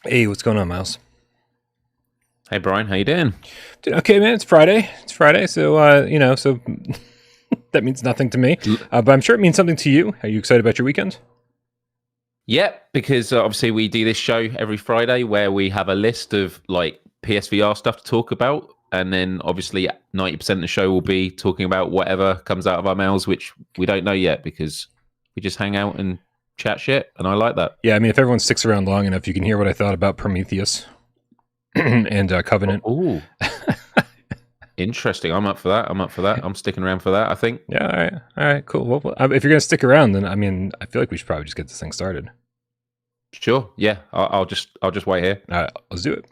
Hey, what's going on, Myles? Hey Bryan, how you doing? Dude, okay, man. It's Friday. So that means nothing to me, L- but I'm sure it means something to you. Are you excited about your weekend? Yeah, because obviously we do this show every Friday where we have a list of like PSVR stuff to talk about, and then obviously 90% of the show will be talking about whatever comes out of our mouths, which we don't know yet because we just hang out and chat shit, and I like that. Yeah, I mean, if everyone sticks around long enough, you can hear what I thought about Prometheus and Covenant. Oh, interesting. I'm up for that. I'm sticking around for that, I think. Yeah, all right, cool. Well, if you're gonna stick around, then I mean, I feel like we should probably just get this thing started. Sure. Yeah, I'll just wait here. All right, let's do it.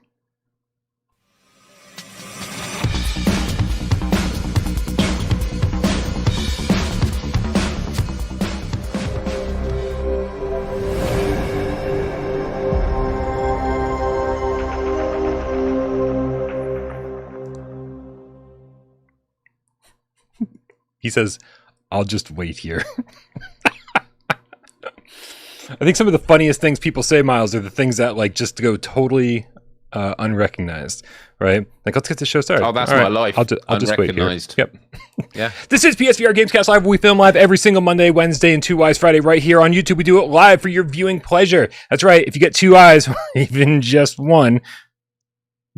He says, "I'll just wait here." I think some of the funniest things people say, Myles, are the things that like just go totally unrecognized, right? Like, let's get the show started. Oh, that's All my right, life. I'll just wait here. Unrecognized. Yep. Yeah. This is PSVR Gamescast Live. We film live every single Monday, Wednesday, and 2 Eyes Friday right here on YouTube. We do it live for your viewing pleasure. That's right. If you get 2 eyes, even just one,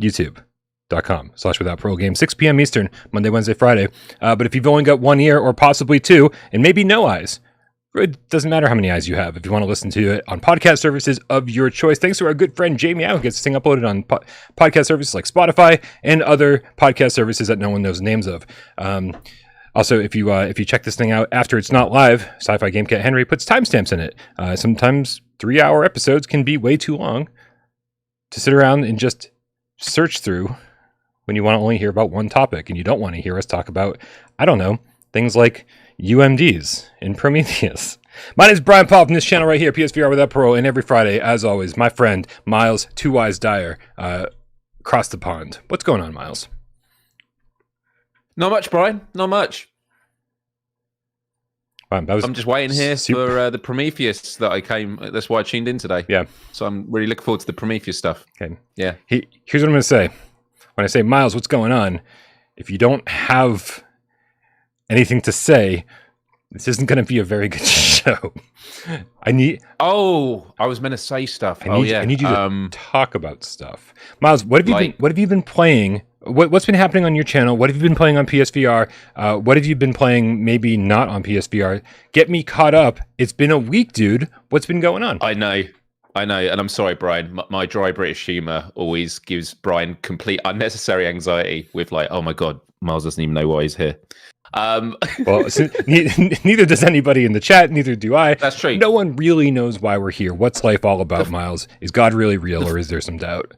YouTube.com/without Parole game, 6 p.m. Eastern, Monday, Wednesday, Friday. But if you've only got one ear or possibly two, and maybe no eyes, it doesn't matter how many eyes you have if you want to listen to it on podcast services of your choice. Thanks to our good friend Jamie who gets this thing uploaded on podcast services like Spotify and other podcast services that no one knows the names of. Also, if you check this thing out after it's not live, Sci-Fi Game Cat Henry puts timestamps in it. Sometimes 3-hour episodes can be way too long to sit around and just search through when you want to only hear about one topic and you don't want to hear us talk about, I don't know, things like UMDs in Prometheus. My name is Bryan Paul from this channel right here, PSVR Without Parole, and every Friday, as always, my friend Myles, Two Eyes Dyer, across the pond. What's going on, Myles? Not much, Bryan. Not much. That was I'm just waiting here super. for the Prometheus that I came. That's why I tuned in today. Yeah. So I'm really looking forward to the Prometheus stuff. Okay. Yeah. Here's what I'm going to say. When I say, Myles, what's going on? If you don't have anything to say, this isn't going to be a very good show. Oh, I was meant to say stuff. I need you to talk about stuff. Myles, what have you been playing? What's been happening on your channel? What have you been playing on PSVR? What have you been playing maybe not on PSVR? Get me caught up. It's been a week, dude. What's been going on? I know. And I'm sorry, Bryan. My dry British humour always gives Bryan complete unnecessary anxiety with like, oh my God, Myles doesn't even know why he's here. Well, neither does anybody in the chat. Neither do I. That's true. No one really knows why we're here. What's life all about, Myles? Is God really real, or is there some doubt?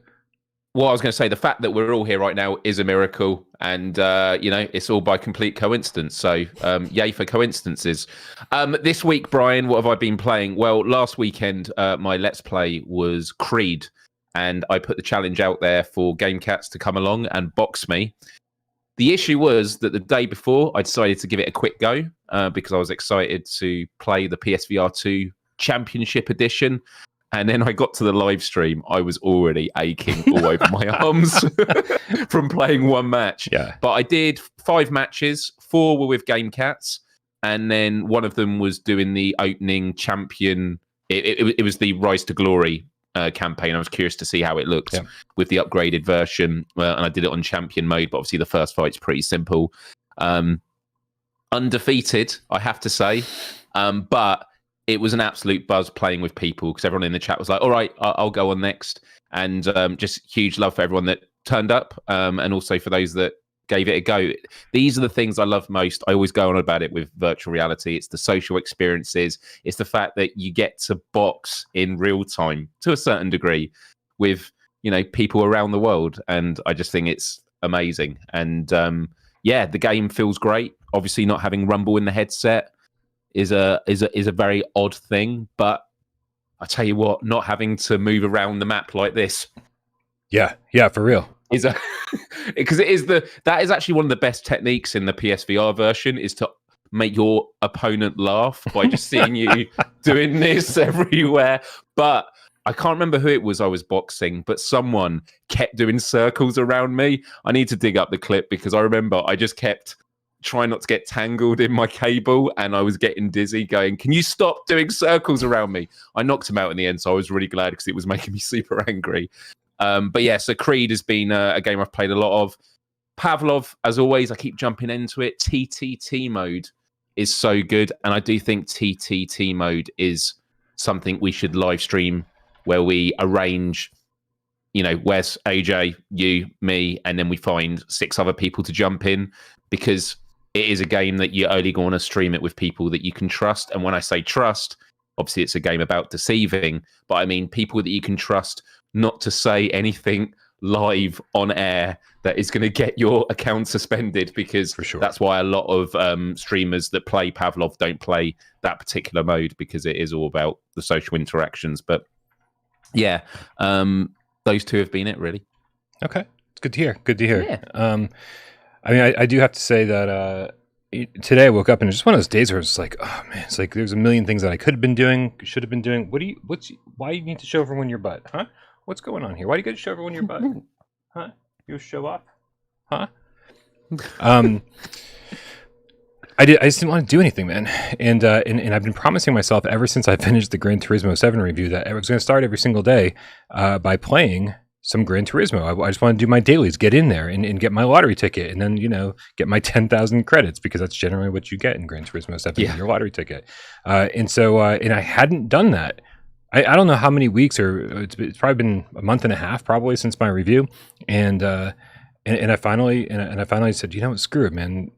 Well, I was going to say the fact that we're all here right now is a miracle, and it's all by complete coincidence. So, yay for coincidences. This week, Bryan, what have I been playing? Well, last weekend, my Let's Play was Creed, and I put the challenge out there for GameCats to come along and box me. The issue was that the day before, I decided to give it a quick go because I was excited to play the PSVR2 Championship Edition. And then I got to the live stream. I was already aching all over my arms from playing one match. Yeah. But I did 5 matches. 4 were with GameCats. And then one of them was doing the opening champion. It was the Rise to Glory campaign. I was curious to see how it looked with the upgraded version. And I did it on champion mode. But obviously the first fight's pretty simple. Undefeated, I have to say. But it was an absolute buzz playing with people because everyone in the chat was like, all right, I'll go on next. And just huge love for everyone that turned up and also for those that gave it a go. These are the things I love most. I always go on about it with virtual reality. It's the social experiences. It's the fact that you get to box in real time to a certain degree with, people around the world. And I just think it's amazing. And the game feels great. Obviously not having Rumble in the headset is a very odd thing, but I tell you what, not having to move around the map like this, yeah, for real, is because that is actually one of the best techniques in the PSVR version is to make your opponent laugh by just seeing you doing this everywhere. But I can't remember who it was I was boxing, but someone kept doing circles around me. I need to dig up the clip because I remember I just kept trying not to get tangled in my cable, and I was getting dizzy going, can you stop doing circles around me? I knocked him out in the end, so I was really glad because it was making me super angry. But yeah, so Creed has been a game I've played a lot of. Pavlov, as always, I keep jumping into it. TTT mode is so good, and I do think TTT mode is something we should live stream, where we arrange, Wes, AJ, you, me, and then we find 6 other people to jump in, because it is a game that you're only going to stream it with people that you can trust. And when I say trust, obviously it's a game about deceiving, but I mean people that you can trust not to say anything live on air that is going to get your account suspended, because For sure. That's why a lot of streamers that play Pavlov don't play that particular mode, because it is all about the social interactions. But yeah, those 2 have been it, really. Okay, it's good to hear. Good to hear. Yeah. I mean, I do have to say that today I woke up and it's just one of those days where it's like, oh man, it's like there's a million things that I could have been doing, should have been doing. Why you need to show everyone your butt, huh? What's going on here? Why do you got to show everyone your butt, huh? You show off, huh? I just didn't want to do anything, man. And I've been promising myself ever since I finished the Gran Turismo 7 review that I was going to start every single day by playing some Gran Turismo. I just want to do my dailies, get in there and get my lottery ticket, and then, get my 10,000 credits, because that's generally what you get in Gran Turismo 7, your lottery ticket. And I hadn't done that. I don't know how many weeks, or it's probably been a month and a half probably since my review. And I finally said, screw it, man.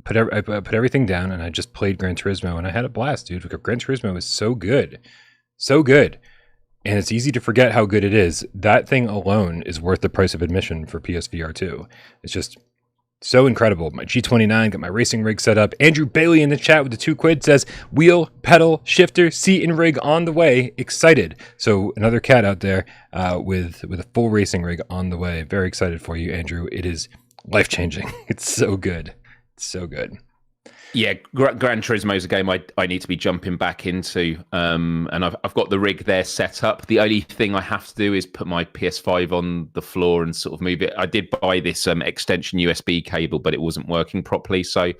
I put everything down and I just played Gran Turismo, and I had a blast, dude. Because Gran Turismo is so good. So good. And it's easy to forget how good it is. That thing alone is worth the price of admission for PSVR2. It's just so incredible. My G29, got my racing rig set up. Andrew Bailey in the chat with the £2 says, wheel, pedal, shifter, seat, and rig on the way. Excited. So another cat out there with a full racing rig on the way. Very excited for you, Andrew. It is life-changing. It's so good. It's so good. Yeah, Gran Turismo is a game I need to be jumping back into, and I've got the rig there set up. The only thing I have to do is put my PS5 on the floor and sort of move it. I did buy this extension USB cable, but it wasn't working properly, so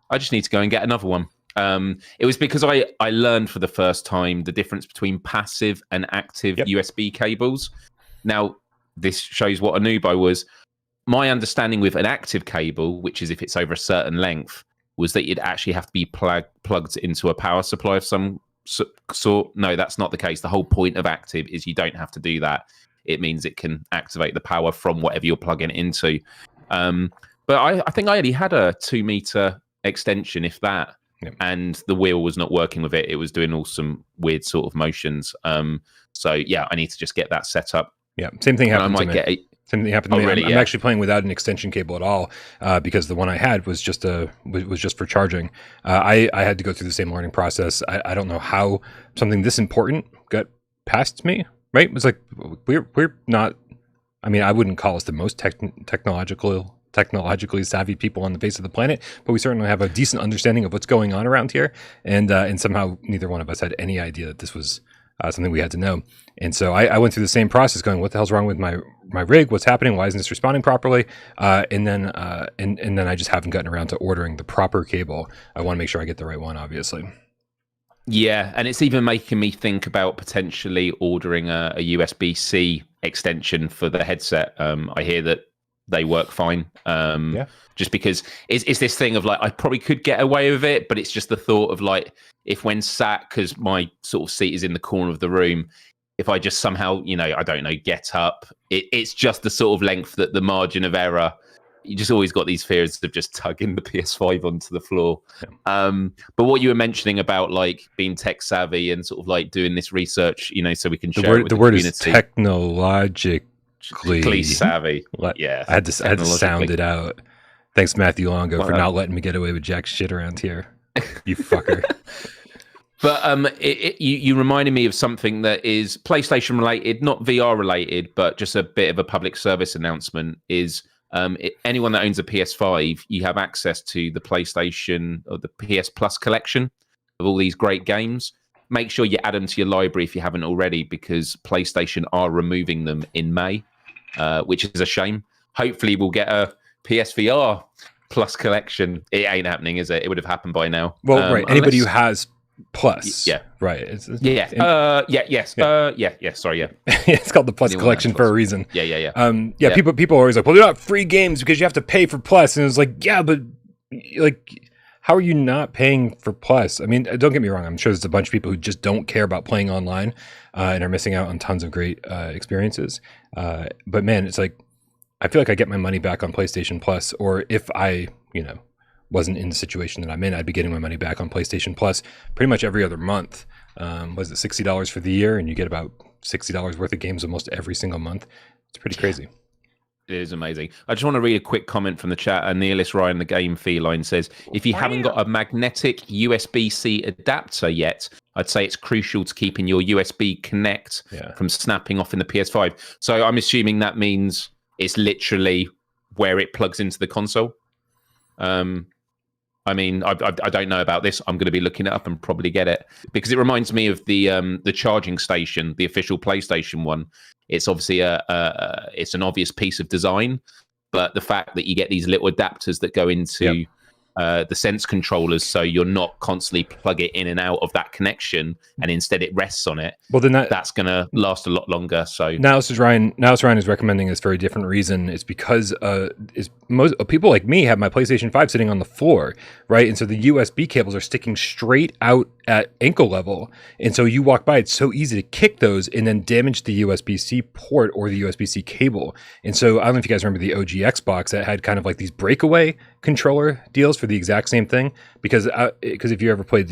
I just need to go and get another one. It was because I learned for the first time the difference between passive and active USB cables. Now, this shows what a noob I was. My understanding with an active cable, which is if it's over a certain length, was that you'd actually have to be plugged into a power supply of some sort. No, that's not the case. The whole point of active is you don't have to do that. It means it can activate the power from whatever you're plugging it into. But I think I only had a 2-meter extension, if that, and the wheel was not working with it. It was doing all some weird sort of motions. So yeah, I need to just get that set up. Yeah, same thing happened to me. Same thing happened to me. Really? I'm actually playing without an extension cable at all because the one I had was just for charging. I had to go through the same learning process. I don't know how something this important got past me. Right? It was like we're not. I mean, I wouldn't call us the most technologically savvy people on the face of the planet, but we certainly have a decent understanding of what's going on around here. And somehow neither one of us had any idea that this was something we had to know. And so I went through the same process going, what the hell's wrong with my rig? What's happening? Why isn't this responding properly? And then I just haven't gotten around to ordering the proper cable. I want to make sure I get the right one, obviously. Yeah, and it's even making me think about potentially ordering a USB-C extension for the headset. I hear that they work fine. Just because it's this thing of like, I probably could get away with it, but it's just the thought of like, if when sat, because my sort of seat is in the corner of the room, if I just somehow, I don't know, get up, it's just the sort of length that the margin of error, you just always got these fears of just tugging the PS5 onto the floor. But what you were mentioning about like being tech savvy and sort of like doing this research, so we can share it with the word community. Is technologically savvy. Yeah, I had to sound it out. Thanks, Matthew Longo, for not letting me get away with jack shit around here. You fucker. But you reminded me of something that is PlayStation related, not VR related, but just a bit of a public service announcement. Is anyone that owns a PS5, you have access to the PlayStation or the PS Plus collection of all these great games. make sure you add them to your library if you haven't already, because PlayStation are removing them in May, which is a shame. Hopefully we'll get a PSVR Plus collection. It ain't happening, is it? It would have happened by now. Well, right. Anybody who has Plus. Yeah. Right. Sorry, yeah. It's called the Plus collection for a reason. Yeah. People are always like, well, they're not free games because you have to pay for Plus. And it's like, yeah, but like, how are you not paying for Plus? I mean, don't get me wrong. I'm sure there's a bunch of people who just don't care about playing online and are missing out on tons of great experiences. But man, it's like, I feel like I get my money back on PlayStation Plus, or if I, wasn't in the situation that I'm in, I'd be getting my money back on PlayStation Plus pretty much every other month. Was it $60 for the year, and you get about $60 worth of games almost every single month? It's pretty crazy. It is amazing. I just want to read a quick comment from the chat. Nihilist Ryan, the Game Feline, says, if you haven't got a magnetic USB-C adapter yet, I'd say it's crucial to keeping your USB Connect from snapping off in the PS5. So I'm assuming that means it's literally where it plugs into the console. I mean, I don't know about this. I'm going to be looking it up and probably get it, because it reminds me of the charging station, the official PlayStation one. It's obviously it's an obvious piece of design, but the fact that you get these little adapters that go into the sense controllers, so you're not constantly plug it in and out of that connection, and instead it rests on it. Well, then that's going to last a lot longer. So now Ryan is recommending this for a different reason. It's because most people like me have my PlayStation 5 sitting on the floor, right? And so the USB cables are sticking straight out at ankle level, and so you walk by, it's so easy to kick those and then damage the USB-C port or the USB-C cable. And so I don't know if you guys remember the OG Xbox that had kind of like these breakaway controller deals for the exact same thing, because if you ever played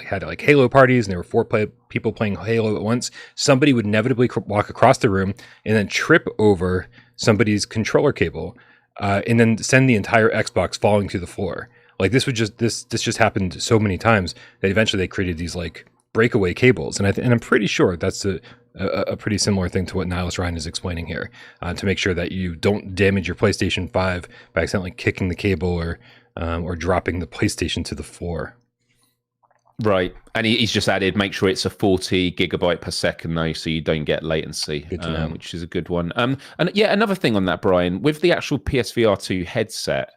had Halo parties and there were 4 people playing Halo at once, somebody would inevitably walk across the room and then trip over somebody's controller cable and then send the entire Xbox falling to the floor. Like this just happened so many times that eventually they created these like breakaway cables, and I'm pretty sure that's a pretty similar thing to what Nihilist Ryan is explaining here, to make sure that you don't damage your PlayStation 5 by accidentally kicking the cable or dropping the PlayStation to the floor. Right, and he's just added, make sure it's a 40 gigabyte per second though, so you don't get latency, which is a good one. And yeah, another thing on that, Brian, with the actual PSVR2 headset.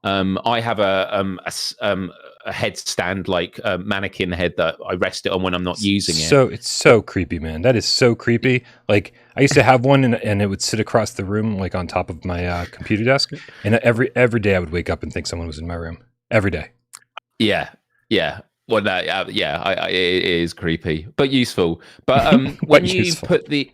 I have a head stand, like a mannequin head that I rest it on when I'm not using it. So it's so creepy, man. That is so creepy. Like I used to have one, and it would sit across the room, like on top of my computer desk. And every day I would wake up and think someone was in my room. Every day. Yeah. Well, no, it is creepy, but useful. But when you put the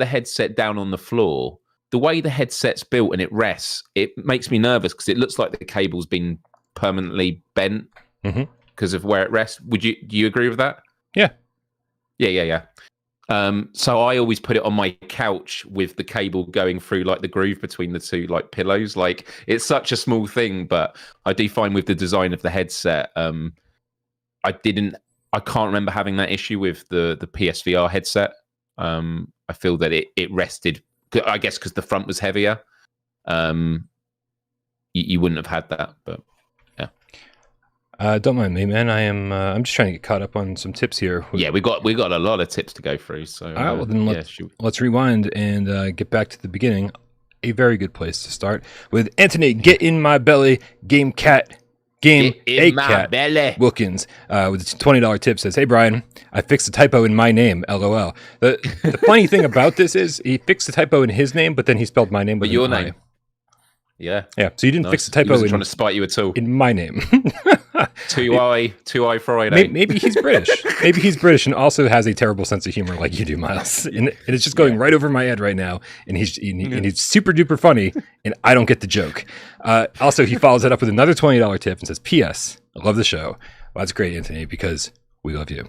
headset down on the floor, the way the headset's built and it rests, it makes me nervous because it looks like the cable's been permanently bent because of where it rests. Do you agree with that? Yeah. So I always put it on my couch with the cable going through like the groove between the two like pillows. Like it's such a small thing, but I do find with the design of the headset, I can't remember having that issue with the PSVR headset. I feel that it rested, I guess because the front was heavier. You wouldn't have had that, but yeah. Don't mind me, man. I'm just trying to get caught up on some tips here. Yeah, we got a lot of tips to go through. So all right, well then let's rewind and get back to the beginning. A very good place to start with Anthony. Get in my belly, Game Cat. Game A Cat Wilkins with a $20 tip says, "Hey Brian, I fixed a typo in my name. LOL." The funny thing about this is he fixed a typo in his name, but then he spelled my name with your name. Yeah. So you didn't fix the typo. He wasn't trying to spite you at all. In my name. Two eye Friday. Maybe he's British. Maybe he's British and also has a terrible sense of humor like you do, Myles. And it's just going right over my head right now. And he's super duper funny, and I don't get the joke. Also, he follows it up with another $20 tip and says, "P.S. I love the show." Well, that's great, Anthony, because we love you.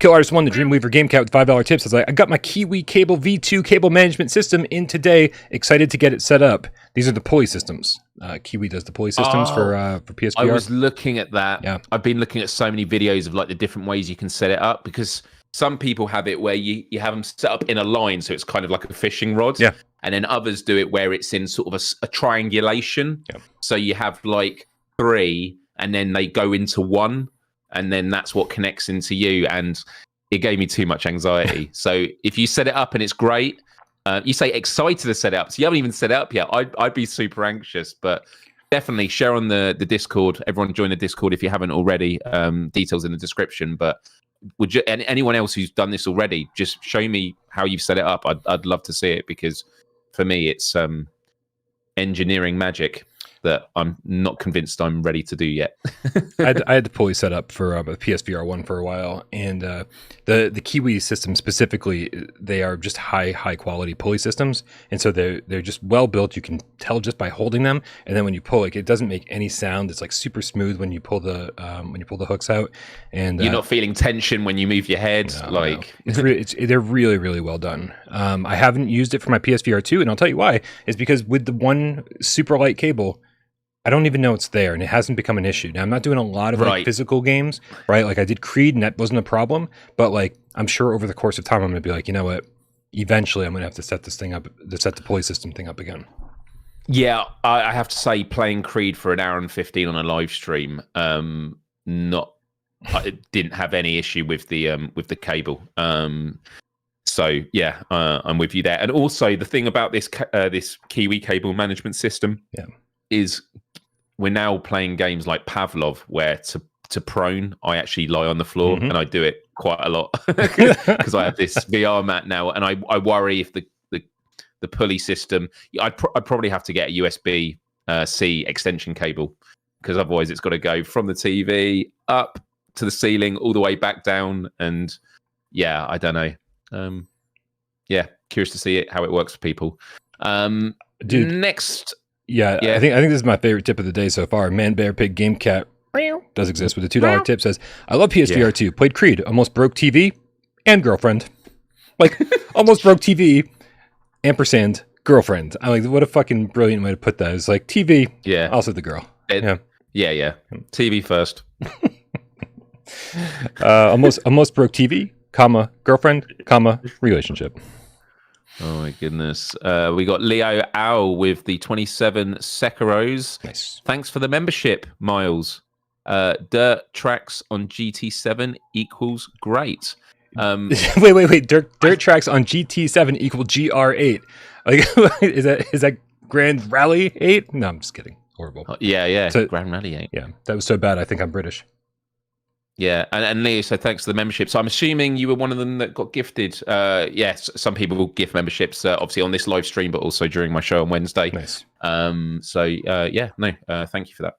Kill Artist 1, the Dreamweaver Game Cat with $5 tips says, "I got my Kiwi Cable V2 cable management system in today. Excited to get it set up." These are the pulley systems. Kiwi does the pulley systems for PSVR. I was looking at that. Yeah. I've been looking at so many videos of like the different ways you can set it up, because some people have it where you have them set up in a line, so it's kind of like a fishing rod. Yeah. And then others do it where it's in sort of a triangulation. Yeah. So you have like 3 and then they go into 1. and then that's what connects into you. And it gave me too much anxiety. So if you set it up and it's great, you say excited to set it up. So you haven't even set it up yet. I'd be super anxious, but definitely share on the Discord. Everyone join the Discord if you haven't already. Details in the description. But would you, anyone else who's done this already, just show me how you've set it up. I'd love to see it, because for me it's engineering magic that I'm not convinced I'm ready to do yet. I had the pulley set up for a PSVR 1 for a while, and the Kiwi system specifically, they are just high quality pulley systems, and so they're just well built. You can tell just by holding them, and then when you pull, like, it doesn't make any sound. It's like super smooth when you pull the hooks out, and you're not feeling tension when you move your head. No. They're really well done. I haven't used it for my PSVR 2, and I'll tell you why. Is because with the one super light cable, I don't even know it's there, and it hasn't become an issue. Now, I'm not doing a lot of like physical games, right? Like I did Creed, and that wasn't a problem. But like, I'm sure over the course of time, I'm going to be like, you know what? Eventually, I'm going to have to set this thing up, set the pulley system thing up again. Yeah, I have to say, playing Creed for an hour and 15 on a live stream, I didn't have any issue with the cable. So yeah, I'm with you there. And also, the thing about this Kiwi cable management system, is we're now playing games like Pavlov, where to prone, I actually lie on the floor, and I do it quite a lot because I have this VR mat now, and I worry if the pulley system, I'd probably have to get a USB C extension cable, because otherwise it's got to go from the TV up to the ceiling all the way back down, and yeah, I don't know. Yeah, curious to see how it works for people. Dude, next. Yeah, I think this is my favorite tip of the day so far. Man, Bear, Pig, Game Cat does exist with a $2 tip. Says, I love PSVR 2. Played Creed. Almost broke TV and girlfriend. Like, almost broke TV, ampersand, girlfriend. I'm like, what a fucking brilliant way to put that. It's like, TV, also the girl. Yeah. TV first. Almost broke TV, comma, girlfriend, comma, relationship. Oh my goodness. We got Leo Owl with the 27 Sekiros. Nice. Thanks for the membership, Myles. Dirt tracks on GT7 equals great. Wait. Dirt tracks on GT7 equal GR8. Like, is that Grand Rally 8? No, I'm just kidding. Horrible. Yeah. So, Grand Rally 8. Yeah, that was so bad. I think I'm British. Yeah, and Leo said thanks for the membership. So I'm assuming you were one of them that got gifted. Yes, some people will gift memberships, obviously on this live stream, but also during my show on Wednesday. Nice. Thank you for that.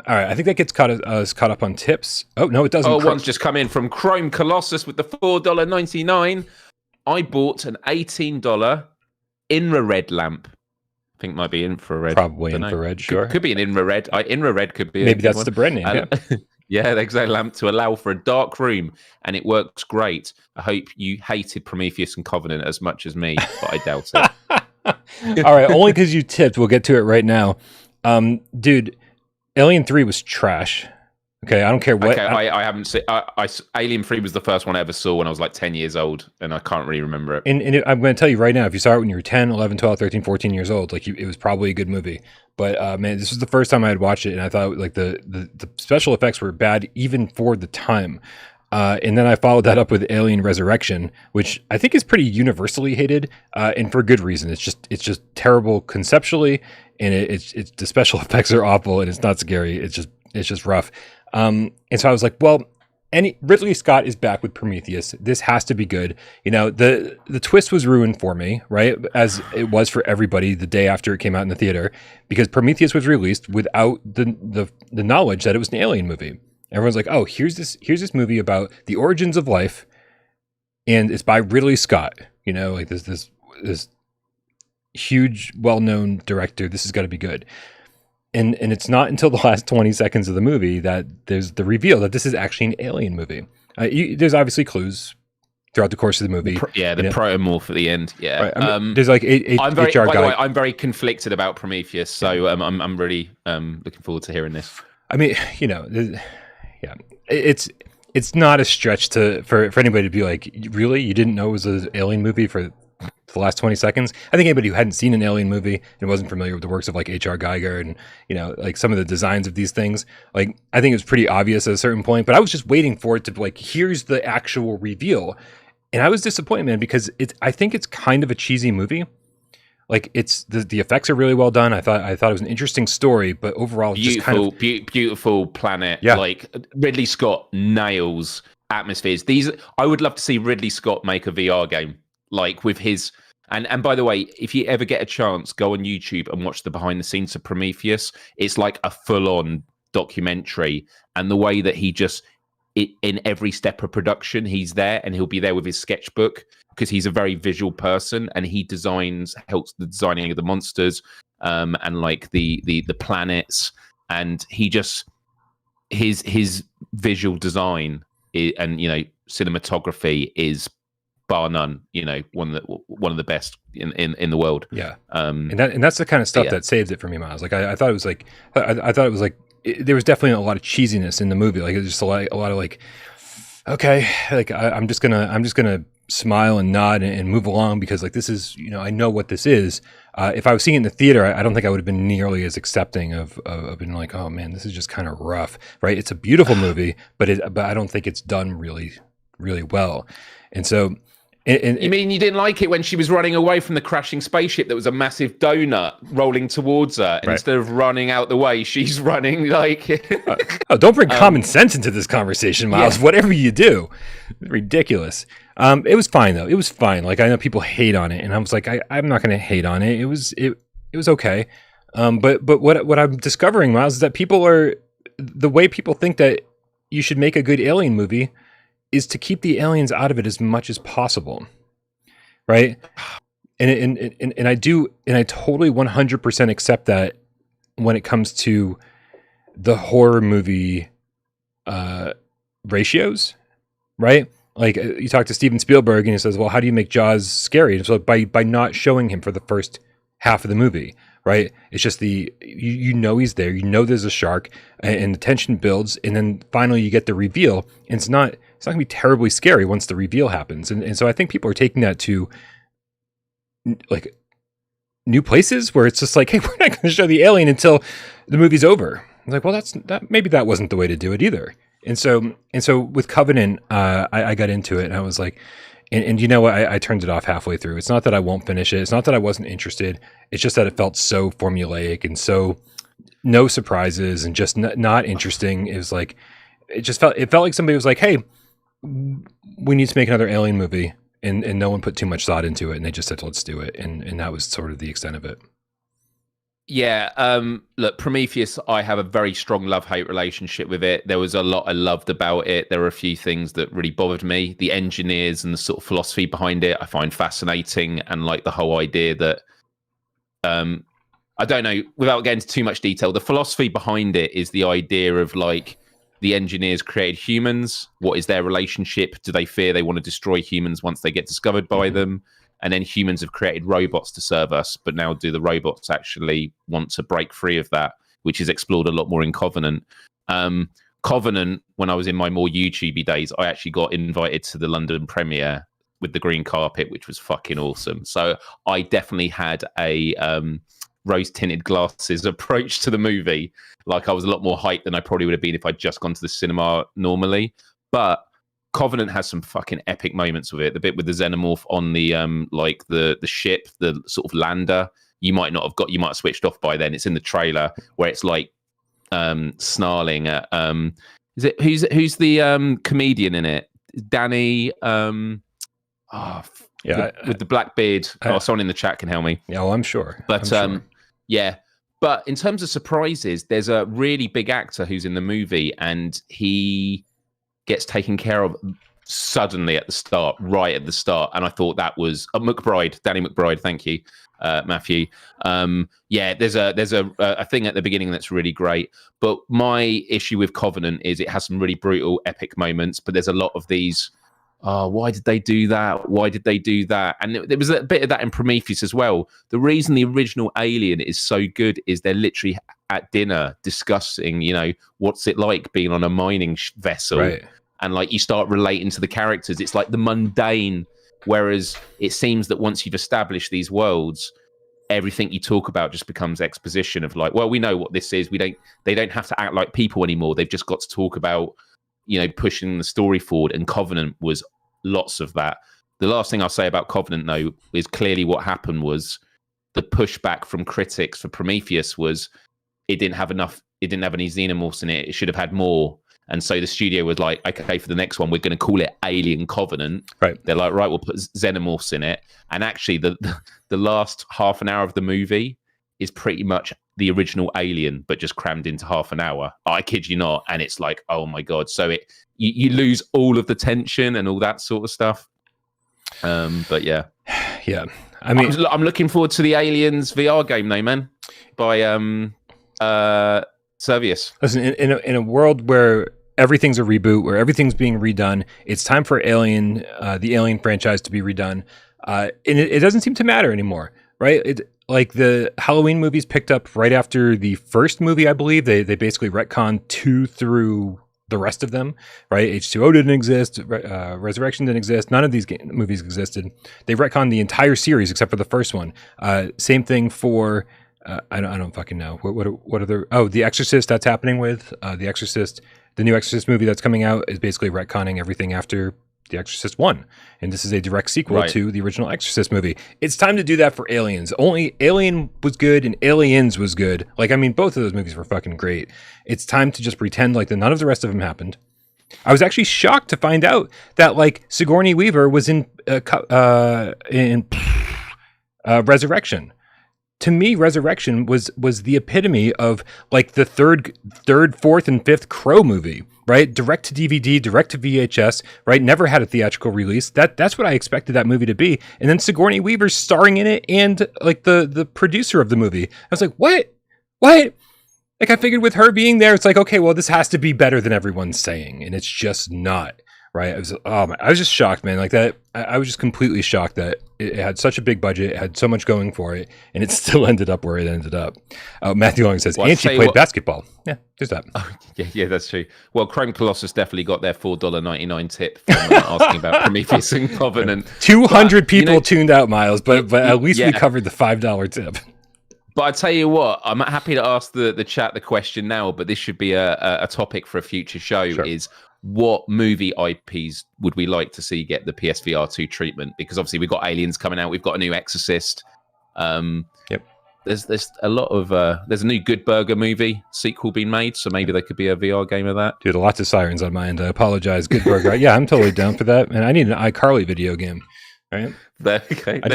All right, I think that gets caught up on tips. Oh no, it doesn't. Oh, one's just come in from Chrome Colossus with the $4.99. I bought an $18 infrared lamp. I think might be infrared. Probably infrared, sure. Could be an infrared. Infrared could be. Maybe that's the brand name. Yeah, the exact lamp to allow for a dark room, and it works great. I hope you hated Prometheus and Covenant as much as me, but I doubt it. All right, only because you tipped. We'll get to it right now. Dude, Alien 3 was trash. Okay, I don't care what. Okay, I haven't seen. Alien 3 was the first one I ever saw when I was like 10 years old, and I can't really remember it. And I'm going to tell you right now, if you saw it when you were 10, 11, 12, 13, 14 years old, like it was probably a good movie. But man, this was the first time I had watched it, and I thought like the special effects were bad even for the time. And then I followed that up with Alien Resurrection, which I think is pretty universally hated, and for good reason. It's just terrible conceptually, and it's the special effects are awful, and it's not scary. It's just rough. And so I was like, well, Ridley Scott is back with Prometheus. This has to be good. You know, the twist was ruined for me, right? As it was for everybody the day after it came out in the theater, because Prometheus was released without the knowledge that it was an alien movie. Everyone's like, oh, here's this movie about the origins of life, and it's by Ridley Scott. You know, like this huge, well-known director. This has got to be good. And it's not until the last 20 seconds of the movie that there's the reveal that this is actually an alien movie. There's obviously clues throughout the course of the movie. The protomorph at the end. Yeah. Right. I mean, there's like I'm very conflicted about Prometheus, so I'm really looking forward to hearing this. I mean, you know, it's not a stretch for anybody to be like, really, you didn't know it was an alien movie for the last 20 seconds. I think anybody who hadn't seen an Alien movie and wasn't familiar with the works of like H.R. Geiger and, you know, like some of the designs of these things, like I think it was pretty obvious at a certain point, but I was just waiting for it to like, here's the actual reveal. And I was disappointed, man, because I think it's kind of a cheesy movie. Like it's the effects are really well done. I thought it was an interesting story, but overall, it's just kind of beautiful planet. Yeah. Like Ridley Scott nails atmospheres. I would love to see Ridley Scott make a VR game, like with his. And by the way, if you ever get a chance, go on YouTube and watch the behind the scenes of Prometheus. It's like a full on documentary, and the way that he just in every step of production, he's there, and he'll be there with his sketchbook, because he's a very visual person, and he helps the designing of the monsters, and like the planets, and he just his visual design and you know cinematography is bar none, you know, one of the best in the world. Yeah, and that's the kind of stuff that saves it for me, Myles. Like I thought it was like I thought it was like there was definitely a lot of cheesiness in the movie. Like it was just a lot of like, okay, like I'm just gonna smile and nod and move along because like this is, you know, I know what this is. If I was seeing it in the theater, I don't think I would have been nearly as accepting of being like, oh man, this is just kind of rough, right? It's a beautiful movie, but I don't think it's done really, really well. And so, you mean you didn't like it when she was running away from the crashing spaceship that was a massive donut rolling towards her, and instead of running out the way, she's running like... don't bring common sense into this conversation, Myles. Yeah. Whatever you do. Ridiculous. It was fine, though. It was fine. Like, I know people hate on it, and I was like, I'm not going to hate on it. It was okay. But what I'm discovering, Myles, is that the way people think that you should make a good Alien movie is to keep the aliens out of it as much as possible, right? And I totally 100% accept that when it comes to the horror movie ratios, right? Like you talk to Steven Spielberg and he says, well, how do you make Jaws scary? And so by not showing him for the first half of the movie, right? It's just you know he's there, you know there's a shark, and the tension builds, and then finally you get the reveal, and it's not going to be terribly scary once the reveal happens. And so I think people are taking that to like new places where it's just like, hey, we're not going to show the alien until the movie's over. I'm like, well, maybe that wasn't the way to do it either. And so with Covenant, I got into it and I was like, and you know what, I turned it off halfway through. It's not that I won't finish it. It's not that I wasn't interested. It's just that it felt so formulaic and so no surprises and just not interesting. It was like, it felt like somebody was like, hey, we need to make another Alien movie, and no one put too much thought into it, and they just said, let's do it. And that was sort of the extent of it. Yeah, look, Prometheus, I have a very strong love-hate relationship with it. There was a lot I loved about it. There were a few things that really bothered me. The engineers and the sort of philosophy behind it, I find fascinating, and like the whole idea that, I don't know, without getting into too much detail, the philosophy behind it is the idea of like, the engineers created humans. What is their relationship? Do they fear they want to destroy humans once they get discovered by them? And then humans have created robots to serve us, but now do the robots actually want to break free of that, which is explored a lot more in Covenant. Covenant, when I was in my more YouTubey days, I actually got invited to the London premiere with the green carpet, which was fucking awesome. So I definitely had a rose-tinted glasses approach to the movie. Like I was a lot more hyped than I probably would have been if I'd just gone to the cinema normally. But Covenant has some fucking epic moments with it. The bit with the xenomorph on the like the ship, the sort of lander. You might have switched off by then. It's in the trailer where it's like snarling at is it who's the comedian in it? Danny with the black beard. Someone in the chat can help me. Yeah, well, I'm sure. But sure. Yeah. But in terms of surprises, there's a really big actor who's in the movie, and he gets taken care of suddenly at the start, right at the start. And I thought that was Danny McBride. Thank you, Matthew. There's a thing at the beginning that's really great. But my issue with Covenant is it has some really brutal, epic moments, but there's a lot of these, why did they do that? Why did they do that? And there was a bit of that in Prometheus as well. The reason the original Alien is so good is they're literally at dinner discussing, you know, what's it like being on a mining vessel. Right. And like you start relating to the characters. It's like the mundane Whereas it seems that once you've established these worlds, everything you talk about just becomes exposition of like, well, we know what this is. They don't have to act like people anymore. They've just got to talk about, pushing the story forward. And Covenant was lots of that. The last thing I'll say about Covenant, though, is clearly what happened was the pushback from critics for Prometheus was it didn't have any xenomorphs in it. It should have had more. And so the studio was like, okay, for the next one, we're going to call it Alien Covenant. Right. They're like, right, we'll put xenomorphs in it. And actually, the last half an hour of the movie is pretty much the original Alien, but just crammed into half an hour. I kid you not. And it's like, oh my God. So you lose all of the tension and all that sort of stuff. But yeah. Yeah. I mean, I'm looking forward to the Aliens VR game, though, man, by Servius. Listen, in a world where everything's a reboot, where everything's being redone, it's time for the Alien franchise to be redone. And it doesn't seem to matter anymore, right? Like the Halloween movies picked up right after the first movie, I believe. They basically retconned 2 through the rest of them, right? H2O didn't exist, Resurrection didn't exist, none of these movies existed. They retconned the entire series except for the first one. Same thing for I don't fucking know. What are The Exorcist, that's happening with The Exorcist. The new Exorcist movie that's coming out is basically retconning everything after The Exorcist 1. And this is a direct sequel to the original Exorcist movie. It's time to do that for Aliens. Only Alien was good and Aliens was good. Like, I mean, both of those movies were fucking great. It's time to just pretend like none of the rest of them happened. I was actually shocked to find out that, like, Sigourney Weaver was in Resurrection. To me, Resurrection was the epitome of like the third, fourth, and fifth Crow movie, right? Direct to DVD, direct to VHS, right? Never had a theatrical release. That's what I expected that movie to be. And then Sigourney Weaver's starring in it and like the producer of the movie. I was like, what? Like, I figured with her being there, it's like, okay, well, this has to be better than everyone's saying, and it's just not. Right, I was just shocked, man. Like that, I was just completely shocked that it had such a big budget, it had so much going for it, and it still ended up where it ended up. Matthew Long says, and she played basketball. Yeah, there's that. Oh, yeah, that's true. Well, Chrome Colossus definitely got their $4.99 tip from asking about Prometheus and Covenant. 200 people tuned out, Myles, but at least we covered the $5 tip. But I tell you what, I'm happy to ask the chat the question now, but this should be a topic for a future show. Sure. Is what movie IPs would we like to see get the PSVR2 treatment? Because obviously we've got Aliens coming out, we've got a new Exorcist. Yep. There's a lot of there's a new Good Burger movie sequel being made, so maybe there could be a VR game of that. Dude, lots of sirens on my end. I apologize. Good Burger. Yeah, I'm totally down for that. And I need an iCarly video game. Right? There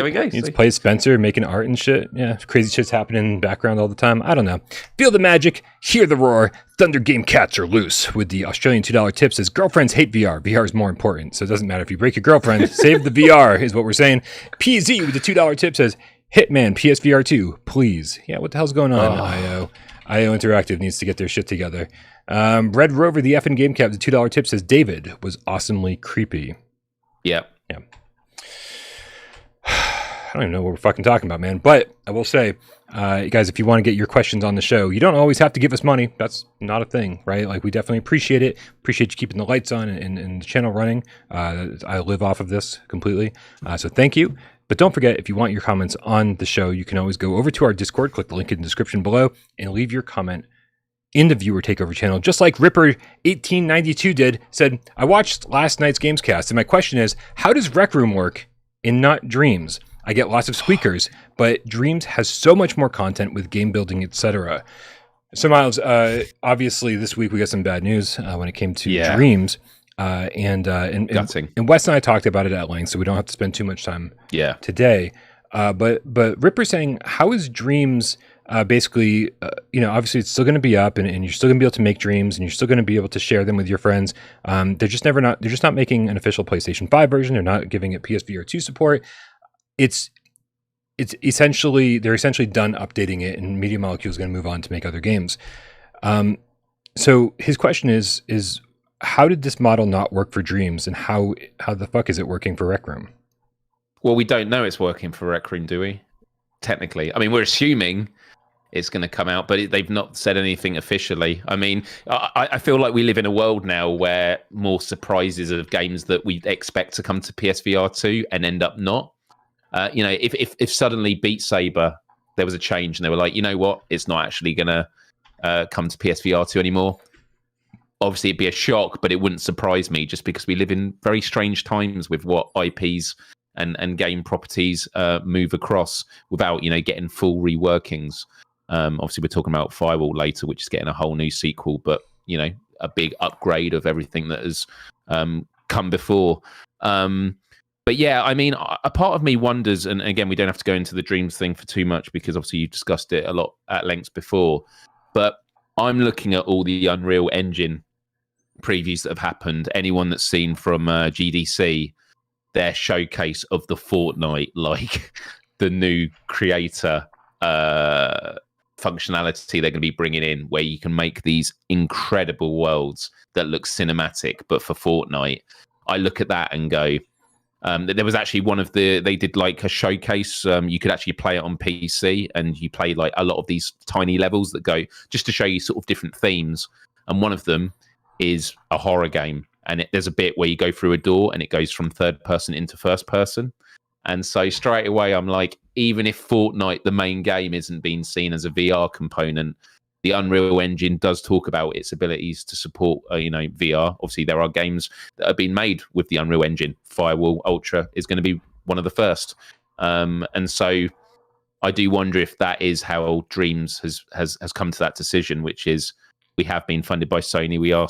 we go. He plays Spencer making art and shit. Yeah, crazy shit's happening in the background all the time. I don't know. Feel the magic, hear the roar. Thunder Game cats are loose. With the Australian $2 tip says, girlfriends hate VR. VR is more important. So it doesn't matter if you break your girlfriend. Save the VR is what we're saying. PZ with the $2 tip says, Hitman PSVR2, please. Yeah, what the hell's going on? IO Interactive needs to get their shit together. Red Rover, the FN Game Cap, the $2 tip says, David was awesomely creepy. Yep. Yeah. I don't even know what we're fucking talking about, man. But I will say, guys, if you want to get your questions on the show, you don't always have to give us money. That's not a thing, right? Like, we definitely appreciate it. Appreciate you keeping the lights on and the channel running. I live off of this completely. So thank you. But don't forget, if you want your comments on the show, you can always go over to our Discord, click the link in the description below, and leave your comment in the viewer takeover channel, just like Ripper1892 did. Said, I watched last night's Gamescast, and my question is, how does Rec Room work in not Dreams? I get lots of squeakers, but Dreams has so much more content with game building, etc. So, Myles, obviously this week we got some bad news when it came to Dreams. And Wes and I talked about it at length, so we don't have to spend too much time today. But Ripper saying, how is Dreams basically, obviously it's still going to be up and you're still going to be able to make Dreams and you're still going to be able to share them with your friends. They're just not making an official PlayStation 5 version. They're not giving it PSVR 2 support. They're essentially done updating it, and Media Molecule is going to move on to make other games. So his question is how did this model not work for Dreams, and how the fuck is it working for Rec Room? Well, we don't know it's working for Rec Room, do we? Technically, I mean, we're assuming it's going to come out, but they've not said anything officially. I mean, I feel like we live in a world now where more surprises of games that we expect to come to PSVR2 and end up not. If suddenly Beat Saber, there was a change and they were like, you know what, it's not actually going to come to PSVR2 anymore. Obviously, it'd be a shock, but it wouldn't surprise me just because we live in very strange times with what IPs and game properties move across without, getting full reworkings. Obviously, we're talking about Firewall later, which is getting a whole new sequel, but, a big upgrade of everything that has come before. But yeah, I mean, a part of me wonders, and again, we don't have to go into the Dreams thing for too much because obviously you discussed it a lot at length before, but I'm looking at all the Unreal Engine previews that have happened. Anyone that's seen from GDC, their showcase of the Fortnite, like the new creator functionality they're going to be bringing in, where you can make these incredible worlds that look cinematic, but for Fortnite. I look at that and go, there was actually they did like a showcase. You could actually play it on PC and you play like a lot of these tiny levels that go just to show you sort of different themes. And one of them is a horror game. And there's a bit where you go through a door and it goes from third person into first person. And so straight away, I'm like, even if Fortnite, the main game, isn't being seen as a VR component, the Unreal Engine does talk about its abilities to support, VR. Obviously, there are games that have been made with the Unreal Engine. Firewall Ultra is going to be one of the first. And so I do wonder if that is how Dreams has come to that decision, which is we have been funded by Sony. We are,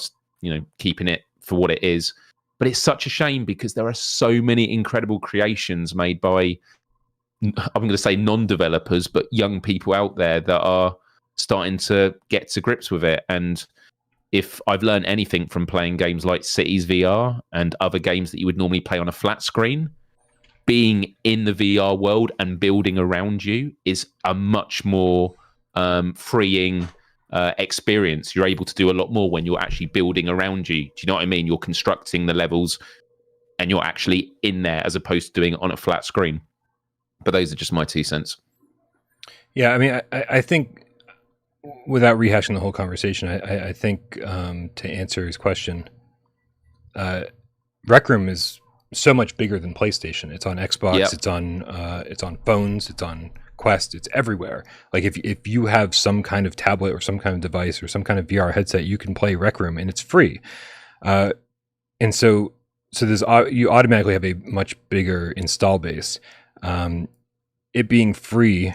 keeping it for what it is. But it's such a shame because there are so many incredible creations made by, I'm going to say non-developers, but young people out there that are starting to get to grips with it. And if I've learned anything from playing games like Cities VR and other games that you would normally play on a flat screen, being in the VR world and building around you is a much more freeing experience. You're able to do a lot more when you're actually building around you. Do you know what I mean? You're constructing the levels and you're actually in there as opposed to doing it on a flat screen. But those are just my 2 cents. Yeah, I mean, I think without rehashing the whole conversation, I think to answer his question, Rec Room is so much bigger than PlayStation. It's on Xbox, yep. It's on phones, it's on Quest, it's everywhere. Like if you have some kind of tablet or some kind of device or some kind of VR headset, you can play Rec Room and it's free. And so there's you automatically have a much bigger install base. It being free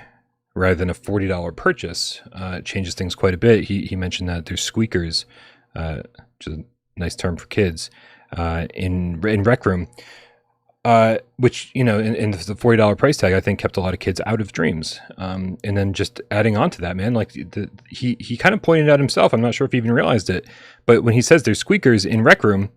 rather than a $40 purchase changes things quite a bit. He mentioned that there's squeakers, which is a nice term for kids, in Rec Room, which, in the $40 price tag, I think kept a lot of kids out of Dreams. And then just adding on to that, man, like he kind of pointed out himself, I'm not sure if he even realized it, but when he says there's squeakers in Rec Room,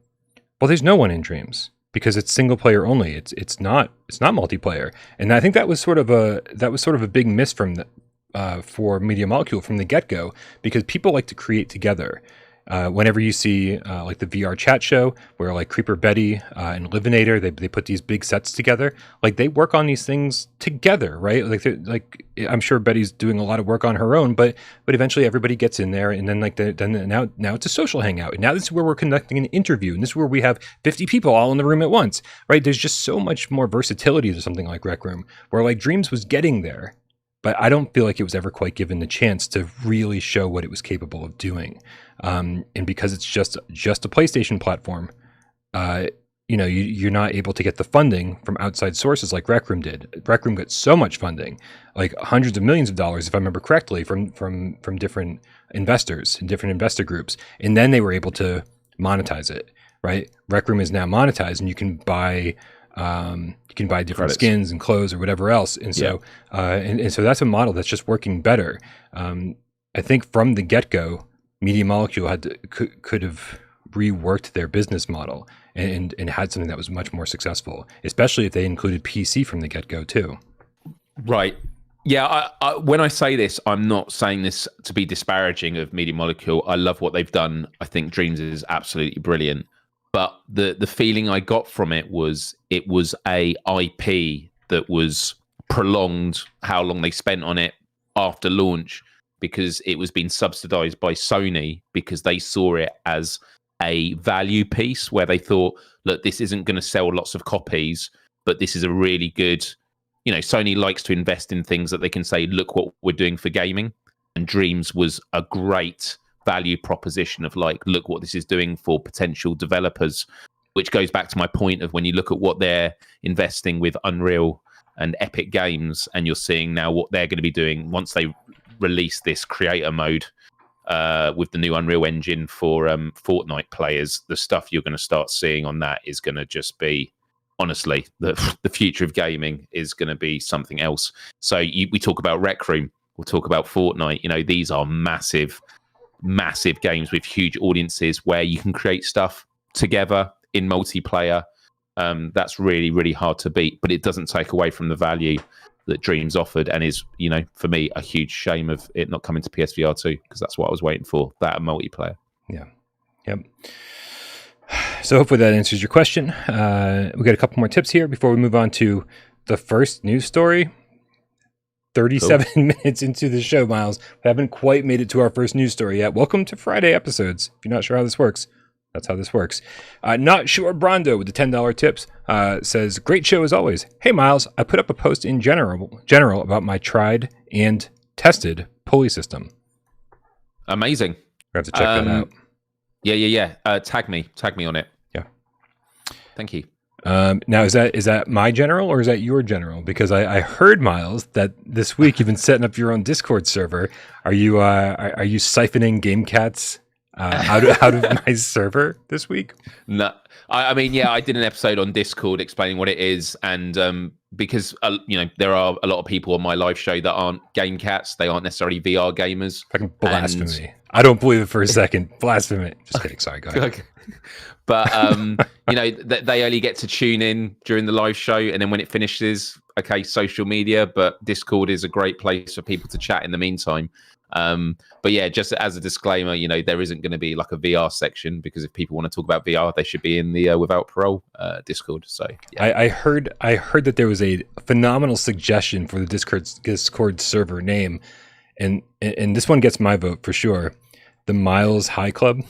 well, there's no one in Dreams because it's single player only. It's not multiplayer. And I think that was sort of a big miss for Media Molecule from the get-go, because people like to create together. Whenever you see like the VR chat show where like Creeper Betty and Livinator, they put these big sets together, like they work on these things together, right? Like I'm sure Betty's doing a lot of work on her own, but eventually everybody gets in there, and then now it's a social hangout, and now this is where we're conducting an interview, and this is where we have 50 people all in the room at once, right? There's just so much more versatility to something like Rec Room, where like Dreams was getting there, but I don't feel like it was ever quite given the chance to really show what it was capable of doing. And because it's just a PlayStation platform, you're not able to get the funding from outside sources like Rec Room did. Rec Room got so much funding, like hundreds of millions of dollars, if I remember correctly, from different investors and different investor groups, and then they were able to monetize it. Right, Rec Room is now monetized, and you can buy different credits, skins and clothes or whatever else. And so, and so that's a model that's just working better. I think from the get-go, Media Molecule could have reworked their business model and had something that was much more successful, especially if they included PC from the get-go too. Right. Yeah, I, when I say this, I'm not saying this to be disparaging of Media Molecule. I love what they've done. I think Dreams is absolutely brilliant. But the feeling I got from it was a IP that was prolonged, how long they spent on it after launch, because it was being subsidized by Sony because they saw it as a value piece where they thought, look, this isn't going to sell lots of copies, but this is a really good, Sony likes to invest in things that they can say, look what we're doing for gaming. And Dreams was a great value proposition of like, look what this is doing for potential developers, which goes back to my point of when you look at what they're investing with Unreal and Epic Games, and you're seeing now what they're going to be doing once they release this creator mode with the new Unreal Engine for Fortnite players. The stuff you're going to start seeing on that is going to just be, honestly, the future of gaming is going to be something else. So we talk about Rec Room, we'll talk about Fortnite. These are massive games with huge audiences where you can create stuff together in multiplayer. That's really, really hard to beat, but it doesn't take away from the value that Dreams offered, and is, for me, a huge shame of it not coming to PSVR 2, because that's what I was waiting for, that multiplayer. Yeah. Yep. So hopefully that answers your question. We got a couple more tips here before we move on to the first news story. 37 minutes into the show, Myles. We haven't quite made it to our first news story yet. Welcome to Friday episodes. If you're not sure how this works, that's how this works. Not Sure Brondo with the $10 tips says, great show as always. Hey, Myles, I put up a post in general about my tried and tested pulley system. Amazing. We have to check that out. Yeah. Tag me on it. Yeah. Thank you. Now, is that my general or is that your general? Because I heard, Myles, that this week you've been setting up your own Discord server. Are you siphoning GameCats out of my server this week? No, I mean, I did an episode on Discord explaining what it is, and because there are a lot of people on my live show that aren't game cats, they aren't necessarily VR gamers. Fucking blasphemy! I don't believe it for a second. Blasphemy! Just kidding. Sorry, go ahead. Okay. But they only get to tune in during the live show, and then when it finishes, okay, social media. But Discord is a great place for people to chat in the meantime. But yeah, just as a disclaimer, there isn't going to be like a VR section, because if people want to talk about VR, they should be in the Without Parole Discord. So yeah. I heard that there was a phenomenal suggestion for the Discord server name, and this one gets my vote for sure. The Myles High Club.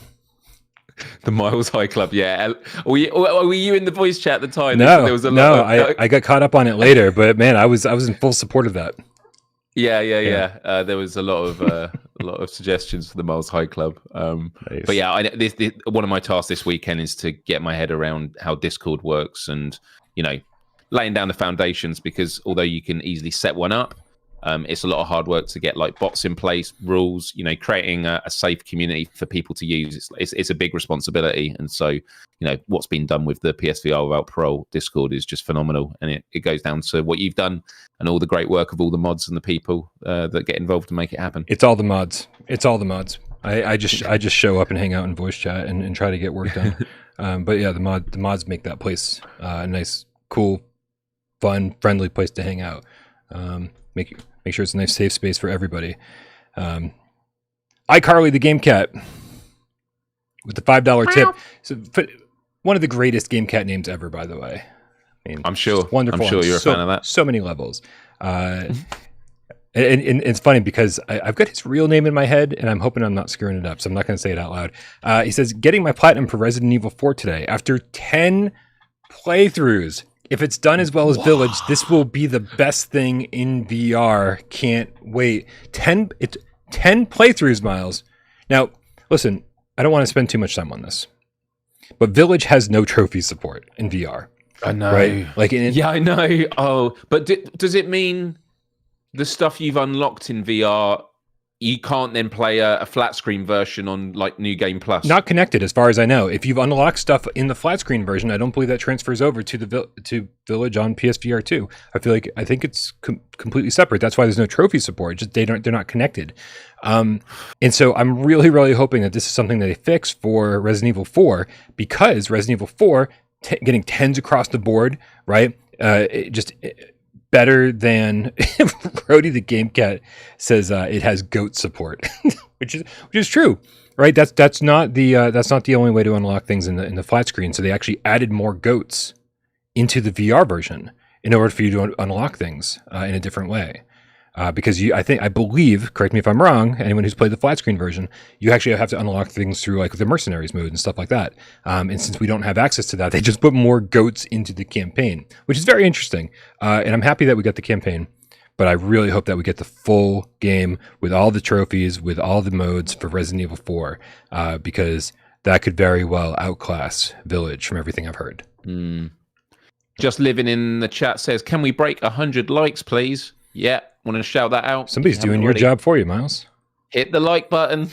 The Myles High Club, yeah. Were you in the voice chat at the time? No, I got caught up on it later, but man, I was in full support of that. Yeah. There was a lot of suggestions for the Myles High Club. Nice. But yeah, this one of my tasks this weekend is to get my head around how Discord works, and laying down the foundations, because although you can easily set one up, it's a lot of hard work to get like bots in place, rules, creating a safe community for people to use. It's a big responsibility. And so, what's been done with the PSVR Without Parole Discord is just phenomenal. And it goes down to what you've done and all the great work of all the mods and the people that get involved to make it happen. It's all the mods. I just show up and hang out in voice chat and try to get work done. But yeah, the mods make that place a nice, cool, fun, friendly place to hang out. Make sure it's a nice safe space for everybody. iCarly the Game Cat with the $5 tip. So, one of the greatest Game Cat names ever, by the way. I mean, I'm sure. Wonderful. I'm sure you're a fan of that. So many levels. And it's funny because I've got his real name in my head, and I'm hoping I'm not screwing it up, so I'm not going to say it out loud. He says, getting my platinum for Resident Evil 4 today after 10 playthroughs. If it's done as well as Village, this will be the best thing in VR. Can't wait. 10 playthroughs, Myles. Now, listen, I don't want to spend too much time on this, but Village has no trophy support in VR. I know. Right? I know. Oh, but does it mean the stuff you've unlocked in VR, you can't then play a flat screen version on like New Game Plus? Not connected, as far as I know. If you've unlocked stuff in the flat screen version, I don't believe that transfers over to Village on PSVR 2. I think it's completely separate. That's why there's no trophy support. Just they're not connected. And so I'm really, really hoping that this is something that they fix for Resident Evil 4, because Resident Evil 4 getting 10s across the board, right? Better than Brody the Game Cat says it has goat support, which is true, right? That's not the only way to unlock things in the flat screen. So they actually added more goats into the VR version in order for you to unlock things in a different way. because I believe, correct me if I'm wrong, anyone who's played the flat screen version, you actually have to unlock things through like the mercenaries mode and stuff like that. And since we don't have access to that, they just put more goats into the campaign, which is very interesting. And I'm happy that we got the campaign, but I really hope that we get the full game with all the trophies, with all the modes for Resident Evil 4, because that could very well outclass Village from everything I've heard. Just Living in the chat says, can we break 100 likes, please? Yeah, want to shout that out? Somebody's doing your job for you, Myles. Hit the like button.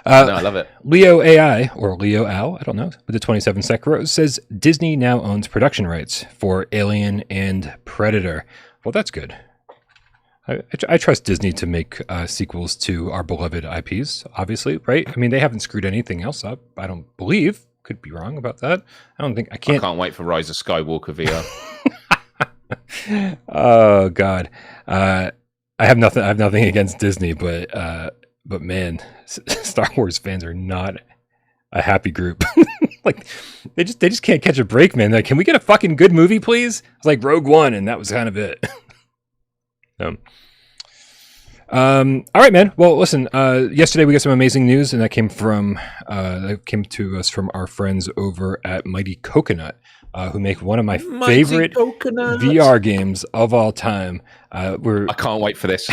No, I love it. Leo AI, or Leo Al, I don't know, with the 27 sec rose says, Disney now owns production rights for Alien and Predator. Well, that's good. I trust Disney to make sequels to our beloved IPs, obviously, right? I mean, they haven't screwed anything else up, I don't believe. Could be wrong about that. I can't wait for Rise of Skywalker VR. Oh God. I have nothing against Disney, but man, Star Wars fans are not a happy group. Like they just can't catch a break, man. Like, can we get a fucking good movie, please? It's like Rogue One, and that was kind of it. All right, man. Well, listen. Yesterday we got some amazing news, and that came to us from our friends over at Mighty Coconut, who make one of my favorite VR games of all time. I can't wait for this.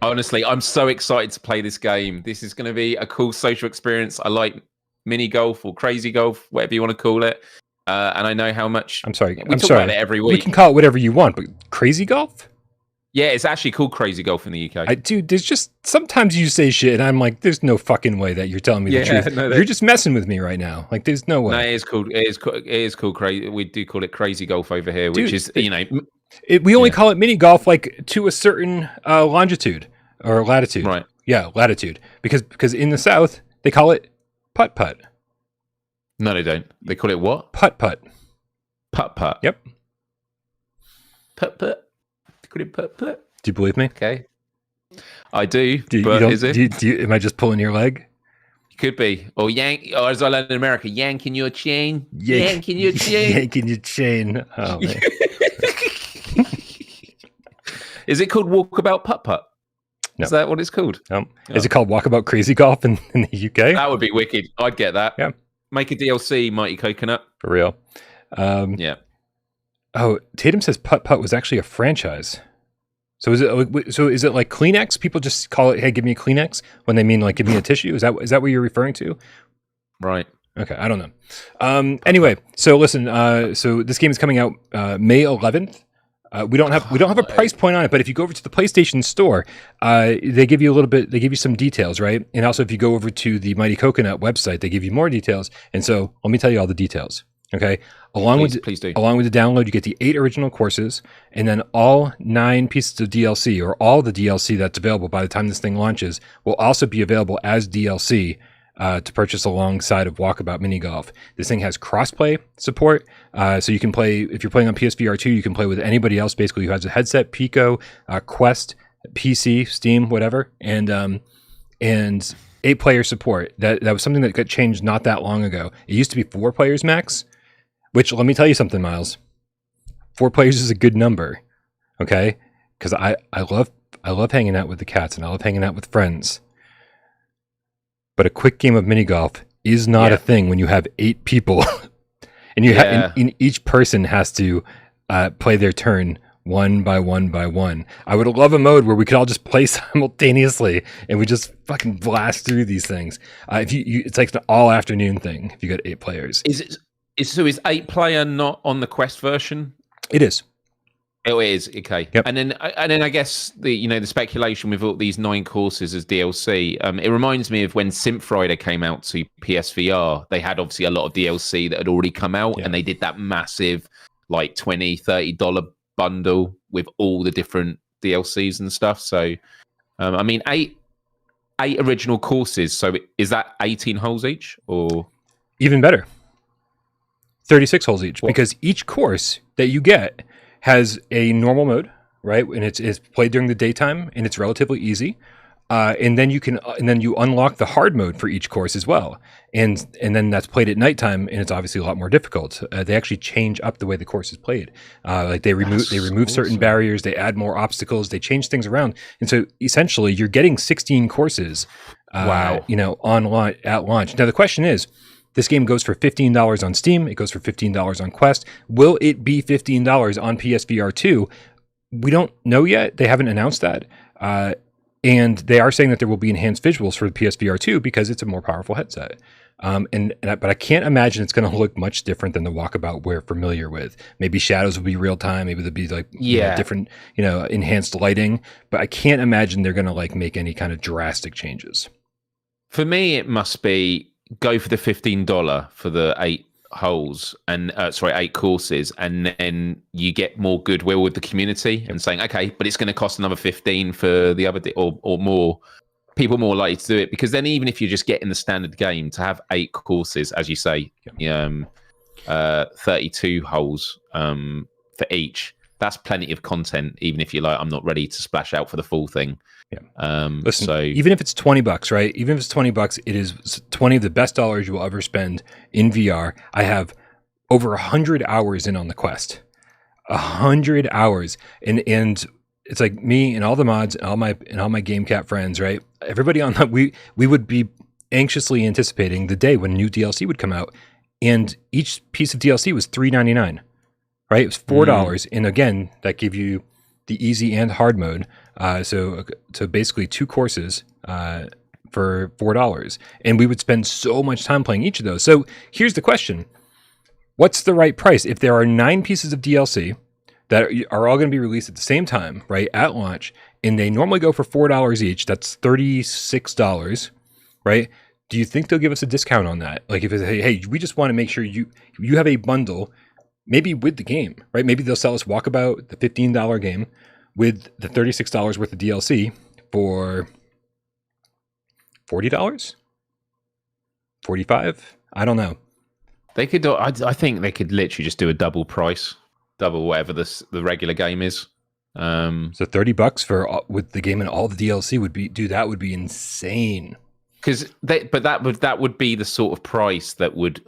Honestly, I'm so excited to play this game. This is going to be a cool social experience. I like mini golf or crazy golf, whatever you want to call it. And I know how much. I'm sorry. We talk about it every week. We can call it whatever you want, but crazy golf? Yeah, it's actually called Crazy Golf in the UK. Dude, there's just sometimes you say shit, and I'm like, there's no fucking way that you're telling me the truth. No, you're just messing with me right now. Like, there's no way. No, it is called crazy. We do call it Crazy Golf over here, which is we only call it mini golf like to a certain longitude or latitude. Right. Yeah, latitude. Because in the South they call it putt putt. No, they don't. They call it what? Putt putt. Putt putt. Yep. Putt putt. Putt putt. Do you believe me? Okay. I do. Is it? Am I just pulling your leg? Could be. Or as I learned in America, yanking your chain. Yanking your chain. Yanking your chain. Oh, man. Is it called Walkabout Putt Putt? No. Is that what it's called? No. Oh. Is it called Walkabout Crazy Golf in the UK? That would be wicked. I'd get that. Yeah. Make a DLC, Mighty Coconut. For real. Yeah. Oh, Tatum says Putt Putt was actually a franchise. So is it like Kleenex? People just call it, hey, give me a Kleenex when they mean like give me a tissue? Is that what you're referring to? Right. Okay, I don't know. Anyway, so listen, so this game is coming out May 11th. We don't have a price point on it, but if you go over to the PlayStation Store, they give you some details, right? And also if you go over to the Mighty Coconut website, they give you more details. And so let me tell you all the details. Okay. Please do. Along with the download, you get the 8 original courses, and then all 9 pieces of DLC, or all the DLC that's available by the time this thing launches, will also be available as DLC to purchase alongside of Walkabout Mini Golf. This thing has crossplay support, so you can play, if you're playing on PSVR2, you can play with anybody else basically who has a headset, Pico, Quest, PC, Steam, whatever, and 8-player support. That was something that got changed not that long ago. It used to be 4 players max. Which, let me tell you something, Myles. 4 players is a good number, okay? Because I love hanging out with the cats, and I love hanging out with friends. But a quick game of mini golf is not a thing when you have 8 people, and and each person has to play their turn one by one by one. I would love a mode where we could all just play simultaneously, and we just fucking blast through these things. It's like an all afternoon thing if you got 8 players. Is 8-player not on the Quest version? It is. Oh, it is. Okay. Yep. And then I guess the speculation with all these 9 courses as DLC. It reminds me of when Synth Rider came out to PSVR. They had obviously a lot of DLC that had already come out, and they did that massive like $20-$30 bundle with all the different DLCs and stuff. So, I mean, 8 original courses. So is that 18 holes each, or even better? 36 holes each, because each course that you get has a normal mode, right? And it's played during the daytime, and it's relatively easy. And then you unlock the hard mode for each course as well, and then that's played at nighttime, and it's obviously a lot more difficult. They actually change up the way the course is played. Like they remove certain barriers, they add more obstacles, they change things around, and so essentially you're getting 16 courses. Wow, at launch. Now the question is, this game goes for $15 on Steam. It goes for $15 on Quest. Will it be $15 on PSVR2? We don't know yet. They haven't announced that. And they are saying that there will be enhanced visuals for the PSVR2 because it's a more powerful headset. But I can't imagine it's going to look much different than the Walkabout we're familiar with. Maybe shadows will be real time. Maybe there'll be different, enhanced lighting. But I can't imagine they're going to make any kind of drastic changes. For me, it must be go for the $15 for the 8 holes and 8 courses, and then you get more goodwill with the community and saying, okay, but it's going to cost another 15 for the other or more. People more likely to do it, because then even if you're just getting the standard game, to have 8 courses, as you say, 32 holes for each, that's plenty of content. Even if you're I'm not ready to splash out for the full thing. Yeah. Listen, so even if it's $20, right? Even if it's $20, it is 20 of the best dollars you will ever spend in VR. I have over 100 hours in on the Quest, 100 hours, and it's like me and all the mods and all my GameCat friends, right? Everybody on that, we would be anxiously anticipating the day when new DLC would come out, and each piece of DLC was $3.99, right? It was $4, and again, that gave you the easy and hard mode. So basically 2 courses for $4, and we would spend so much time playing each of those. So here's the question: what's the right price? If there are 9 pieces of DLC that are all going to be released at the same time, right, at launch, and they normally go for $4 each, that's $36, right? Do you think they'll give us a discount on that? Like if it's, hey, we just want to make sure you have a bundle, maybe with the game, right? Maybe they'll sell us Walkabout, the $15 game, with the $36 worth of DLC for $40? $45? I don't know. They could. I think they could literally just do a double price, double whatever the regular game is. So $30 with the game and all the DLC would be insane. Because that would be the sort of price that would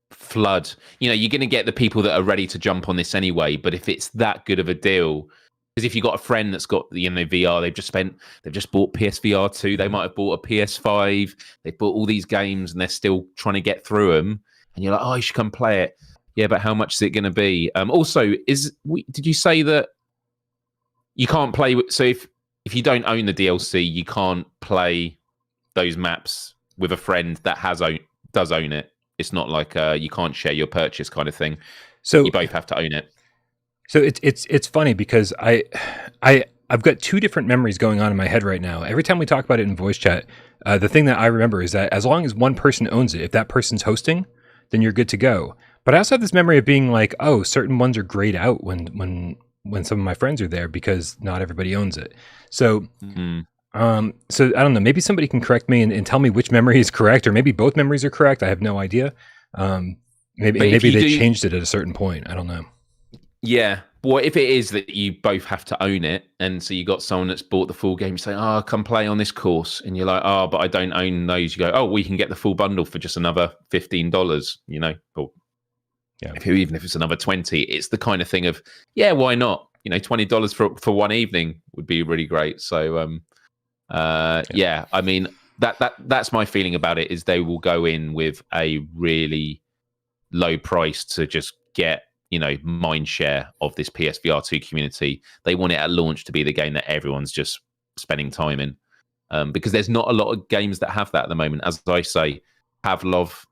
flood. You're going to get the people that are ready to jump on this anyway. But if it's that good of a deal. Because if you've got a friend that's got the VR, they've just bought PSVR2, they might have bought a PS5, they've bought all these games and they're still trying to get through them, and you're like, oh, you should come play it. Yeah, but how much is it going to be? Also, did you say that you can't play? So if you don't own the DLC, you can't play those maps with a friend that does own it. It's not like you can't share your purchase kind of thing. So you both have to own it. So it's funny because I've got 2 different memories going on in my head right now. Every time we talk about it in voice chat, the thing that I remember is that as long as one person owns it, if that person's hosting, then you're good to go. But I also have this memory of being like, oh, certain ones are grayed out when some of my friends are there because not everybody owns it. So so I don't know. Maybe somebody can correct me and tell me which memory is correct, or maybe both memories are correct. I have no idea. Maybe they changed it at a certain point. I don't know. Yeah. Well, if it is that you both have to own it, and so you got someone that's bought the full game, you say, oh, come play on this course. And you're like, oh, but I don't own those. You go, oh, we can get the full bundle for just another $15, Or even if it's another 20, it's the kind of thing of, yeah, why not? $20 for one evening would be really great. So, yeah, I mean, that's my feeling about it, is they will go in with a really low price to just get, mind share of this PSVR2 community. They want it at launch to be the game that everyone's just spending time in, because there's not a lot of games that have that at the moment. As I say, Pavlov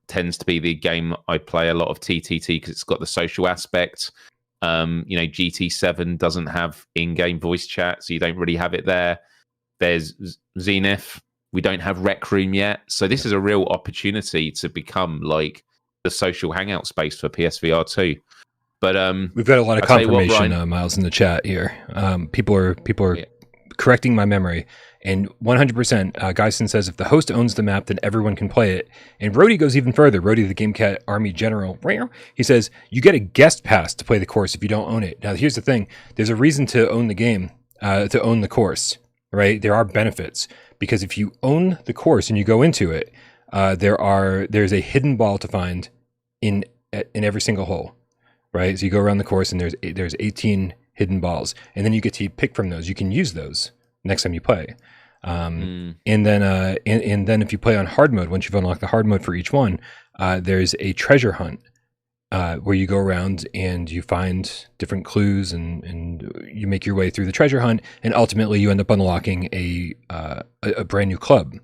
tends to be the game I play a lot of TTT because it's got the social aspect. GT7 doesn't have in-game voice chat, so you don't really have it there. There's Zenith. We don't have Rec Room yet, so this is a real opportunity to become like the social hangout space for PSVR2. But we've got a lot of confirmation, Myles, in the chat here. People are correcting my memory, and 100%. Geisen says if the host owns the map, then everyone can play it. And Rody goes even further. Rody, the GameCat Army General, he says you get a guest pass to play the course if you don't own it. Now, here's the thing: there's a reason to own the game, to own the course. right? There are benefits because if you own the course and you go into it, there's a hidden ball to find in every single hole, right? So you go around the course and there's 18 hidden balls, and then you get to pick from those. You can use those next time you play. And then if you play on hard mode, once you've unlocked the hard mode for each one, there's a treasure hunt where you go around and you find different clues and you make your way through the treasure hunt, and ultimately you end up unlocking a brand new club.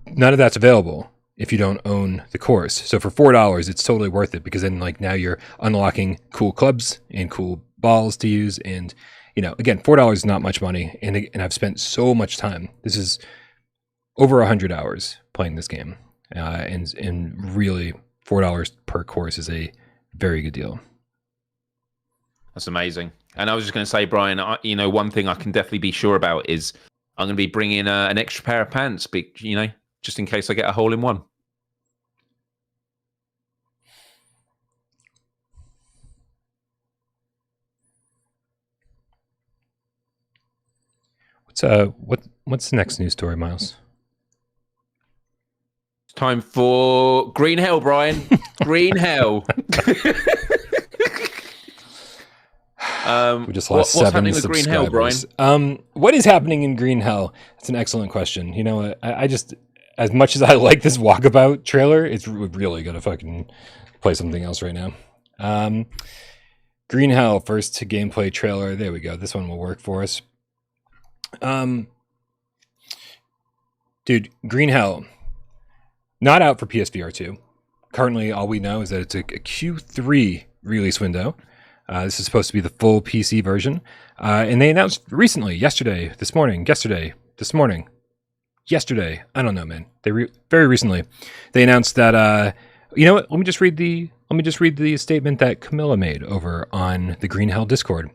None of that's available if you don't own the course. So for $4, it's totally worth it because then like now you're unlocking cool clubs and cool balls to use. And, you know, again, $4 is not much money. And I've spent so much time. This is over 100 hours playing this game. And really $4 per course is a very good deal. That's amazing. And I was just going to say, Bryan, you know, one thing I can definitely be sure about is I'm going to be bringing an extra pair of pants, you know, just in case I get a hole in one. What's the next news story, Myles? It's time for Green Hell, Bryan. Green Hell. We just lost what's happening with Green Hell, Bryan? What is happening in Green Hell? That's an excellent question. You know, I just, as much as I like this Walkabout trailer, it's really gonna fucking play something else right now. Green Hell first gameplay trailer. There we go. This one will work for us. Dude, Green Hell, not out for PSVR2. Currently, all we know is that it's a Q3 release window. This is supposed to be the full PC version. And they announced recently, yesterday, I don't know, man. Very recently, they announced that, you know what? Let me just read the statement that Camilla made over on the Green Hell Discord.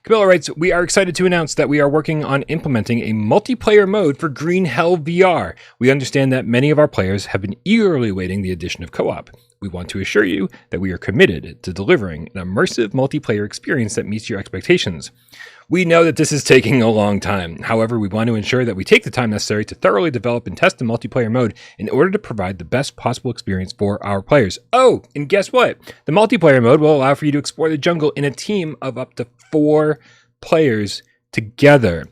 Camilla writes, "We are excited to announce that we are working on implementing a multiplayer mode for Green Hell VR. We understand that many of our players have been eagerly awaiting the addition of co-op. We want to assure you that we are committed to delivering an immersive multiplayer experience that meets your expectations. We know that this is taking a long time. However, we want to ensure that we take the time necessary to thoroughly develop and test the multiplayer mode in order to provide the best possible experience for our players. Oh, and guess what? The multiplayer mode will allow for you to explore the jungle in a team of up to 4 players together.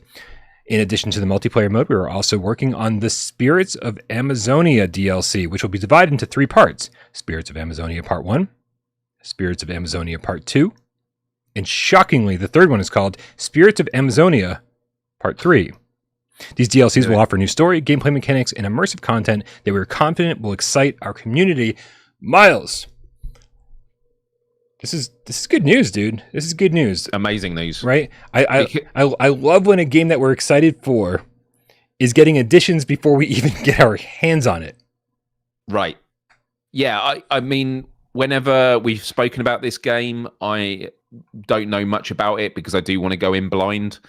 In addition to the multiplayer mode, we are also working on the Spirits of Amazonia DLC, which will be divided into 3 parts. Spirits of Amazonia Part 1, Spirits of Amazonia Part 2, and shockingly, the third one is called Spirits of Amazonia Part 3. These DLCs will offer new story, gameplay mechanics, and immersive content that we're confident will excite our community." Myles, this is good news, dude. This is good news. Amazing news, right? I love when a game that we're excited for is getting additions before we even get our hands on it. Right. Yeah. I mean, whenever we've spoken about this game, I don't know much about it because I do want to go in blind.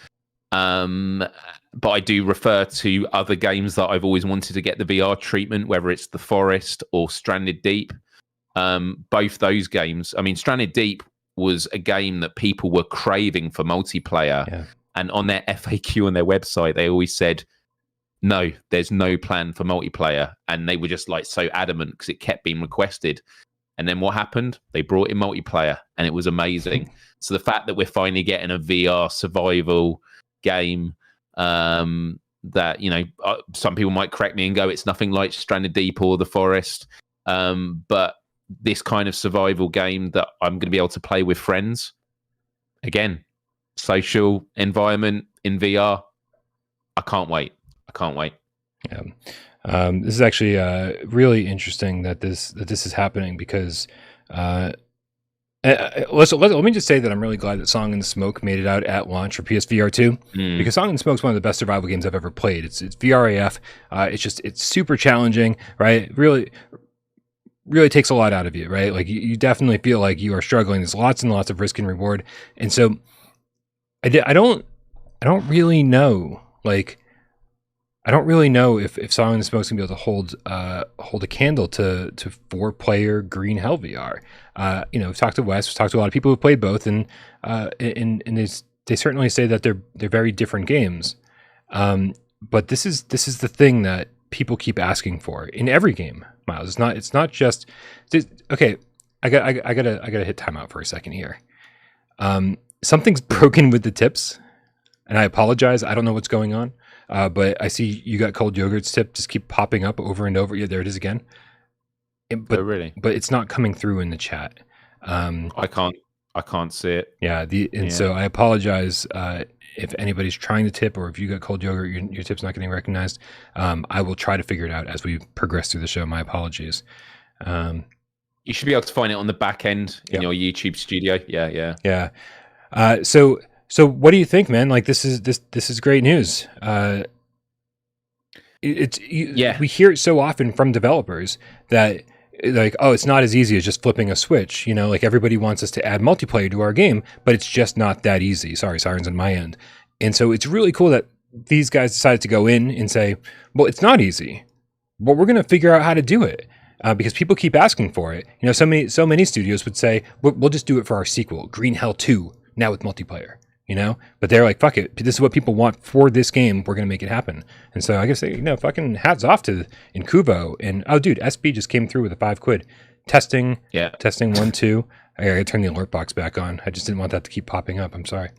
But I do refer to other games that I've always wanted to get the VR treatment, whether it's The Forest or Stranded Deep. Both those games. I mean, Stranded Deep was a game that people were craving for multiplayer. Yeah. And on their FAQ on their website, they always said, no, there's no plan for multiplayer. And they were just like so adamant because it kept being requested. And then what happened? They brought in multiplayer and it was amazing. So the fact that we're finally getting a VR survival game that, you know, some people might correct me and go, it's nothing like Stranded Deep or The Forest. But this kind of survival game that I'm going to be able to play with friends. Again, social environment in VR. I can't wait. Yeah. This is actually really interesting that this is happening because let me just say that I'm really glad that Song in the Smoke made it out at launch for PSVR2 because Song in the Smoke is one of the best survival games I've ever played. It's VRAF. It's super challenging, right? Really takes a lot out of you, right? Like you definitely feel like you are struggling. There's lots and lots of risk and reward, and so I don't really know. Like I don't really know if Song in the Smoke's gonna be able to hold a candle to 4-player Green Hell VR. You know, we've talked to Wes, we've talked to a lot of people who played both, and they certainly say that they're very different games. But this is the thing that people keep asking for in every game, Myles. It's not just okay. I gotta hit timeout for a second here. Something's broken with the tips, and I apologize. I don't know what's going on, but I see You Got Cold Yogurt's tip just keep popping up over and over. Yeah, there it is again. But really? But it's not coming through in the chat. I can't see it. Yeah. So I apologize if anybody's trying to tip, or if You Got Cold Yogurt, your tip's not getting recognized. I will try to figure it out as we progress through the show. My apologies. You should be able to find it on the back end in your YouTube studio. Yeah. So what do you think, man? Like this is great news. We hear it so often from developers that like, oh, it's not as easy as just flipping a switch. You know, like everybody wants us to add multiplayer to our game, but it's just not that easy. Sorry, sirens on my end. And so it's really cool that these guys decided to go in and say, well, it's not easy, but we're going to figure out how to do it. Because people keep asking for it. You know, so many studios would say, we'll just do it for our sequel, Green Hell 2, now with multiplayer, you know? But they're like, fuck it. This is what people want for this game. We're going to make it happen. And so I guess, fucking hats off to Incuvo. And, oh, dude, SB just came through with a £5. Testing. Yeah. Testing 1, 2. I got to turn the alert box back on. I just didn't want that to keep popping up. I'm sorry.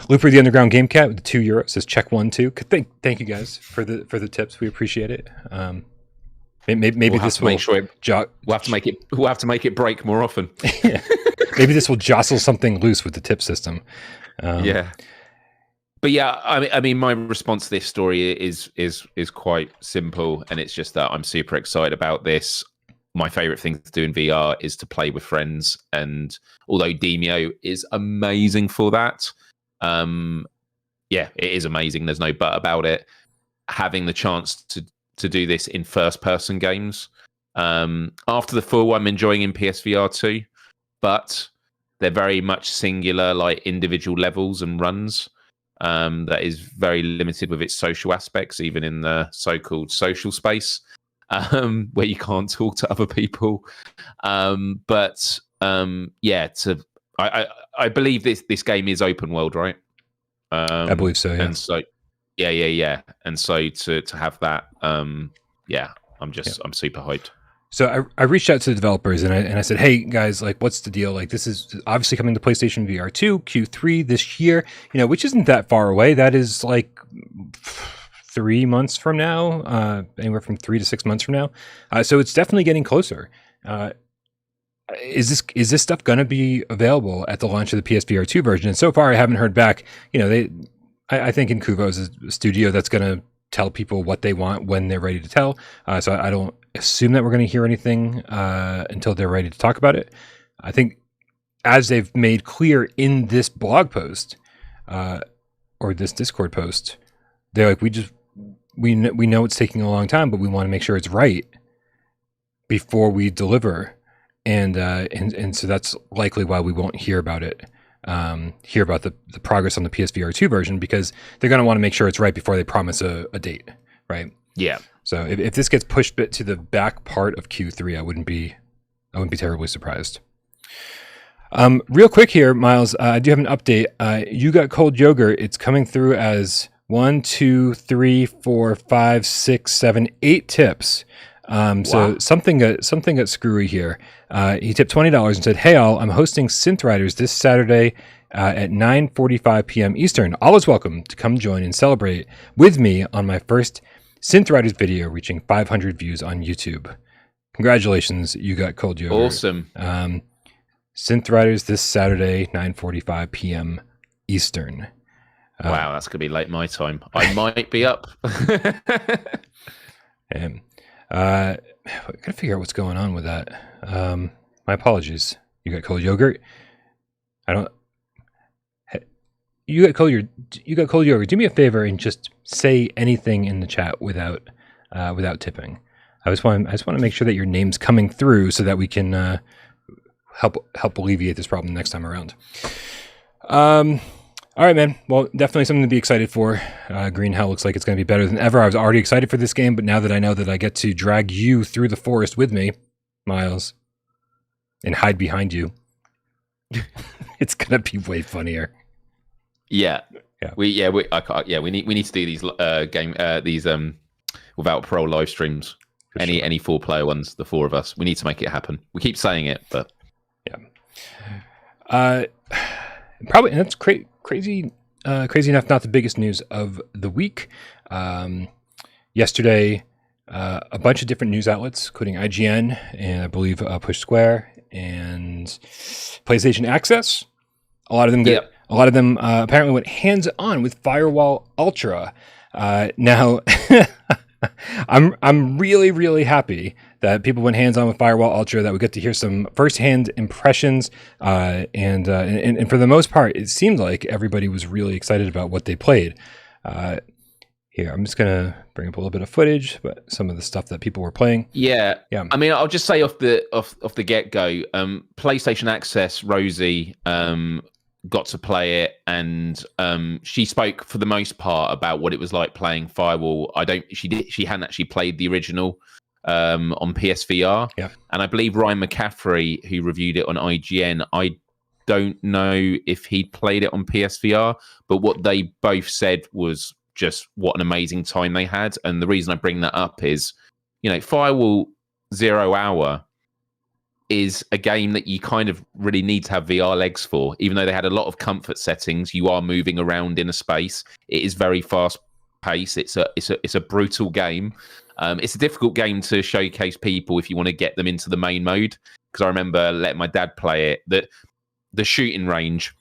Looper the Underground Game Cat with the €2 says check 1, 2. Thank you guys for the tips. We appreciate it. Maybe we'll this will make sure we'll have to make it break more often. Yeah. Maybe this will jostle something loose with the tip system. Yeah. But yeah, I mean, my response to this story is quite simple, and it's just that I'm super excited about this. My favorite thing to do in VR is to play with friends, and although Demio is amazing for that, it is amazing. There's no but about it. Having the chance to do this in first-person games. After the full, I'm enjoying in PSVR2, but they're very much singular, like individual levels and runs. That is very limited with its social aspects, even in the so-called social space, where you can't talk to other people. I believe this game is open world, right? I believe so, yeah. And so Yeah. And so to have that, I'm super hyped. So I reached out to the developers and I said, hey guys, like, what's the deal? Like, this is obviously coming to PlayStation VR2 Q3 this year, which isn't that far away. That is like 3 months from now, anywhere from 3 to 6 months from now. So it's definitely getting closer. Is this stuff going to be available at the launch of the PSVR2 version? And so far I haven't heard back. I think Incuvo is a studio that's going to tell people what they want when they're ready to tell. So I don't assume that we're going to hear anything until they're ready to talk about it. I think as they've made clear in this blog post or this Discord post, they're like, we know it's taking a long time, but we want to make sure it's right before we deliver. And so that's likely why we won't hear about it. Hear about the progress on the PSVR2 version, because they're going to want to make sure it's right before they promise a date, right? Yeah. So if this gets pushed bit to the back part of Q3, I wouldn't be terribly surprised. Real quick here, Myles, I do have an update. You Got Cold Yogurt. It's coming through as 1, 2, 3, 4, 5, 6, 7, 8 tips. So something got screwy here. He tipped $20 and said, hey all, I'm hosting Synth Riders this Saturday at 9:45 p.m. Eastern. All is welcome to come join and celebrate with me on my first Synth Riders video reaching 500 views on YouTube. Congratulations, You Got Cold Yogurt. Awesome. Synth Riders this Saturday, 9:45 p.m. Eastern. Wow, that's going to be late my time. I might be up. And I gotta figure out what's going on with that. My apologies. You Got Cold Yogurt. You got cold yogurt. Do me a favor and just say anything in the chat without tipping. I just want to make sure that your name's coming through so that we can help alleviate this problem next time around. All right, man. Well, definitely something to be excited for. Green Hell looks like it's going to be better than ever. I was already excited for this game, but now that I know that I get to drag you through the forest with me, Myles, and hide behind you, It's gonna be way funnier. Yeah. Yeah. We need to do these without Parole live streams. For any 4-player ones, the 4 of us. We need to make it happen. We keep saying it, but yeah. Probably, and that's crazy enough. Not the biggest news of the week. Yesterday, a bunch of different news outlets, including IGN and I believe Push Square and PlayStation Access. A lot of them apparently went hands-on with Firewall Ultra. Now, I'm really, really happy that people went hands-on with Firewall Ultra, that we get to hear some first-hand impressions, and for the most part, it seemed like everybody was really excited about what they played. Here, I'm just gonna bring up a little bit of footage, but some of the stuff that people were playing. Yeah. I mean, I'll just say off the get-go, PlayStation Access, Rosie got to play it, and she spoke for the most part about what it was like playing Firewall. She hadn't actually played the original on PSVR. Yeah. And I believe Ryan McCaffrey, who reviewed it on IGN, I don't know if he'd played it on PSVR, but what they both said was just what an amazing time they had. And the reason I bring that up is, Firewall 0 Hour is a game that you kind of really need to have VR legs for. Even though they had a lot of comfort settings, you are moving around in a space. It is very fast paced. It's a brutal game. It's a difficult game to showcase people if you want to get them into the main mode. Because I remember letting my dad play it. That the shooting range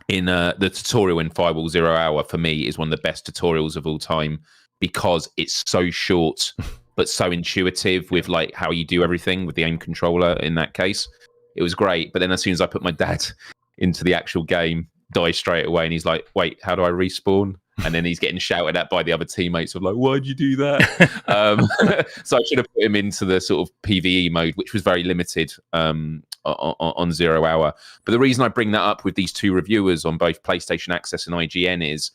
in the tutorial in Firewall 0 Hour for me is one of the best tutorials of all time, because it's so short but so intuitive with like how you do everything with the aim controller. In that case, it was great. But then as soon as I put my dad into the actual game, dies straight away, and he's like, wait, how do I respawn? And then he's getting shouted at by the other teammates of like, why'd you do that? So I should have put him into the sort of PvE mode, which was very limited on 0 Hour. But the reason I bring that up with these 2 reviewers on both PlayStation Access and IGN is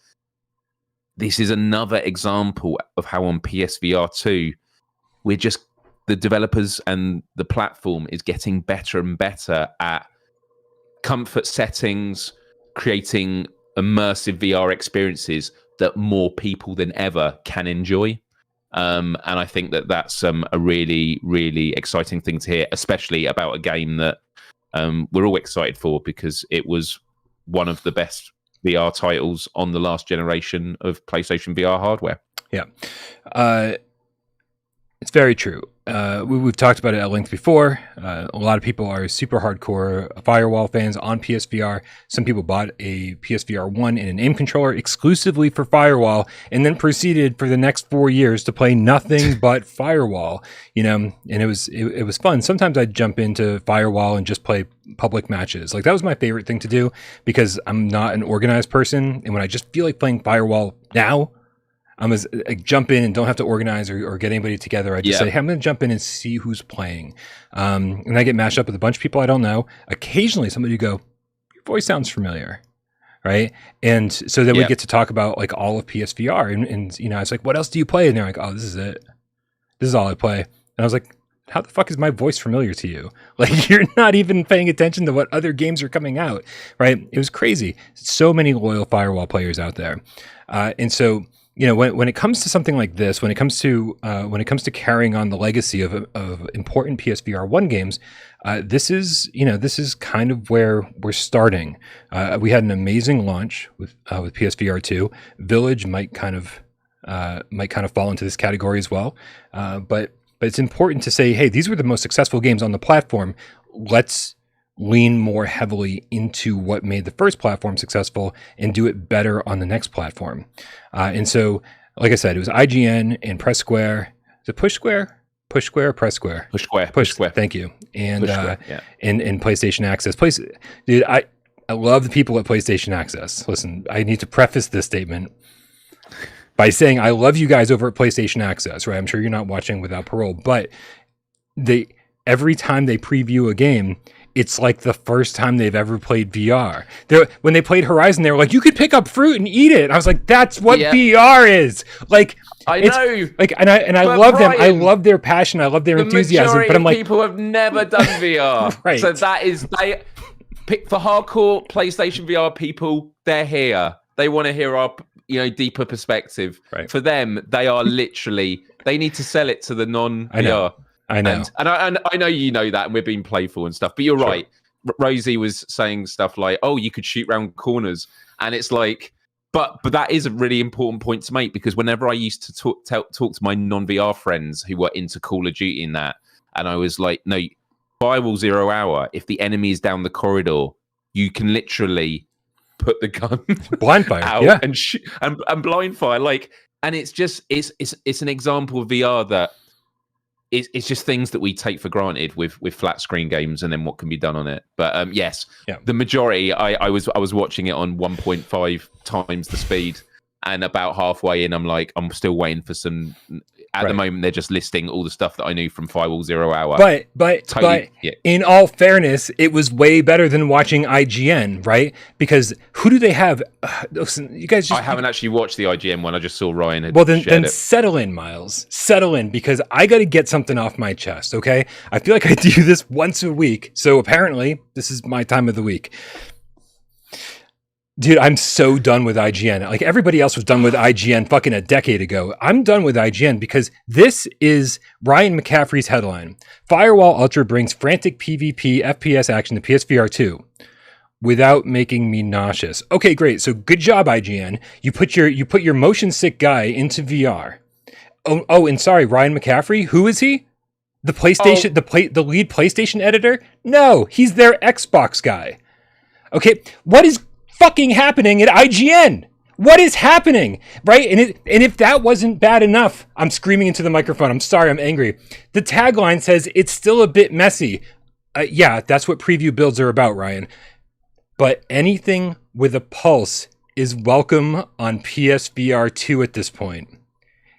this is another example of how on PSVR2, the developers and the platform is getting better and better at comfort settings, creating immersive VR experiences that more people than ever can enjoy. And I think that that's a really, really exciting thing to hear, especially about a game that we're all excited for, because it was one of the best VR titles on the last generation of PlayStation VR hardware. Yeah. It's very true. We've talked about it at length before. A lot of people are super hardcore Firewall fans on PSVR. Some people bought a PSVR 1 and an aim controller exclusively for Firewall, and then proceeded for the next 4 years to play nothing but Firewall. And it was fun. Sometimes I'd jump into Firewall and just play public matches. Like, that was my favorite thing to do, because I'm not an organized person, and when I just feel like playing Firewall now, I jump in and don't have to organize or get anybody together. I just say, hey, I'm going to jump in and see who's playing. And I get mashed up with a bunch of people I don't know. Occasionally somebody would go, your voice sounds familiar, right? And so then we get to talk about like all of PSVR. And it's like, what else do you play? And they're like, oh, this is it. This is all I play. And I was like, how the fuck is my voice familiar to you? Like, you're not even paying attention to what other games are coming out, right? It was crazy. So many loyal Firewall players out there. And so, when it comes to something like this, when it comes to carrying on the legacy of important PSVR 1 games, this is kind of where we're starting. We had an amazing launch with PSVR 2. Village might kind of fall into this category as well. But it's important to say, hey, these were the most successful games on the platform. Let's lean more heavily into what made the first platform successful and do it better on the next platform. And so, like I said, it was IGN and Press Square. Is it Push Square? Push Square or Press Square? Push Square. Thank you. And and PlayStation Access. Dude, I love the people at PlayStation Access. Listen, I need to preface this statement by saying I love you guys over at PlayStation Access, right? I'm sure you're not watching without Parole, but every time they preview a game, it's like the first time they've ever played VR. When they played Horizon, they were like, you could pick up fruit and eat it. And I was like, that's what VR is. Like, I know. Like, and I love Bryan, them. I love their passion. I love their enthusiasm. But I'm like, people have never done VR. Right. So that is for hardcore PlayStation VR people, they're here. They want to hear our deeper perspective. Right. For them, they are literally, they need to sell it to the non-VR. I know. And I know you know that, and we're being playful and stuff, but you're right. Rosie was saying stuff like, oh, you could shoot round corners. And it's like, but that is a really important point to make, because whenever I used to talk to my non-VR friends who were into Call of Duty and that, and I was like, no, Firewall 0 hour, if the enemy is down the corridor, you can literally put the gun blind fire out and shoot and blind fire. Like, and it's just it's an example of VR that it's just things that we take for granted with flat screen games, and then what can be done on it. But yes, the majority, I was watching it on 1.5 times the speed, and about halfway in, I'm still waiting for some. At the moment, they're just listing all the stuff that I knew from Firewall 0 hour. But in all fairness, it was way better than watching IGN, right? Because who do they have? Listen, you guys. I haven't actually watched the IGN one. I just saw Ryan had. Well, then settle in, Myles. Settle in, because I got to get something off my chest. Okay, I feel like I do this once a week, so apparently this is my time of the week. Dude, I'm so done with IGN. Like, everybody else was done with IGN fucking a decade ago. I'm done with IGN because this is Ryan McCaffrey's headline. Firewall Ultra brings frantic PvP FPS action to PSVR2 without making me nauseous. Okay, great. So good job, IGN. You put your motion sick guy into VR. Oh, and sorry, Ryan McCaffrey. Who is he? The PlayStation, the lead PlayStation editor? No, he's their Xbox guy. Okay, what is fucking happening at IGN? What is happening? Right? And if that wasn't bad enough, I'm screaming into the microphone. I'm sorry, I'm angry. The tagline says it's still a bit messy. Yeah, that's what preview builds are about, Ryan. But anything with a pulse is welcome on PSVR2 at this point.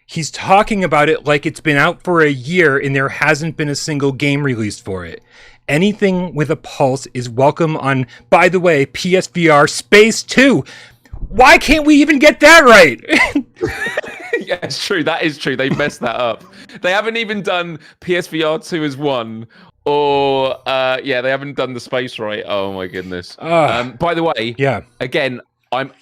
He's talking about it like it's been out for a year and there hasn't been a single game released for it. Anything with a pulse is welcome on, by the way, PSVR Space 2. Why can't we even get that right? Yeah, it's true. That is true. They've messed that up. They haven't even done PSVR 2 as 1. Or, they haven't done the space right. Oh, my goodness. By the way, again, I'm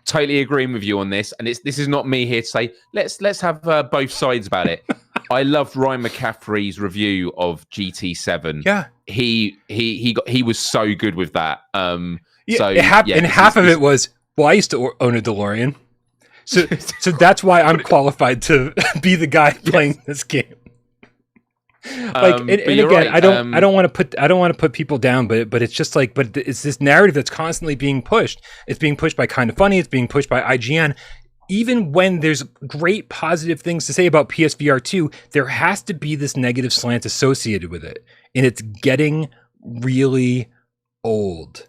totally agreeing with you on this. And this is not me here to say, let's have both sides about it. I loved Ryan McCaffrey's review of GT7. Yeah, he was so good with that. Half of it was, well, I used to own a DeLorean, so that's why I'm qualified to be the guy playing this game. Again, right. I don't want to put people down, but it's just like, but it's this narrative that's constantly being pushed. It's being pushed by Kind of Funny. It's being pushed by IGN. Even when there's great positive things to say about PSVR 2, there has to be this negative slant associated with it. And it's getting really old.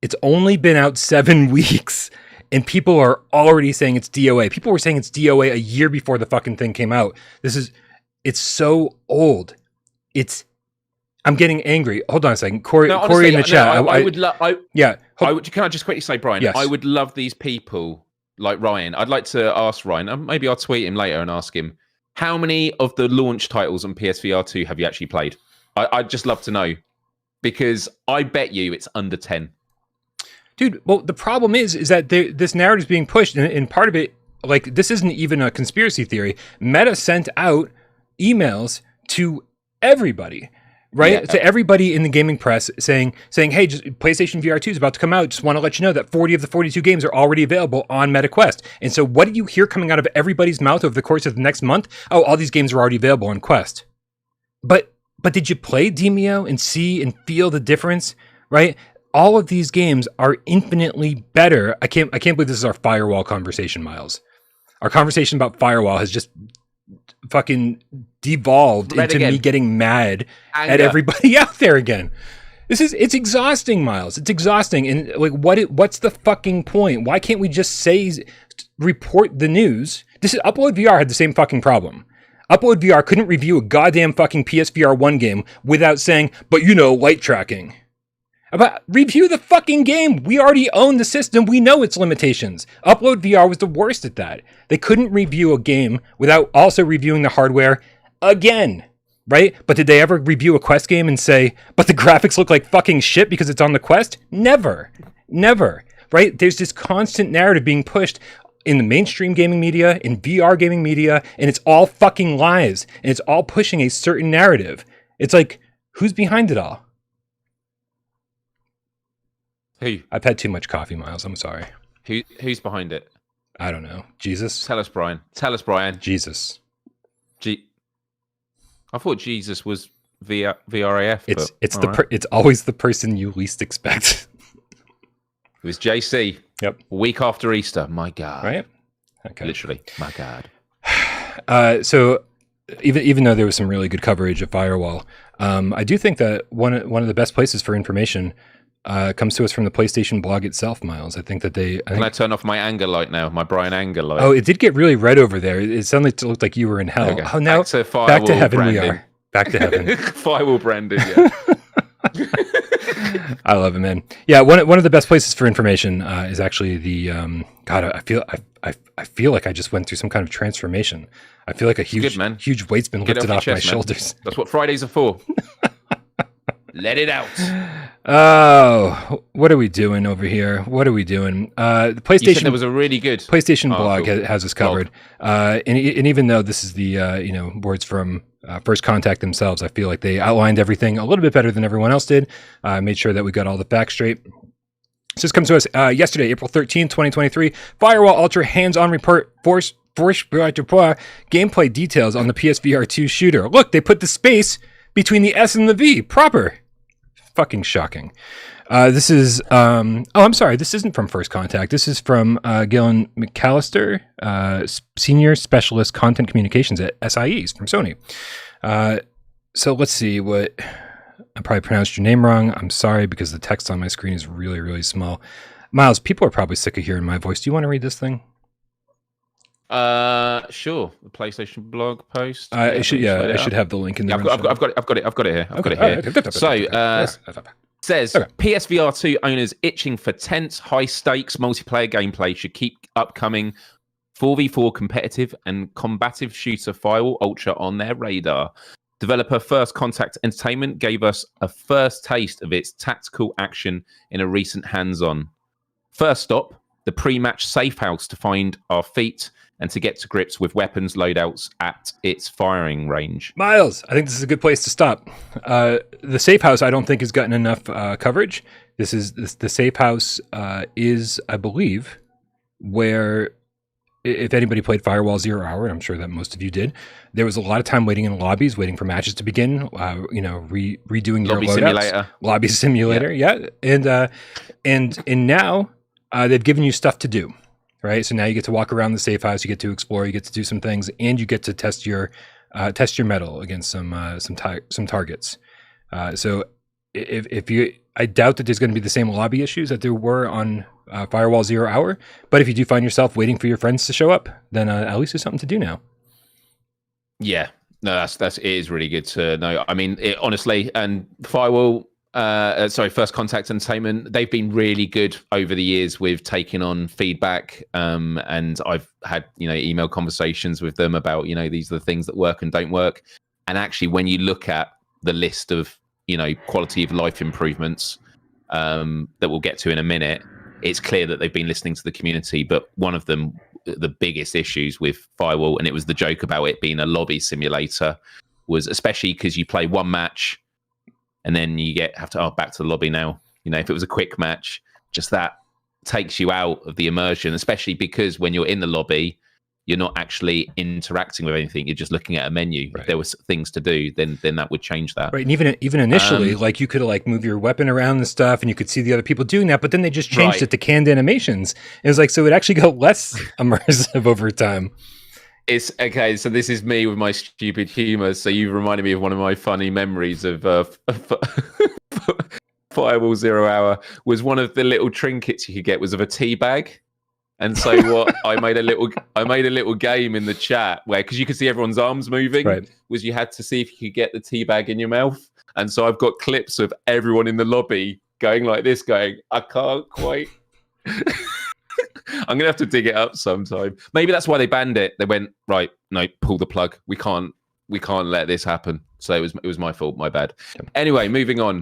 It's only been out 7 weeks, and people are already saying it's DOA. People were saying it's DOA a year before the fucking thing came out. It's so old. I'm getting angry. Hold on a second. Corey in the chat. Can I just quickly say, Brian, yes. I would love these people like Ryan. I'd like to ask Ryan, maybe I'll tweet him later and ask him, how many of the launch titles on PSVR 2 have you actually played? I'd just love to know, because I bet you it's under 10. Dude, well, the problem is that this narrative is being pushed, and part of it, like, this isn't even a conspiracy theory. Meta sent out emails to everybody. Right? Yeah. To everybody in the gaming press saying, hey, just PlayStation VR 2 is about to come out. Just want to let you know that 40 of the 42 games are already available on MetaQuest. And so what do you hear coming out of everybody's mouth over the course of the next month? Oh, all these games are already available on Quest. But did you play Demeo and see and feel the difference? Right? All of these games are infinitely better. I can't believe this is our Firewall conversation, Myles. Our conversation about Firewall has just fucking devolved into me getting mad at everybody out there again. It's exhausting, Myles. It's exhausting. And like, what's the fucking point? Why can't we just report the news? Upload VR had the same fucking problem. Upload VR couldn't review a goddamn fucking PSVR 1 game without saying, but light tracking. About review the fucking game. We already own the system. We know its limitations. Upload VR was the worst at that. They couldn't review a game without also reviewing the hardware again. right? But did they ever review a Quest game and say, but the graphics look like fucking shit because it's on the Quest? Never, right? There's this constant narrative being pushed in the mainstream gaming media, in VR gaming media, and it's all fucking lies. And it's all pushing a certain narrative. It's like, who's behind it all? Who? I've had too much coffee, Myles. I'm sorry. Who's behind it? I don't know. Jesus? Tell us, Bryan. Tell us, Bryan. Jesus. I thought Jesus was VRAF. It's always the person you least expect. It was JC. Yep. A week after Easter. My God. Right? Okay. Literally. My God. So even though there was some really good coverage of Firewall, I do think that one of the best places for information comes to us from the PlayStation blog itself, Myles. I think that Can I turn off my anger light now? My Bryan anger light. Oh, it did get really red over there. It suddenly looked like you were in hell. Okay. Oh, now back to heaven branding. We are. Back to heaven. Firewall branding, yeah. I love it, man. Yeah, one of the best places for information is actually the God. I feel like I just went through some kind of transformation. I feel like a huge weight's been lifted off my shoulders. That's what Fridays are for. Let it out. Oh, what are we doing over here? What are we doing? The PlayStation. You said there was a really good PlayStation blog has us covered. And even though this is the words from First Contact themselves, I feel like they outlined everything a little bit better than everyone else did. Made sure that we got all the facts straight. So this comes to us yesterday, April 13th, 2023. Firewall Ultra hands-on report force gameplay details on the PSVR2 shooter. Look, they put the space between the S and the V. Proper. Fucking shocking. This is I'm sorry, this isn't from First Contact. This is from Gillen McAllister, Senior Specialist Content Communications at SIEs from Sony. So let's see what I probably pronounced your name wrong. I'm sorry because the text on my screen is really, really small. Myles, people are probably sick of hearing my voice. Do you want to read this thing? Sure. The PlayStation blog post. I should have the link in there. I've got it here. So, says PSVR2 owners itching for tense, high-stakes multiplayer gameplay should keep upcoming 4v4 competitive and combative shooter Firewall Ultra on their radar. Developer First Contact Entertainment gave us a first taste of its tactical action in a recent hands-on. First stop, the pre-match safe house to find our feet and to get to grips with weapons loadouts at its firing range. Myles, I think this is a good place to stop. The safe house, I don't think, has gotten enough coverage. The safe house is, I believe, where if anybody played Firewall 0 Hour, and I'm sure that most of you did, there was a lot of time waiting in lobbies, waiting for matches to begin. Redoing your loadouts. Lobby simulator, yeah. And now they've given you stuff to do. Right, so now you get to walk around the safe house, you get to explore, you get to do some things, and you get to test your mettle against some targets. So I doubt that there's going to be the same lobby issues that there were on Firewall 0 Hour. But if you do find yourself waiting for your friends to show up, then at least there's something to do now. Yeah, no, it is really good to know. I mean, honestly, and Firewall. First Contact Entertainment, they've been really good over the years with taking on feedback, and I've had email conversations with them about these are the things that work and don't work. And actually, when you look at the list of quality of life improvements that we'll get to in a minute, it's clear that they've been listening to the community. But one of them, the biggest issues with Firewall, and it was the joke about it being a lobby simulator, was especially because you play one match and then you have to back to the lobby now. If it was a quick match, just that takes you out of the immersion, especially because when you're in the lobby, you're not actually interacting with anything. You're just looking at a menu. Right. If there was things to do, then that would change that. Right, and even initially, you could move your weapon around and stuff, and you could see the other people doing that. But then they just changed it to canned animations. It was so it actually got less immersive over time. It's okay. So this is me with my stupid humor. So you reminded me of one of my funny memories of Firewall 0 Hour. Was one of the little trinkets you could get was of a tea bag. And so I made a little game in the chat where, because you could see everyone's arms moving, was you had to see if you could get the tea bag in your mouth. And so I've got clips of everyone in the lobby going like this, going, I can't quite. I'm going to have to dig it up sometime. Maybe that's why they banned it. They went, right, no, pull the plug. We can't we can't let this happen. So it was my fault, my bad. Anyway, moving on.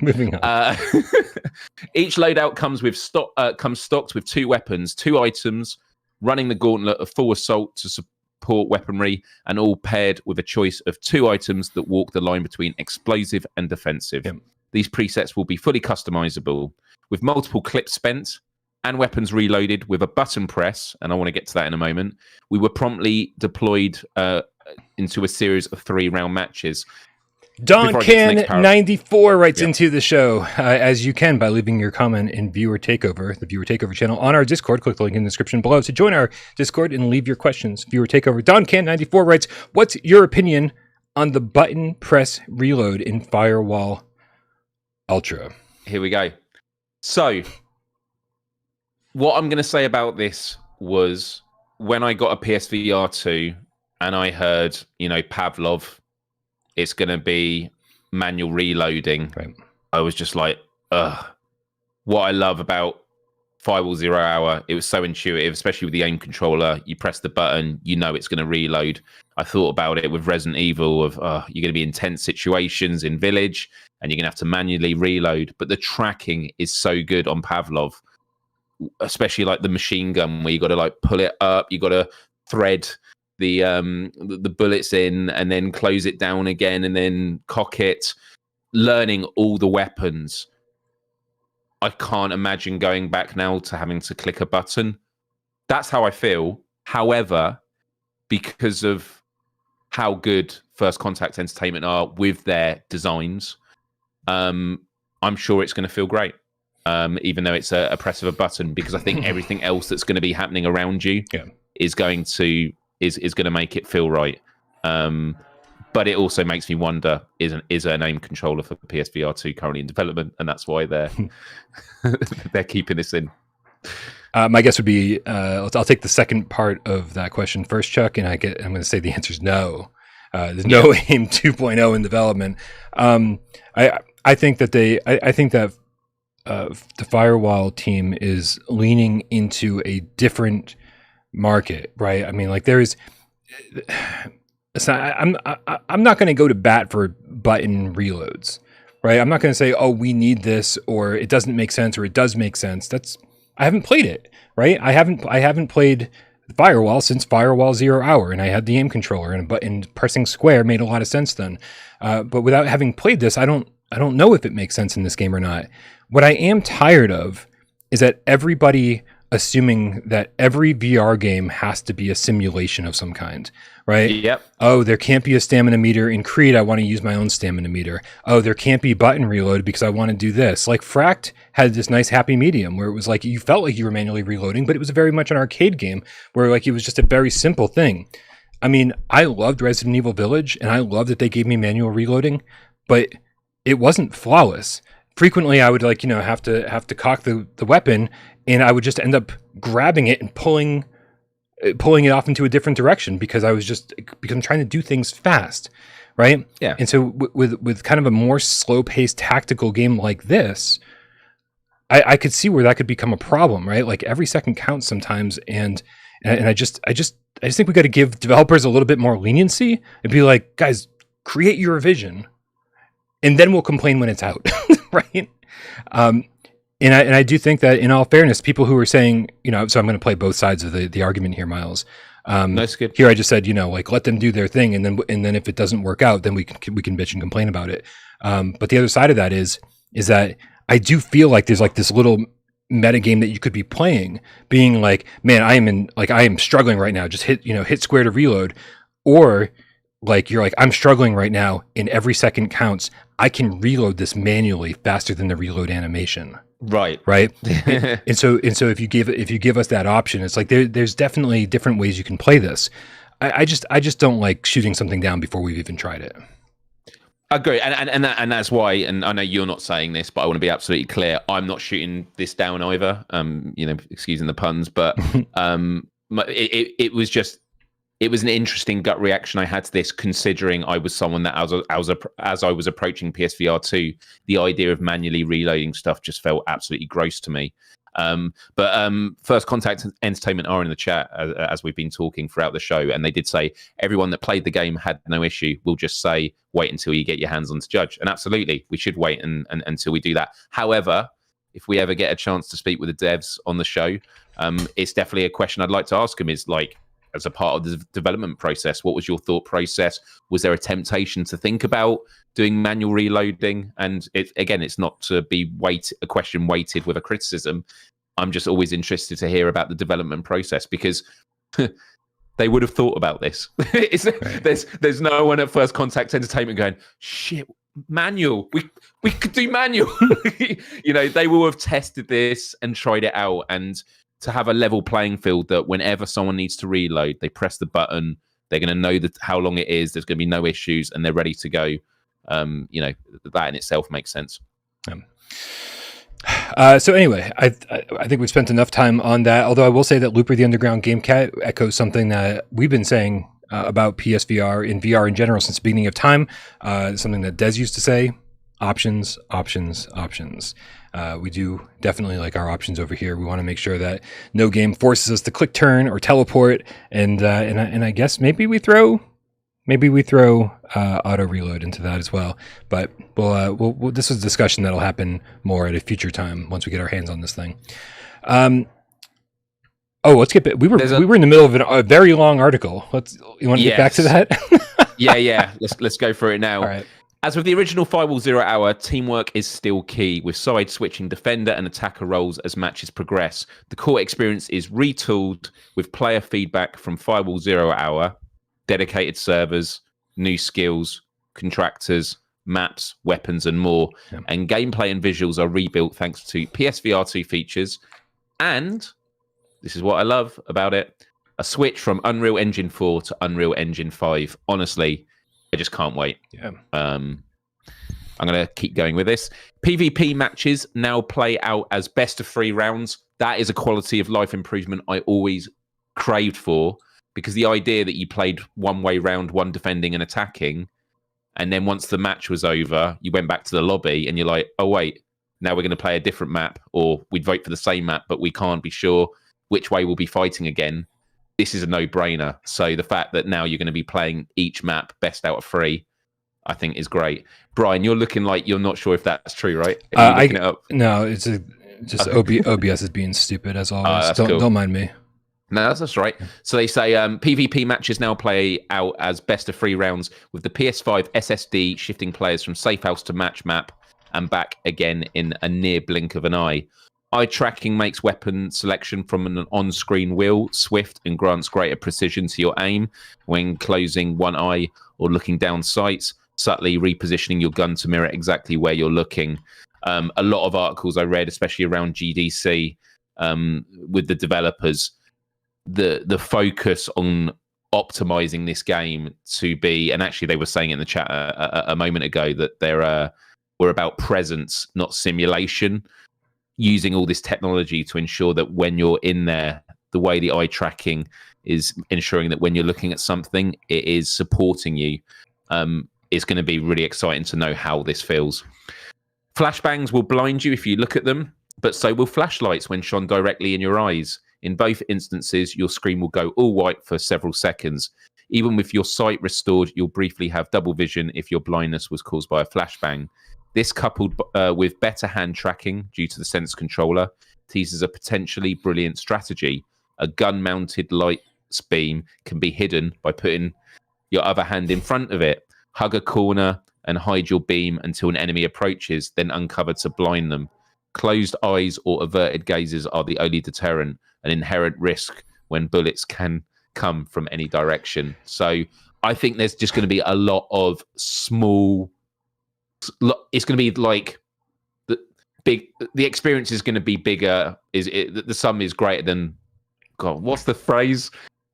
Each loadout comes with stocked with 2 weapons, 2 items, running the gauntlet of full assault to support weaponry, and all paired with a choice of 2 items that walk the line between explosive and defensive. Yep. These presets will be fully customizable with multiple clips spent and weapons reloaded with a button press, and I want to get to that in a moment. We were promptly deployed into a series of 3-round matches. DonCan94 writes into the show, as you can by leaving your comment in Viewer Takeover, the Viewer Takeover channel on our Discord. Click the link in the description below to join our Discord and leave your questions. Viewer Takeover. DonCan94 writes, what's your opinion on the button press reload in Firewall Ultra? Here we go. So, what I'm going to say about this was when I got a PSVR2 and I heard, Pavlov, it's going to be manual reloading. Right. I was just like, ugh. What I love about Firewall 0 Hour, it was so intuitive, especially with the aim controller. You press the button, it's going to reload. I thought about it with Resident Evil of, you're going to be in tense situations in Village and you're going to have to manually reload. But the tracking is so good on Pavlov, especially like the machine gun where you got to like pull it up, you got to thread the bullets in and then close it down again and then cock it, learning all the weapons. I can't imagine going back now to having to click a button. That's how I feel. However, because of how good First Contact Entertainment are with their designs, I'm sure it's going to feel great. Even though it's a press of a button, because I think everything else that's going to be happening around you is going to make it feel right. But it also makes me wonder, is an aim controller for PSVR2 currently in development? And that's why they're keeping this in. My guess would be, I'll take the second part of that question first, Chuck, and I'm going to say the answer is no. There's no AIM 2.0 in development. I think that the Firewall team is leaning into a different market, right? I mean, like I'm not going to go to bat for button reloads, right? I'm not going to say, oh, we need this, or it doesn't make sense, or it does make sense. I haven't played it, right? I haven't played Firewall since Firewall 0 Hour, and I had the aim controller, and pressing square made a lot of sense then. But without having played this, I don't know if it makes sense in this game or not. What I am tired of is that everybody assuming that every VR game has to be a simulation of some kind, right? Yep. Oh, there can't be a stamina meter. In Creed, I want to use my own stamina meter. Oh, there can't be button reload because I want to do this. Like Fract had this nice happy medium where it was like you felt like you were manually reloading, but it was very much an arcade game where like it was just a very simple thing. I mean, I loved Resident Evil Village and I love that they gave me manual reloading, but it wasn't flawless. Frequently, I would have to cock the weapon, and I would just end up grabbing it and pulling it off into a different direction because I'm trying to do things fast, right? Yeah. And so with kind of a more slow-paced tactical game like this, I could see where that could become a problem, right? Like every second counts sometimes, and I just think we got to give developers a little bit more leniency and be like, guys, create your vision, and then we'll complain when it's out. Right. And I do think that in all fairness, people who are saying, so I'm going to play both sides of the argument here, Myles. That's good. Here I just said, let them do their thing. And then if it doesn't work out, then we can bitch and complain about it. But the other side of that is that I do feel like there's like this little meta game that you could be playing being like, man, I am struggling right now. Just hit square to reload. Or like, you're like, I'm struggling right now and every second counts. I can reload this manually faster than the reload animation. Right. and so if you give us that option, it's like there's definitely different ways you can play this. I just don't like shooting something down before we've even tried it. I agree, and that's why. And I know you're not saying this, but I want to be absolutely clear. I'm not shooting this down either. Excusing the puns, but it was an interesting gut reaction I had to this, considering I was someone that as I was approaching PSVR 2, the idea of manually reloading stuff just felt absolutely gross to me. But First Contact Entertainment are in the chat as we've been talking throughout the show, and they did say everyone that played the game had no issue. We'll just say wait until you get your hands on to judge, and absolutely we should wait until we do that. However, if we ever get a chance to speak with the devs on the show, it's definitely a question I'd like to ask them. Is like, as a part of the development process, what was your thought process? Was there a temptation to think about doing manual reloading? And it's not to be a question weighted with a criticism. I'm just always interested to hear about the development process, because they would have thought about this. There's no one at First Contact Entertainment going, shit, manual. We could do manual. They will have tested this and tried it out, and to have a level playing field that whenever someone needs to reload, they press the button, they're going to know how long it is, there's going to be no issues, and they're ready to go. That in itself makes sense. So anyway, I think we've spent enough time on that, although I will say that Looper the Underground Game Cat echoes something that we've been saying about PSVR and VR in general since the beginning of time. Something that Des used to say: options, options, options. We do definitely like our options over here. We want to make sure that no game forces us to click turn or teleport, and I guess maybe we throw auto reload into that as well. But we'll this is a discussion that'll happen more at a future time once we get our hands on this thing. Let's get we were in the middle of a very long article. You want to get back to that? yeah. Let's go through it now. All right. As with the original Firewall 0 Hour, teamwork is still key, with side-switching defender and attacker roles as matches progress. The core experience is retooled with player feedback from Firewall 0 Hour, dedicated servers, new skills, contractors, maps, weapons, and more. Yeah. And gameplay and visuals are rebuilt thanks to PSVR2 features. And, this is what I love about it, a switch from Unreal Engine 4 to Unreal Engine 5. Honestly, I just can't wait. Yeah. I'm going to keep going with this. PvP matches now play out as best of 3 rounds. That is a quality of life improvement I always craved for, because the idea that you played one-way round, one defending and attacking, and then once the match was over, you went back to the lobby and you're like, oh, wait, now we're going to play a different map, or we'd vote for the same map, but we can't be sure which way we'll be fighting again. This is a no-brainer. So the fact that now you're going to be playing each map best out of 3, I think is great. Bryan, you're looking like you're not sure if that's true, right? Are you looking it up? No, it's just OBS is being stupid as always. Don't mind me. No, that's right. So they say PvP matches now play out as best of 3 rounds, with the PS5 SSD shifting players from safe house to match map and back again in a near blink of an eye. Eye tracking makes weapon selection from an on-screen wheel swift and grants greater precision to your aim when closing one eye or looking down sights, subtly repositioning your gun to mirror exactly where you're looking. A lot of articles I read, especially around GDC, with the developers, the focus on optimizing this game to be, and actually they were saying in the chat a moment ago that we're about presence, not simulation, using all this technology to ensure that when you're in there, the way the eye tracking is ensuring that when you're looking at something, it is supporting you. It's going to be really exciting to know how this feels. Flashbangs will blind you if you look at them, but so will flashlights when shone directly in your eyes. In both instances, your screen will go all white for several seconds. Even with your sight restored, you'll briefly have double vision if your blindness was caused by a flashbang. This, coupled with better hand tracking due to the sense controller, teases a potentially brilliant strategy. A gun-mounted light beam can be hidden by putting your other hand in front of it. Hug a corner and hide your beam until an enemy approaches, then uncover to blind them. Closed eyes or averted gazes are the only deterrent, an inherent risk when bullets can come from any direction. So I think there's just going to be a lot of small... It's going to be like the experience is going to be bigger. The sum is greater than... God, what's the phrase?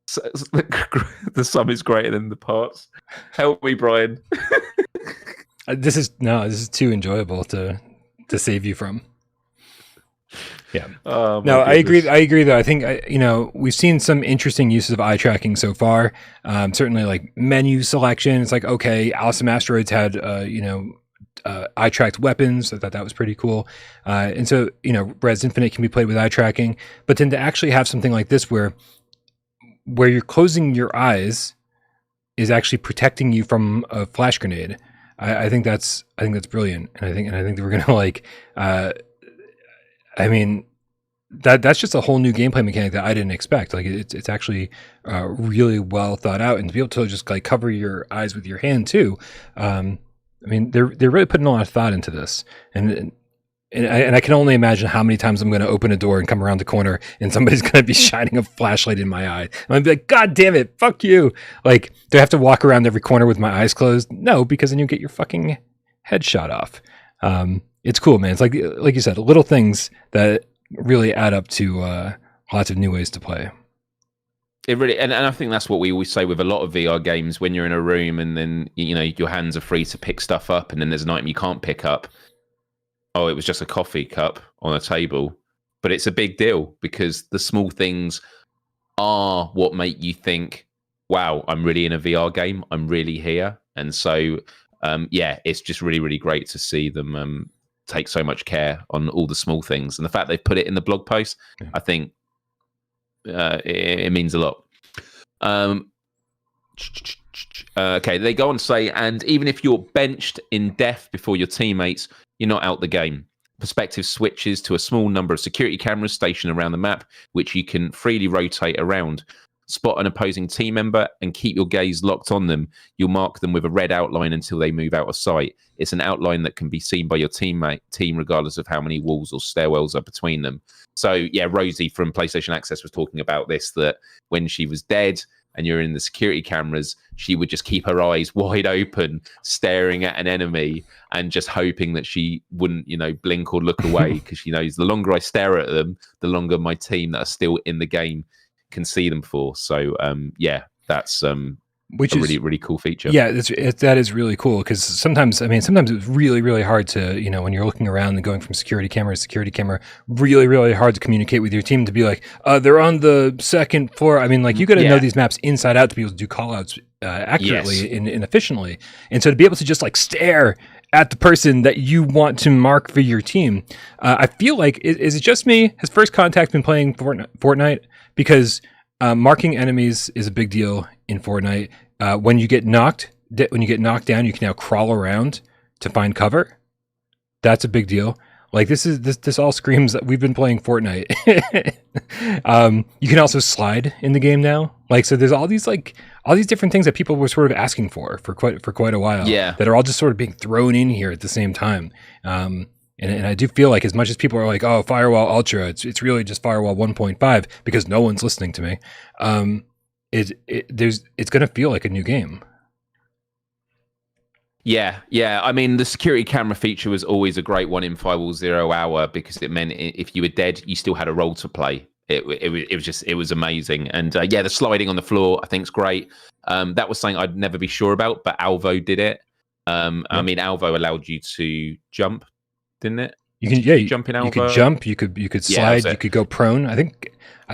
The sum is greater than the parts. Help me, Bryan. This is too enjoyable to save you from. Yeah. No, I agree though. I think, we've seen some interesting uses of eye tracking so far. Certainly like menu selection. It's like, okay, Alice in Asteroids had, eye tracked weapons. I thought that was pretty cool. And so, Res Infinite can be played with eye tracking, but then to actually have something like this where you're closing your eyes is actually protecting you from a flash grenade. I think that's brilliant. And I think that we're going to like, that's just a whole new gameplay mechanic that I didn't expect. Like it's actually really well thought out, and to be able to just like cover your eyes with your hand too. They're really putting a lot of thought into this, and I can only imagine how many times I'm going to open a door and come around the corner and somebody's going to be shining a flashlight in my eye. And I'm be like, God damn it, fuck you! Like, do I have to walk around every corner with my eyes closed? No, because then you get your fucking head shot off. It's cool, man. It's like you said, little things that really add up to lots of new ways to play. It really, and I think that's what we always say with a lot of VR games. When you're in a room and then your hands are free to pick stuff up, and then there's an item you can't pick up. Oh, it was just a coffee cup on a table, but it's a big deal because the small things are what make you think, "Wow, I'm really in a VR game. I'm really here." And so, it's just really, really great to see them take so much care on all the small things, and the fact they've put it in the blog post, I think it means a lot. Okay, they go on to say, and even if you're benched in death before your teammates, you're not out the game. Perspective switches to a small number of security cameras stationed around the map, which you can freely rotate around. Spot an opposing team member and keep your gaze locked on them. You'll mark them with a red outline until they move out of sight. It's an outline that can be seen by your team regardless of how many walls or stairwells are between them. So, yeah, Rosie from PlayStation Access was talking about this, that when she was dead and you're in the security cameras, she would just keep her eyes wide open, staring at an enemy and just hoping that she wouldn't, blink or look away, because she knows the longer I stare at them, the longer my team that are still in the game can see them for. So that's which is really, really cool feature. Yeah, that is really cool, because sometimes it's really, really hard to, when you're looking around and going from security camera to security camera, really, really hard to communicate with your team to be like, they're on the second floor. You got to know these maps inside out to be able to do call outs accurately and efficiently. And so to be able to just like stare at the person that you want to mark for your team, I feel like, is it just me? Has First Contact been playing Fortnite? Because marking enemies is a big deal in Fortnite. When you get knocked down, you can now crawl around to find cover. That's a big deal. Like this all screams that we've been playing Fortnite. You can also slide in the game now. Like, so there's all these different things that people were sort of asking for quite a while. Yeah. That are all just sort of being thrown in here at the same time. And I do feel like, as much as people are like, oh, Firewall Ultra, it's really just Firewall 1.5 because no one's listening to me. It's going to feel like a new game. Yeah. The security camera feature was always a great one in Firewall 0 Hour, because it meant if you were dead, you still had a role to play. It was amazing. And the sliding on the floor, I think, is great. That was something I'd never be sure about, but Alvo did it. Alvo allowed you to jump, didn't it? You can jump in Alvo. You could jump. You could slide. You could go prone. I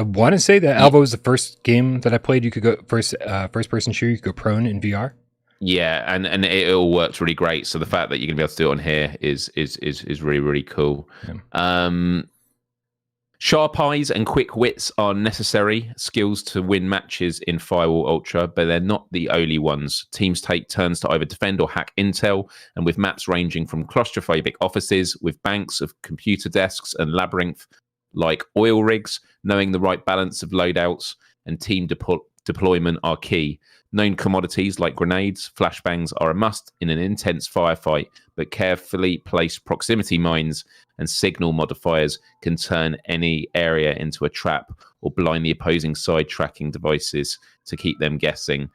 want to say that Alvo was the first game that I played. You could go first person shooter. You could go prone in VR. Yeah, and it all works really great. So the fact that you're gonna be able to do it on here is really, really cool. Yeah. Sharp eyes and quick wits are necessary skills to win matches in Firewall Ultra, but they're not the only ones. Teams take turns to either defend or hack intel, and with maps ranging from claustrophobic offices with banks of computer desks and labyrinth-like oil rigs, knowing the right balance of loadouts and team deployment are key. Known commodities like grenades, flashbangs are a must in an intense firefight, but carefully placed proximity mines and signal modifiers can turn any area into a trap or blind the opposing side tracking devices to keep them guessing.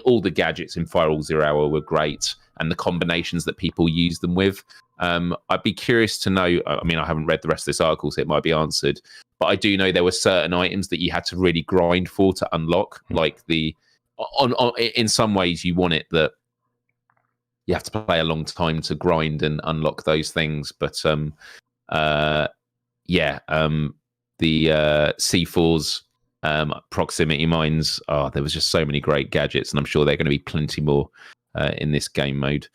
All the gadgets in Firewall 0 Hour were great, and the combinations that people use them with. I'd be curious to know, I haven't read the rest of this article, so it might be answered, but I do know there were certain items that you had to really grind for to unlock, like in some ways you want it that you have to play a long time to grind and unlock those things, but the C4's proximity mines, there was just so many great gadgets, and I'm sure there are going to be plenty more in this game mode.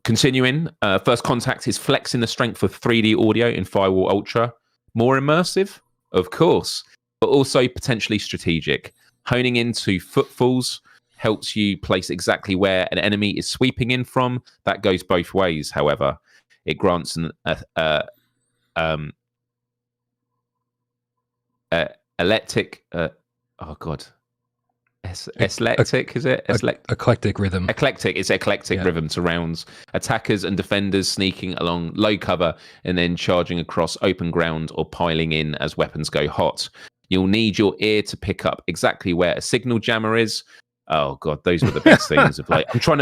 Continuing, First Contact is flexing the strength of 3D audio in Firewall Ultra. More immersive, of course, but also potentially strategic. Honing into footfalls helps you place exactly where an enemy is sweeping in from. That goes both ways, however. It grants an eclectic. Eclectic, is it? Eclectic rhythm. Eclectic. It's eclectic rhythm surrounds attackers and defenders sneaking along low cover and then charging across open ground or piling in as weapons go hot. You'll need your ear to pick up exactly where a signal jammer is. Oh god, those were the best things of like I'm trying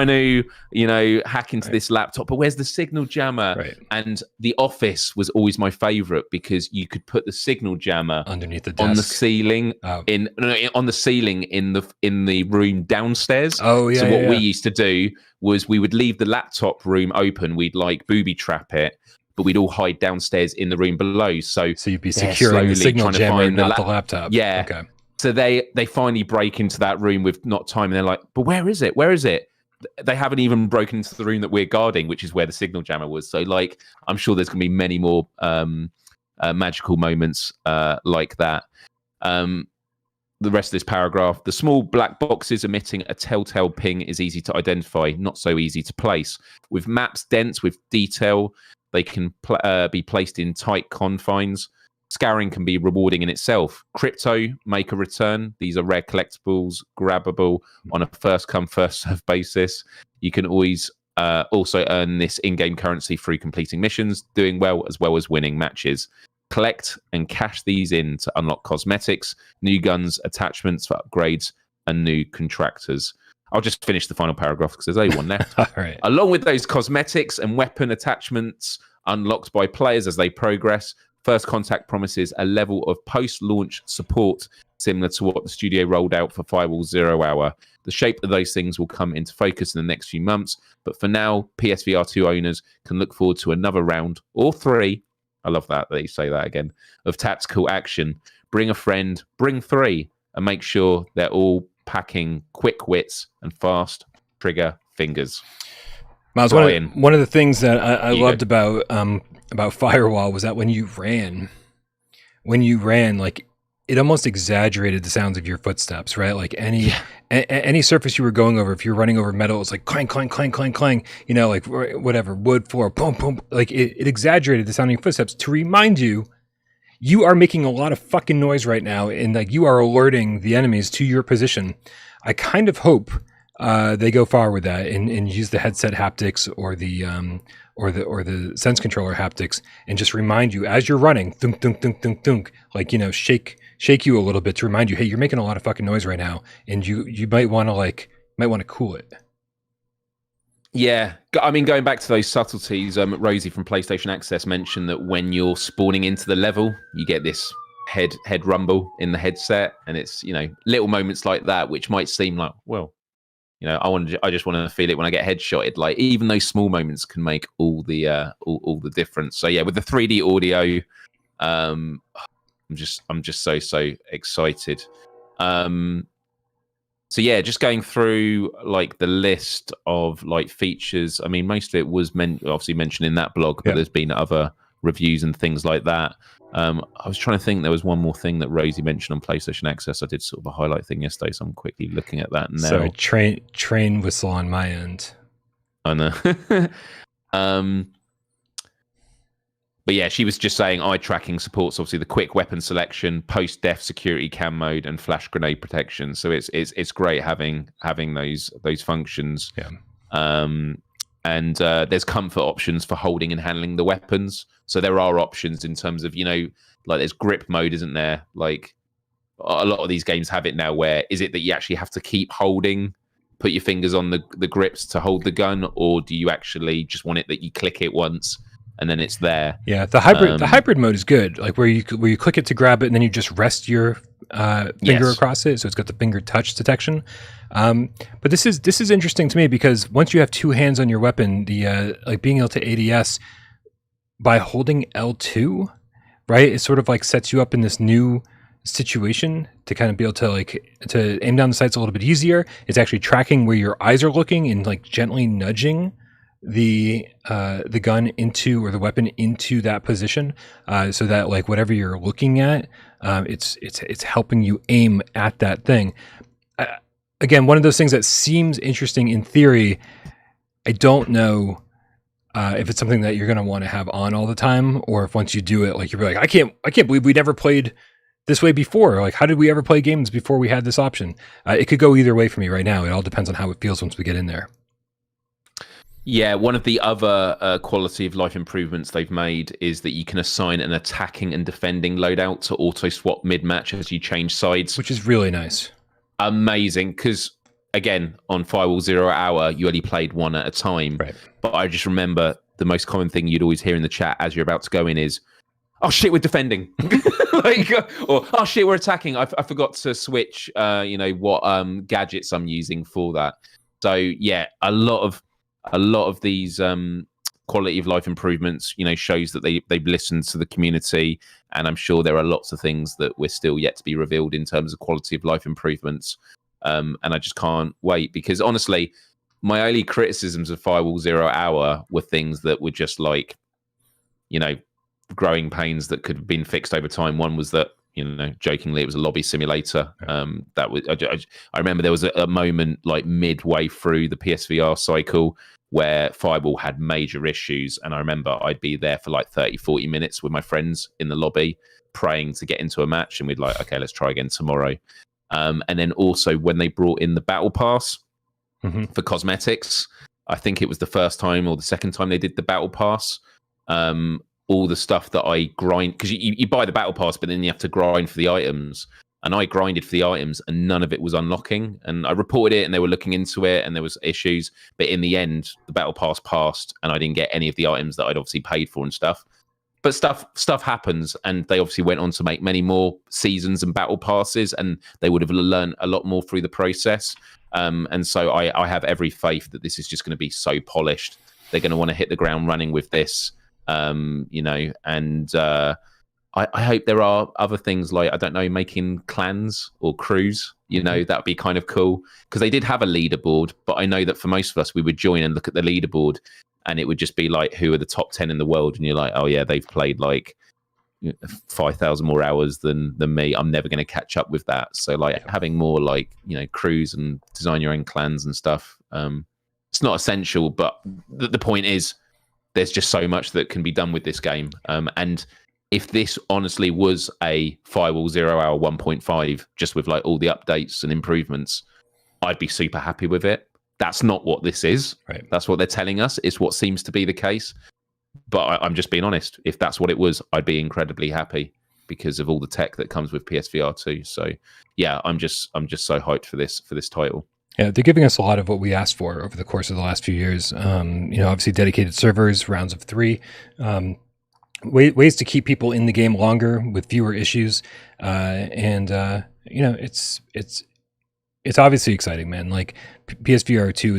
to hack into this laptop, but where's the signal jammer? Right. And The Office was always my favorite because you could put the signal jammer underneath the desk on the ceiling on the ceiling in the room downstairs. Oh yeah. So what we used to do was we would leave the laptop room open. We'd like booby trap it, but we'd all hide downstairs in the room below. So you'd be securing the signal jammer, not the laptop. Yeah. Okay. So they finally break into that room with not time, and they're like, "But where is it? Where is it?" They haven't even broken into the room that we're guarding, which is where the signal jammer was. So, like, I'm sure there's going to be many more magical moments like that. The rest of this paragraph: the small black boxes emitting a telltale ping is easy to identify, not so easy to place. With maps dense with detail, they can be placed in tight confines. Scouring can be rewarding in itself. Crypto make a return. These are rare collectibles, grabbable on a first-come, first-served basis. You can always also earn this in-game currency through completing missions, doing well as winning matches. Collect and cash these in to unlock cosmetics, new guns, attachments for upgrades, and new contractors. I'll just finish the final paragraph because there's only one left. All right. Along with those cosmetics and weapon attachments unlocked by players as they progress, First Contact promises a level of post-launch support similar to what the studio rolled out for Firewall 0 Hour. The shape of those things will come into focus in the next few months, but for now, PSVR2 owners can look forward to another round, or 3, I love that you say that again, of tactical action. Bring a friend, bring 3, and make sure they're all packing quick wits and fast trigger fingers. Myles, one of the things that I loved about Firewall was that when you ran, like it almost exaggerated the sounds of your footsteps, right? Like any surface you were going over, if you're running over metal, it's like clang, clang, clang, clang, clang, like whatever, wood floor, boom, boom. Like it exaggerated the sound of your footsteps to remind you, you are making a lot of fucking noise right now. And like you are alerting the enemies to your position. I kind of hope they go far with that and use the headset haptics or the sense controller haptics and just remind you as you're running, thunk, thunk, thunk, thunk, thunk, like, shake you a little bit to remind you, hey, you're making a lot of fucking noise right now, and you might want to cool it. Yeah, I mean, going back to those subtleties, Rosie from PlayStation Access mentioned that when you're spawning into the level, you get this head rumble in the headset, and it's little moments like that which might seem like, well, I just want to feel it when I get headshotted. Like even those small moments can make all the difference. So yeah, with the 3D audio, I'm just so excited. So yeah, just going through like the list of like features. I mean, most of it was obviously mentioned in that blog, but there's been other reviews and things like that. I was trying to think there was one more thing that Rosie mentioned on PlayStation Access. I did sort of a highlight thing yesterday, so I'm quickly looking at that now. So train whistle on my end. I know. But yeah, she was just saying eye tracking supports obviously the quick weapon selection, post-death security cam mode, and flash grenade protection. So it's great having those functions. Yeah. And there's comfort options for holding and handling the weapons. So there are options in terms of, like there's grip mode, isn't there? Like a lot of these games have it now where is it that you actually have to keep holding, put your fingers on the grips to hold the gun, or do you actually just want it that you click it once and then it's there? Yeah, the hybrid mode is good. Like where you click it to grab it and then you just rest your finger across it, so it's got the finger touch detection. But this is interesting to me because once you have two hands on your weapon, the like being able to ADS by holding L2, right? It sort of like sets you up in this new situation to kind of be able to aim down the sights a little bit easier. It's actually tracking where your eyes are looking and like gently nudging the gun into, or the weapon into, that position, so that like whatever you're looking at, it's helping you aim at that thing. Again, one of those things that seems interesting in theory. I don't know if it's something that you're going to want to have on all the time, or if once you do it, like you're like, I can't believe we never played this way before. Like, how did we ever play games before we had this option? It could go either way for me right now. It all depends on how it feels once we get in there. Yeah, one of the other quality of life improvements they've made is that you can assign an attacking and defending loadout to auto swap mid-match as you change sides, which is really nice. Amazing, because again, on Firewall 0 Hour, you only played one at a time. Right. But I just remember the most common thing you'd always hear in the chat as you're about to go in is, "Oh shit, we're defending," like, or "Oh shit, we're attacking. I forgot to switch, what gadgets I'm using for that." So yeah, a lot of these quality of life improvements, shows that they've listened to the community, and I'm sure there are lots of things that we're still yet to be revealed in terms of quality of life improvements. And I just can't wait, because honestly, my only criticisms of Firewall 0 Hour were things that were just like, growing pains that could have been fixed over time. One was that, jokingly, it was a lobby simulator. That was I remember there was a moment like midway through the PSVR cycle where Firewall had major issues, and I remember I'd be there for like 30-40 minutes with my friends in the lobby praying to get into a match, and we'd like, okay, let's try again tomorrow. And then also when they brought in the battle pass for cosmetics, I think it was the first time or the second time they did the battle pass. All the stuff that I grind, because you buy the battle pass, but then you have to grind for the items. And I grinded for the items, and none of it was unlocking. And I reported it, and they were looking into it, and there was issues. But in the end, the battle pass passed, and I didn't get any of the items that I'd obviously paid for and stuff. But stuff happens, and they obviously went on to make many more seasons and battle passes, and they would have learned a lot more through the process. And so I have every faith that this is just going to be so polished. They're going to want to hit the ground running with this, I hope there are other things like, I don't know, making clans or crews, that would be kind of cool, because they did have a leaderboard, but I know that for most of us, we would join and look at the leaderboard, and it would just be like, who are the top 10 in the world? And you're like, oh yeah, they've played like 5,000 more hours than me. I'm never going to catch up with that. So like having more like, crews and design your own clans and stuff. It's not essential, but the point is there's just so much that can be done with this game. And if this honestly was a Firewall 0 Hour 1.5, just with like all the updates and improvements, I'd be super happy with it. That's not what this is. Right. That's what they're telling us. It's what seems to be the case. But I'm just being honest. If that's what it was, I'd be incredibly happy because of all the tech that comes with PSVR2. So yeah, I'm just so hyped for this title. Yeah, they're giving us a lot of what we asked for over the course of the last few years. Obviously dedicated servers, rounds of 3, ways to keep people in the game longer with fewer issues, it's obviously exciting, man. Like PSVR2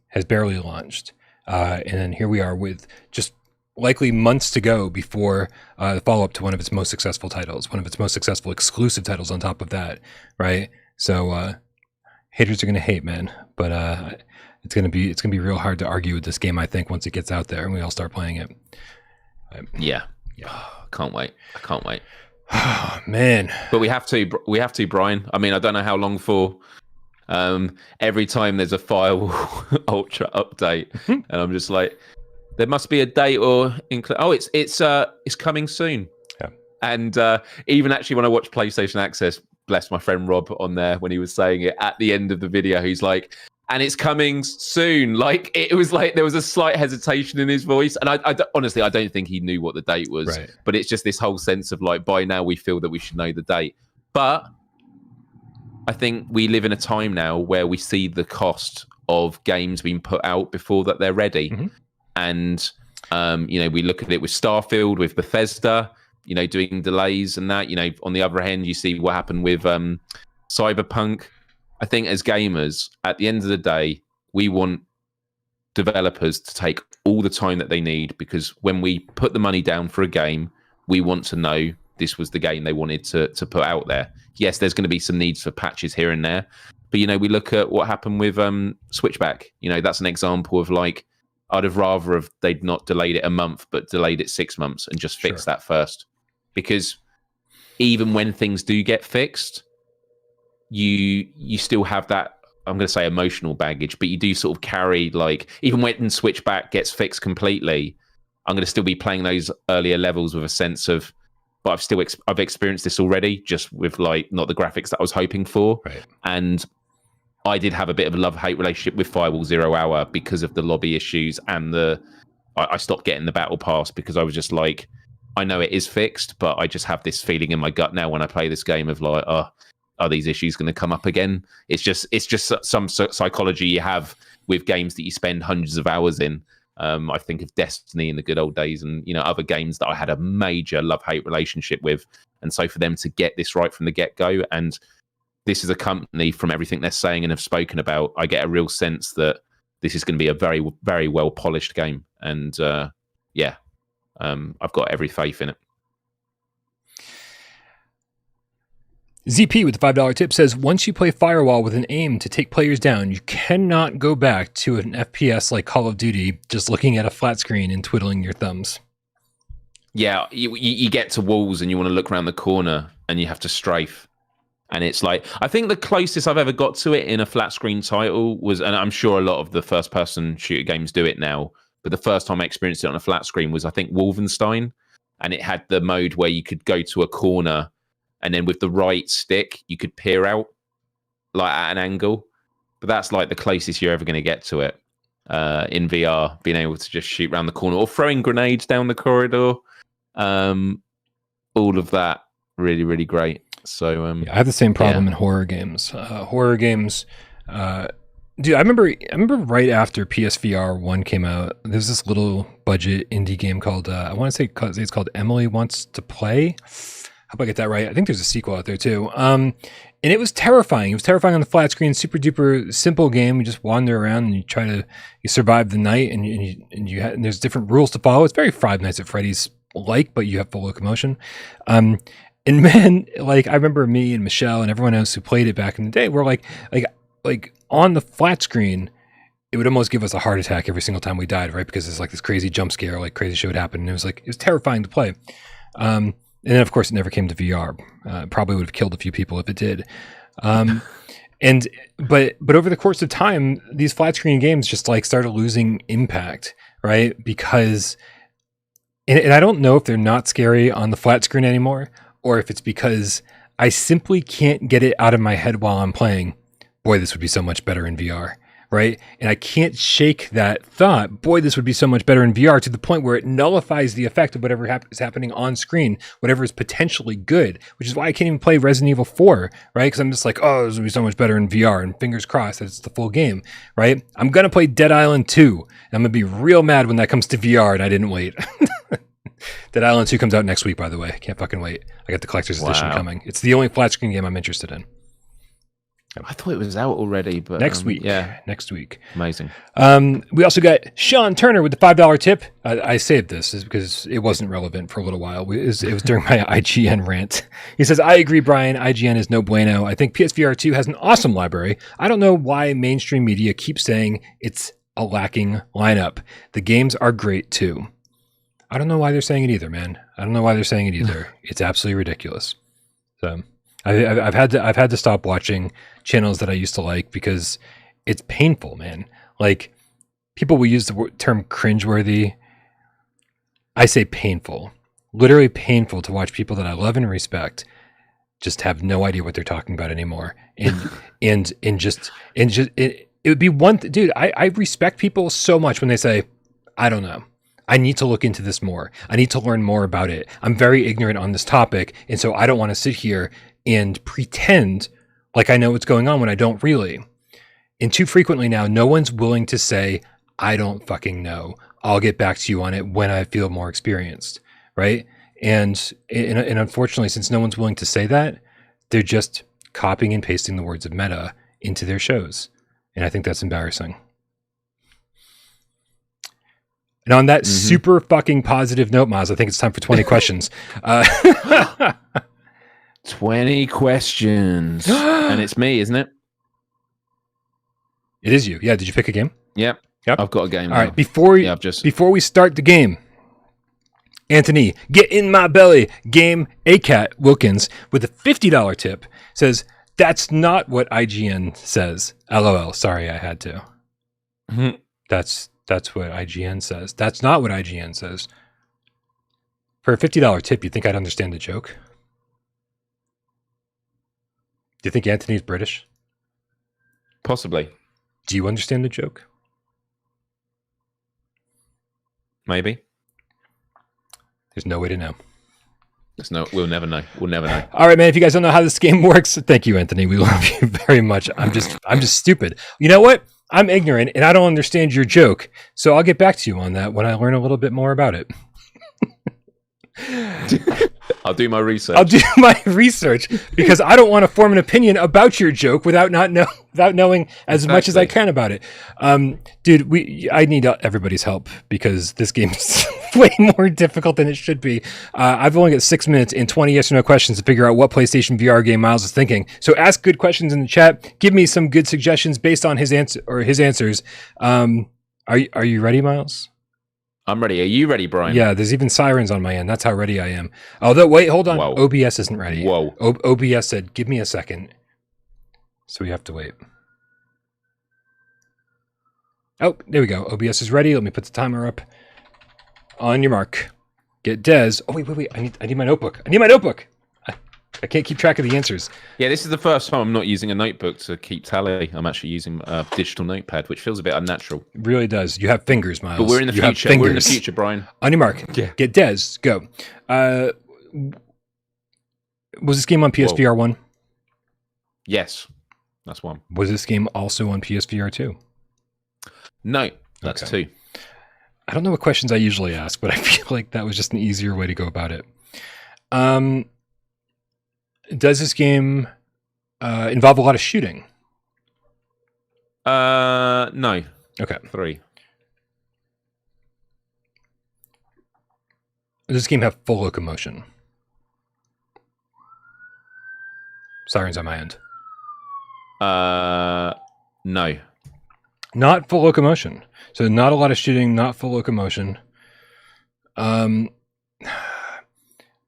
has barely launched, and then here we are with just likely months to go before the follow-up to one of its most successful titles, one of its most successful exclusive titles on top of that, right? So haters are gonna hate, man, but it's gonna be real hard to argue with this game, I think, once it gets out there and we all start playing it. Yeah. I can't wait. Oh, man. But we have to, Bryan. I mean, I don't know how long for. Every time there's a Firewall Ultra update, and I'm just like, there must be a date or it's coming soon. Yeah. And even actually when I watched PlayStation Access, bless my friend Rob on there when he was saying it at the end of the video, he's like, and it's coming soon. Like, it was like there was a slight hesitation in his voice, and I honestly, I don't think he knew what the date was. Right. But it's just this whole sense of like, by now we feel that we should know the date. But I think we live in a time now where we see the cost of games being put out before that they're ready. Mm-hmm. And we look at it with Starfield, with Bethesda, doing delays and that. On the other hand, you see what happened with Cyberpunk. I think as gamers, at the end of the day, we want developers to take all the time that they need, because when we put the money down for a game, we want to know this was the game they wanted to put out there. Yes, there's going to be some needs for patches here and there, but we look at what happened with Switchback. That's an example of like, I'd have rather have they'd not delayed it a month, but delayed it 6 months and just fixed that first. Because even when things do get fixed, you still have that, I'm going to say emotional baggage, but you do sort of carry, like, even when Switchback gets fixed completely, I'm going to still be playing those earlier levels with a sense of, but I've experienced this already, just with like not the graphics that I was hoping for. Right. And I did have a bit of a love-hate relationship with Firewall 0 Hour because of the lobby issues and I stopped getting the battle pass because I was just like, I know it is fixed, but I just have this feeling in my gut now when I play this game of like, are these issues going to come up again? It's just some psychology you have with games that you spend hundreds of hours in. I think of Destiny in the good old days and, other games that I had a major love-hate relationship with. And so for them to get this right from the get-go, and this is a company, from everything they're saying and have spoken about, I get a real sense that this is going to be a very, very well-polished game. And I've got every faith in it. ZP with the $5 tip says, once you play Firewall with an aim to take players down, you cannot go back to an FPS like Call of Duty just looking at a flat screen and twiddling your thumbs. Yeah, you get to walls and you want to look around the corner and you have to strafe. And it's like, I think the closest I've ever got to it in a flat screen title was, and I'm sure a lot of the first person shooter games do it now, but the first time I experienced it on a flat screen was, I think, Wolfenstein. And it had the mode where you could go to a corner and then with the right stick, you could peer out like at an angle. But that's like the closest you're ever going to get to it in VR, being able to just shoot around the corner or throwing grenades down the corridor. All of that, really, really great. So I have the same problem in horror games. Dude, I remember right after PSVR 1 came out, there's this little budget indie game called, I want to say it's called Emily Wants to Play. Hope I get that right. I think there's a sequel out there too. And it was terrifying. It was terrifying on the flat screen, super duper simple game. You just wander around and you survive the night and there's different rules to follow. It's very Five Nights at Freddy's like, but you have full locomotion. And man, like I remember me and Michelle and everyone else who played it back in the day were like on the flat screen, it would almost give us a heart attack every single time we died, right? Because it's like this crazy jump scare, like crazy shit would happen. And it was terrifying to play. And then, of course, it never came to VR. Probably would have killed a few people if it did. But over the course of time, these flat screen games just like started losing impact, right? Because, and I don't know if they're not scary on the flat screen anymore, or if it's because I simply can't get it out of my head while I'm playing. Boy, this would be so much better in VR. Right? And I can't shake that thought, boy, this would be so much better in VR, to the point where it nullifies the effect of whatever is happening on screen, whatever is potentially good, which is why I can't even play Resident Evil 4, right? Because I'm just like, oh, this would be so much better in VR, and fingers crossed that it's the full game, right? I'm going to play Dead Island 2, and I'm going to be real mad when that comes to VR, and I didn't wait. Dead Island 2 comes out next week, by the way. I can't fucking wait. I got the collector's edition coming. It's the only flat screen game I'm interested in. I thought it was out already, but next week. Yeah, next week. Amazing. We also got Sean Turner with the $5 tip. I saved this because it wasn't relevant for a little while. It was during my IGN rant. He says, "I agree, Bryan. IGN is no bueno. I think PSVR2 has an awesome library. I don't know why mainstream media keeps saying it's a lacking lineup. The games are great too." I don't know why they're saying it either, man. I don't know why they're saying it either. It's absolutely ridiculous. So I've had to stop watching channels that I used to like because it's painful, man. Like, people will use the term cringeworthy. I say painful, literally painful, to watch people that I love and respect just have no idea what they're talking about anymore. And it would be one dude. I respect people so much when they say, I don't know, I need to look into this more. I need to learn more about it. I'm very ignorant on this topic, and so I don't want to sit here and pretend like I know what's going on when I don't really. And too frequently now, no one's willing to say, I don't fucking know. I'll get back to you on it when I feel more experienced, right? And unfortunately, since no one's willing to say that, they're just copying and pasting the words of meta into their shows. And I think that's embarrassing. And on that super fucking positive note, Myles, I think it's time for 20 questions. 20 questions. And it's me, isn't it? It is you. Yeah. Did you pick a game? Yep. Yep. I've got a game. All now. right. Before we start the game, Anthony, get in my belly. Game ACAT Wilkins with a $50 tip says, "That's not what IGN says." LOL. Sorry, I had to. Mhm. That's what IGN says. That's not what IGN says. For a $50 tip, you think I'd understand the joke? Do you think Anthony's British? Possibly. Do you understand the joke? Maybe. There's no way to know. We'll never know. We'll never know. All right, man. If you guys don't know how this game works, thank you, Anthony. We love you very much. I'm just stupid. You know what? I'm ignorant and I don't understand your joke. So I'll get back to you on that when I learn a little bit more about it. I'll do my research. I'll do my research because I don't want to form an opinion about your joke without knowing as much as I can about it. Dude, I need everybody's help because this game is way more difficult than it should be. I've only got 6 minutes and 20 yes or no questions to figure out what PlayStation VR game Myles is thinking. So ask good questions in the chat. Give me some good suggestions based on his answers. Are you ready, Myles? I'm ready. Are you ready, Bryan? Yeah, there's even sirens on my end. That's how ready I am. Although, wait, hold on. Whoa. OBS isn't ready. Whoa. OBS said, give me a second. So we have to wait. Oh, there we go. OBS is ready. Let me put the timer up. On your mark. Get Des. Oh, wait. I need my notebook. I can't keep track of the answers. Yeah, this is the first time I'm not using a notebook to keep tally. I'm actually using a digital notepad, which feels a bit unnatural. It really does. You have fingers, Myles. But we're in the future. We're in the future, Bryan. On your mark. Yeah. Get Des. Go. Was this game on PSVR 1? Yes. That's one. Was this game also on PSVR 2? No, that's two. I don't know what questions I usually ask, but I feel like that was just an easier way to go about it. Does this game involve a lot of shooting? No. Okay. 3. Does this game have full locomotion? Sirens on my end. No. Not full locomotion. So not a lot of shooting, not full locomotion.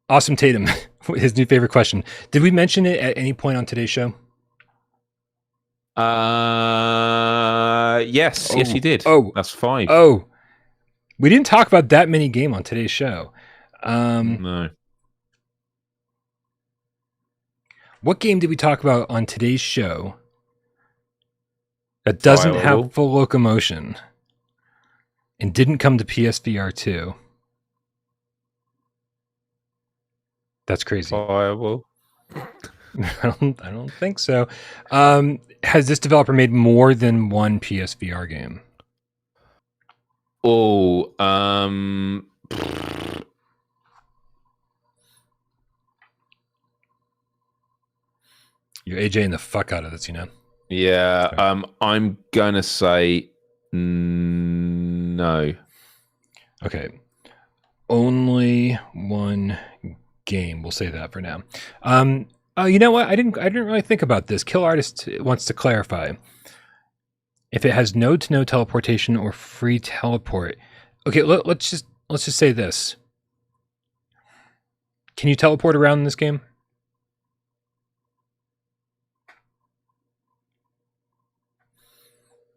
Awesome Tatum, his new favorite question. Did we mention it at any point on today's show? Yes, you did. Oh, that's 5. Oh, we didn't talk about that mini game on today's show. No. What game did we talk about on today's show that doesn't have full locomotion and didn't come to PSVR 2? That's crazy. Firewall. I don't think so. Has this developer made more than one PSVR game? Oh, You're AJing the fuck out of this, you know? Yeah. Okay. I'm gonna say no. Okay. Only one game. We'll say that for now. You know what? I didn't really think about this. Kill Artist wants to clarify if it has node-to-node teleportation or free teleport. Okay, let's just say this. Can you teleport around in this game?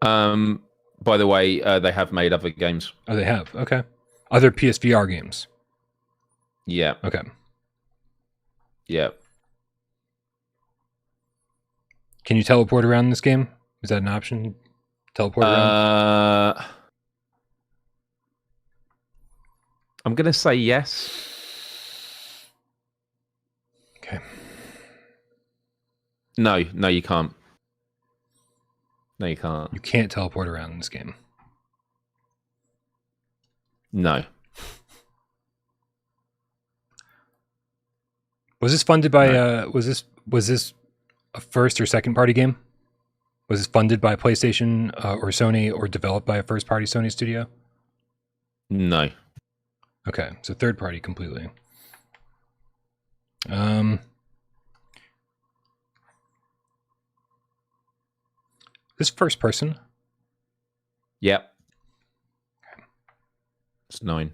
By the way, they have made other games. Oh, they have. Okay. Other PSVR games. Yeah. Okay. Yeah. Can you teleport around in this game? Is that an option? Teleport around? I'm going to say yes. Okay. No, you can't. No, you can't. You can't teleport around in this game. No. Was this funded by was this a first or second party game? Was this funded by PlayStation or Sony or developed by a first party Sony studio? No. Okay, so third party completely. This first person? Yep. It's 9.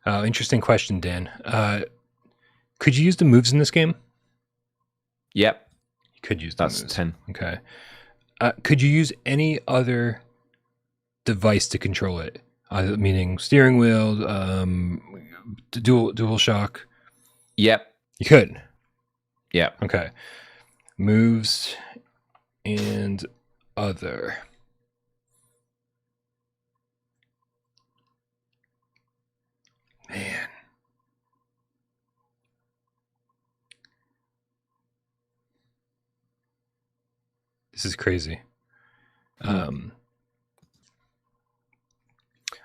Interesting question, Dan. Could you use the moves in this game? Yep. You could use the moves. That's 10. Okay. Could you use any other device to control it? Meaning steering wheel, dual shock? Yep. You could? Yep. Okay. Moves and other. Man. This is crazy. I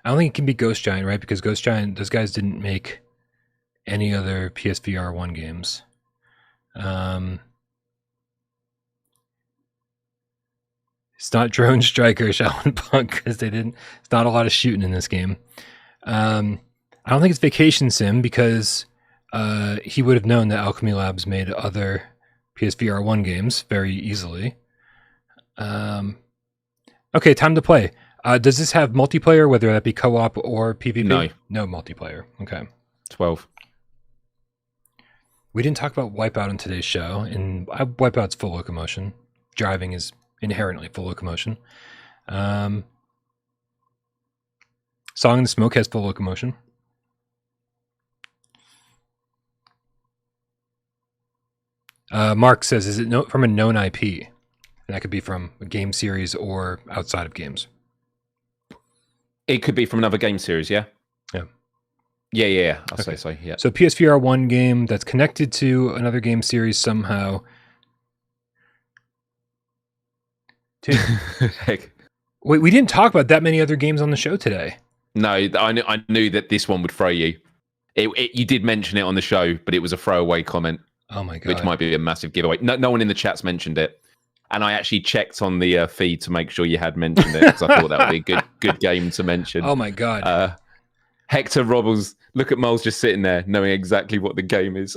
don't think it can be Ghost Giant, right? Because Ghost Giant, those guys didn't make any other PSVR 1 games. It's not Drone Striker or Shaolin Punk because they didn't. It's not a lot of shooting in this game. I don't think it's Vacation Sim because he would have known that Alchemy Labs made other PSVR 1 games very easily. Okay, time to play. Does this have multiplayer, whether that be co-op or PvP? No. No multiplayer. Okay. 12. We didn't talk about Wipeout on today's show, and Wipeout's full locomotion. Driving is inherently full locomotion. Song in the Smoke has full locomotion. Mark says, is it from a known IP? And that could be from a game series or outside of games. It could be from another game series, yeah? Yeah. Yeah. I'll say so, yeah. So PSVR 1 game that's connected to another game series somehow. Dude. Heck. Wait, we didn't talk about that many other games on the show today. No, I knew that this one would throw you. You did mention it on the show, but it was a throwaway comment. Oh my God. Which might be a massive giveaway. No one in the chat's mentioned it. And I actually checked on the feed to make sure you had mentioned it because I thought that would be a good game to mention. Oh my God. Hector Robles, look at Myles just sitting there knowing exactly what the game is.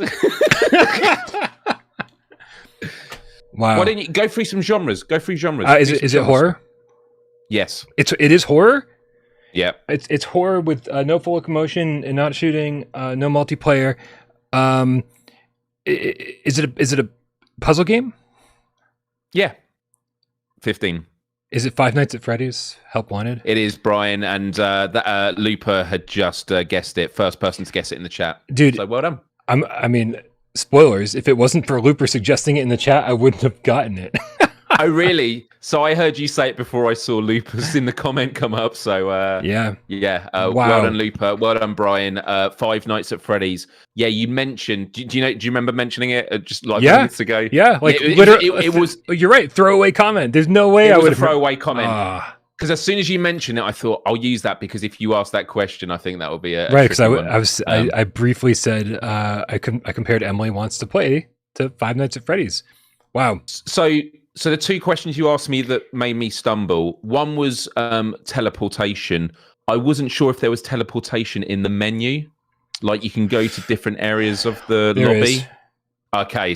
Wow. Why don't you go through some genres? Is it horror? Yes. It is horror? Yeah. It's horror with no full locomotion and not shooting, no multiplayer. Is it a puzzle game? Yeah. 15. Is it Five Nights at Freddy's? Help Wanted? It is, Bryan, and Looper had just guessed it. First person to guess it in the chat. Dude, so well done. I mean, spoilers. If it wasn't for Looper suggesting it in the chat, I wouldn't have gotten it. Oh, really? So I heard you say it before I saw Looper's in the comment come up. So yeah. Wow. Well done, Looper. Well done, Bryan. Five Nights at Freddy's. Yeah, you mentioned. Do you remember mentioning it just like minutes ago? Yeah, like literally, it was. You're right. Throwaway comment. There's no way I would have throwaway comment. Because as soon as you mentioned it, I thought I'll use that because if you ask that question, I think that would be a right. Because I briefly said I compared Emily Wants to Play to Five Nights at Freddy's. Wow. So the two questions you asked me that made me stumble, one was teleportation. I wasn't sure if there was teleportation in the menu, like you can go to different areas of the lobby. Is. Okay,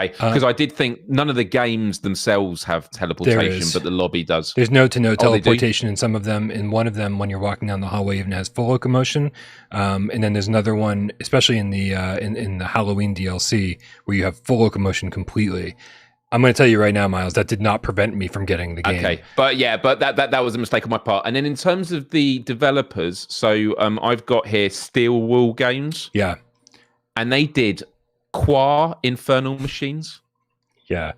because I did think none of the games themselves have teleportation, but the lobby does. There's no teleportation in some of them. In one of them, when you're walking down the hallway, even has full locomotion. And then there's another one, especially in the in the Halloween DLC, where you have full locomotion completely. I'm going to tell you right now, Myles, that did not prevent me from getting the game. Okay, but that was a mistake on my part. And then in terms of the developers, so I've got here Steel Wool Games. Yeah. And they did Qua Infernal Machines. Yeah.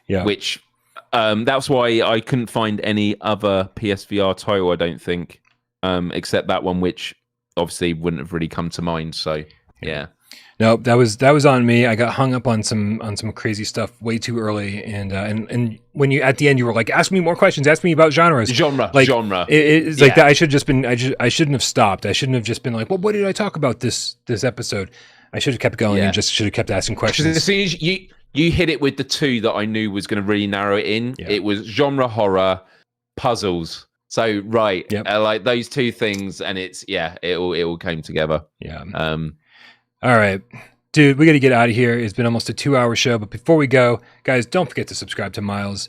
Which that's why I couldn't find any other PSVR title, I don't think, except that one, which obviously wouldn't have really come to mind. So, yeah. No, that was on me. I got hung up on some crazy stuff way too early, and when you at the end you were like, ask me more questions, ask me about genres, genre. It's like that. I shouldn't have stopped. I shouldn't have just been like, well, what did I talk about this episode? I should have kept going and just should have kept asking questions. As soon as you hit it with the two that I knew was going to really narrow it in, it was genre, horror, puzzles. So like those two things, and it all came together. Yeah. All right. Dude, we got to get out of here. It's been almost a 2-hour show. But before we go, guys, don't forget to subscribe to Myles.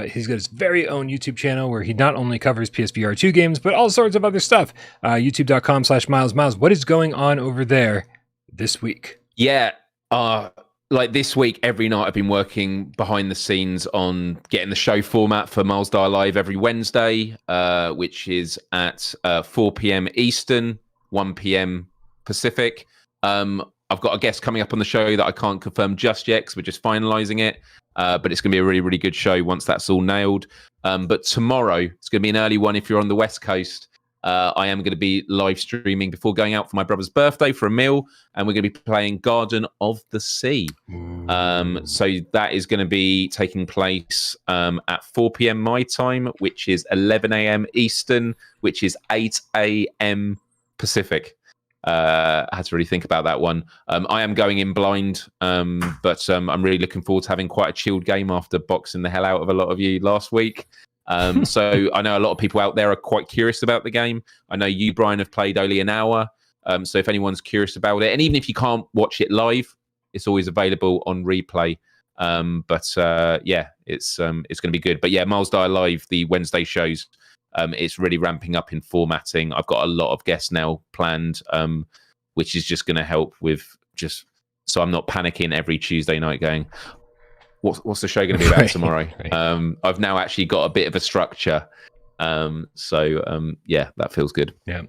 He's got his very own YouTube channel where he not only covers PSVR2 games, but all sorts of other stuff. YouTube.com/Myles. Myles, what is going on over there this week? Yeah. Like this week, every night I've been working behind the scenes on getting the show format for Myles Dyer Live every Wednesday, which is at 4 p.m. Eastern, 1 p.m. Pacific. I've got a guest coming up on the show that I can't confirm just yet because we're just finalizing it. But it's going to be a really, really good show once that's all nailed. But tomorrow, it's going to be an early one if you're on the West Coast. I am going to be live streaming before going out for my brother's birthday for a meal. And we're going to be playing Garden of the Sea. So that is going to be taking place at 4 p.m. my time, which is 11 a.m. Eastern, which is 8 a.m. Pacific. I had to really think about that one. I am going in blind, but I'm really looking forward to having quite a chilled game after boxing the hell out of a lot of you last week. So I know a lot of people out there are quite curious about the game. I know you, Bryan, have played only an hour. So if anyone's curious about it, and even if you can't watch it live, it's always available on replay. Yeah, it's going to be good. But yeah, Myles Dyer Live, the Wednesday shows. It's really ramping up in formatting. I've got a lot of guests now planned, which is just going to help with just so I'm not panicking every Tuesday night going, what's the show going to be about tomorrow? Right. I've now actually got a bit of a structure. Yeah, that feels good. Yeah.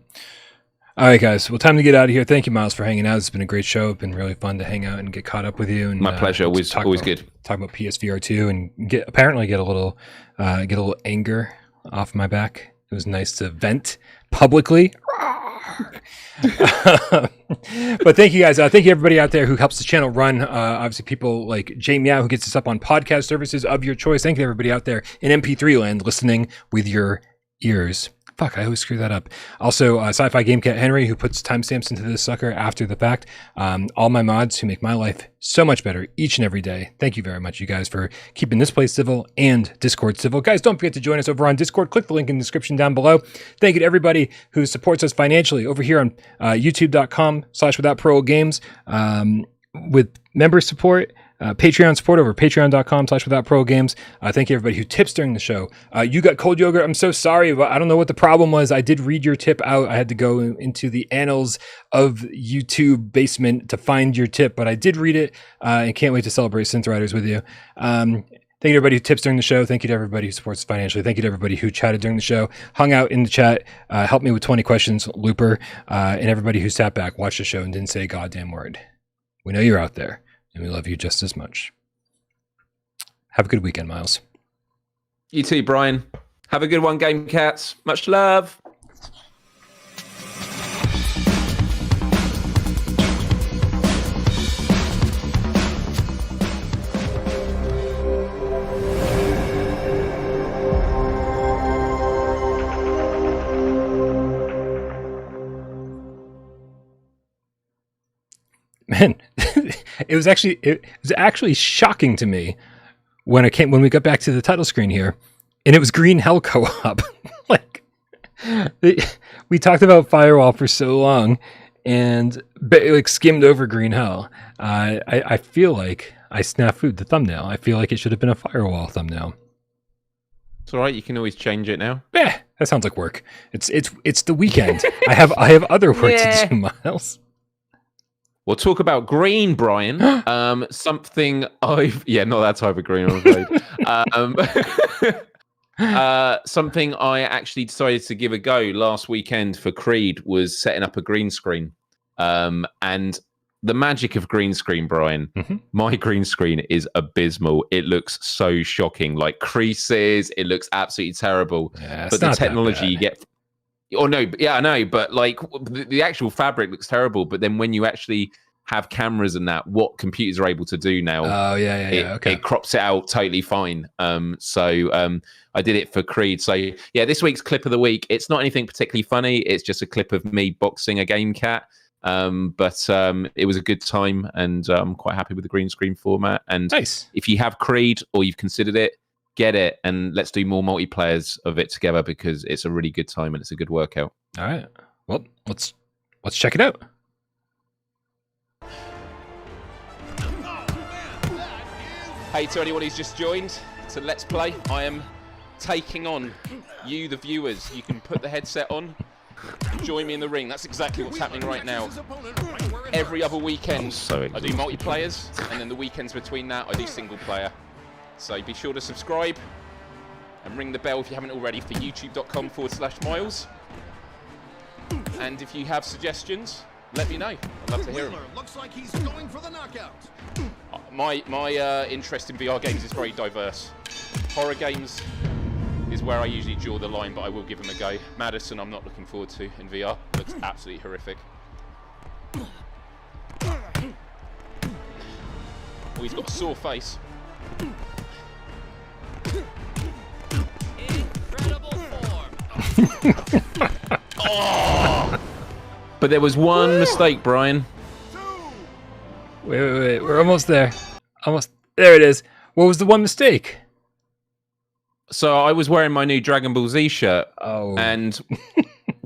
All right, guys. Well, time to get out of here. Thank you, Myles, for hanging out. It's been a great show. It's been really fun to hang out and get caught up with you. And, my pleasure. Always good. Talk about PSVR2 and get a little anger off my back. It was nice to vent publicly. But thank you guys. Thank you everybody out there who helps the channel run. Obviously people like Jay Meow who gets us up on podcast services of your choice. Thank you to everybody out there in MP3 land listening with your ears. Fuck, I always screw that up. Also, Sci-Fi Game Cat Henry, who puts timestamps into this sucker after the fact. All my mods who make my life so much better each and every day. Thank you very much, you guys, for keeping this place civil and Discord civil. Guys, don't forget to join us over on Discord. Click the link in the description down below. Thank you to everybody who supports us financially over here on youtube.com/withoutparole with member support. Patreon support over patreon.com/withoutparole. Thank you everybody who tips during the show. YouGotColdYogurt, I'm so sorry, but I don't know what the problem was. I did read your tip out. I had to go into the annals of YouTube basement to find your tip, but I did read it and can't wait to celebrate Synth Riders with you. Thank you to everybody who tips during the show. Thank you to everybody who supports us financially. Thank you to everybody who chatted during the show, hung out in the chat, helped me with 20 questions, Looper, and everybody who sat back, watched the show, and didn't say a goddamn word. We know you're out there. And we love you just as much. Have a good weekend, Myles. You too, Bryan. Have a good one, Game Cats. Much love. Man, it was actually shocking to me when we got back to the title screen here, and it was Green Hell co-op. Like we talked about Firewall for so long, and like skimmed over Green Hell. I feel like I snafu'd the thumbnail. I feel like it should have been a Firewall thumbnail. It's all right. You can always change it now. Yeah, that sounds like work. It's the weekend. I have other work to do, Myles. We'll talk about green, Bryan. Something not that type of green, I'm afraid. Something I actually decided to give a go last weekend for Creed was setting up a green screen. And the magic of green screen, Bryan, my green screen is abysmal. It looks so shocking, like creases. It looks absolutely terrible. Yeah, but the technology you get... Oh no, yeah, I know, but like the actual fabric looks terrible. But then when you actually have cameras and that, what computers are able to do now? It crops it out totally fine. I did it for Creed. So yeah, this week's clip of the week. It's not anything particularly funny. It's just a clip of me boxing a game cat. But it was a good time, and I'm quite happy with the green screen format. And nice. If you have Creed or you've considered it, get it, and let's do more multiplayers of it together because it's a really good time and it's a good workout. All right. Well, let's check it out. Hey to anyone who's just joined to Let's Play. I am taking on you, the viewers. You can put the headset on, join me in the ring. That's exactly what's happening right now. Every other weekend I do multiplayers, and then the weekends between that I do single player. So be sure to subscribe and ring the bell if you haven't already for youtube.com/Myles. And if you have suggestions, let me know. I'd love to hear them. Looks like he's going for the knockout. My interest in VR games is very diverse. Horror games is where I usually draw the line, but I will give them a go. Madison, I'm not looking forward to in VR. Looks absolutely horrific. Oh, he's got a sore face. Incredible form. Oh! But there was one mistake, Bryan. Wait. We're almost there. Almost. There it is. What was the one mistake? So I was wearing my new Dragon Ball Z shirt. Oh. And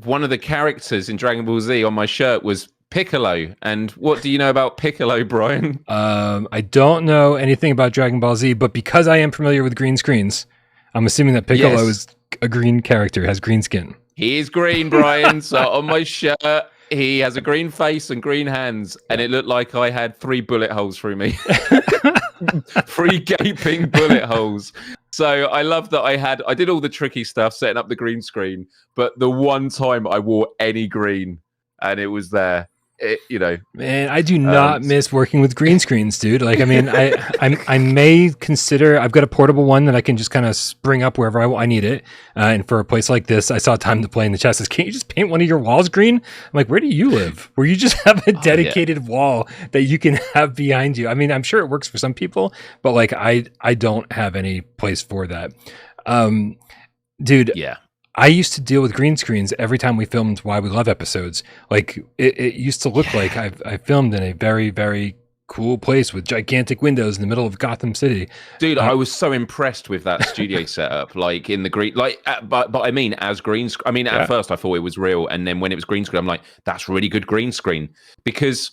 one of the characters in Dragon Ball Z on my shirt was Piccolo. And what do you know about Piccolo, Bryan? I don't know anything about Dragon Ball Z, but because I am familiar with green screens, I'm assuming that Piccolo is a green character, has green skin. He is green, Bryan. So on my shirt, he has a green face and green hands, and it looked like I had 3 bullet holes through me. 3 gaping bullet holes. So I love that I did all the tricky stuff, setting up the green screen, but the one time I wore any green, and it was there. Man, I do not miss working with green screens, dude. Like, I mean, I may consider. I've got a portable one that I can just kind of spring up wherever I need it. And for a place like this, I saw Time to Play in the chat says, "Can't you just paint one of your walls green?" I'm like, "Where do you live? Where you just have a dedicated wall that you can have behind you?" I mean, I'm sure it works for some people, but like, I don't have any place for that. Dude. Yeah. I used to deal with green screens every time we filmed Why We Love episodes. Like it used to look like I filmed in a very, very cool place with gigantic windows in the middle of Gotham City. Dude, I was so impressed with that studio setup, like in the green, but I mean, as green screen. I mean, at first I thought it was real, and then when it was green screen, I'm like, that's really good green screen because,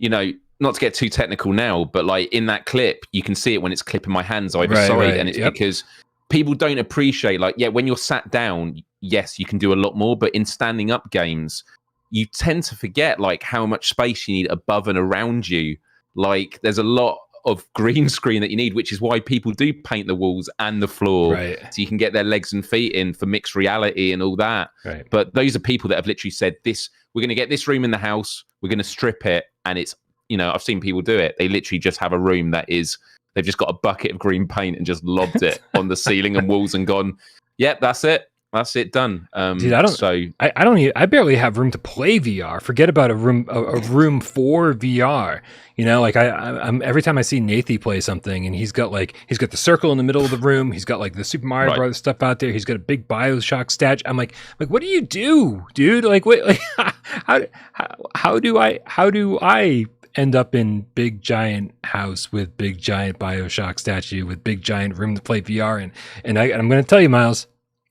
not to get too technical now, but like in that clip, you can see it when it's clipping my hands either side, and it's because people don't appreciate, when you're sat down, yes, you can do a lot more, but in standing up games, you tend to forget how much space you need above and around you. Like there's a lot of green screen that you need, which is why people do paint the walls and the floor, so you can get their legs and feet in for mixed reality and all that. Right. But those are people that have literally said, we're going to get this room in the house, we're going to strip it, and it's, I've seen people do it. They literally just have a room that is, they've just got a bucket of green paint and just lobbed it on the ceiling and walls and gone, yep, that's it. That's it, done. Dude, I barely have room to play VR. Forget about a room for VR. I'm every time I see Nathy play something, and he's got the circle in the middle of the room. He's got the Super Mario Brothers stuff out there. He's got a big BioShock statue. I'm like, what do you do, dude? How do I end up in big giant house with big giant BioShock statue with big giant room to play VR in? And I'm going to tell you, Myles,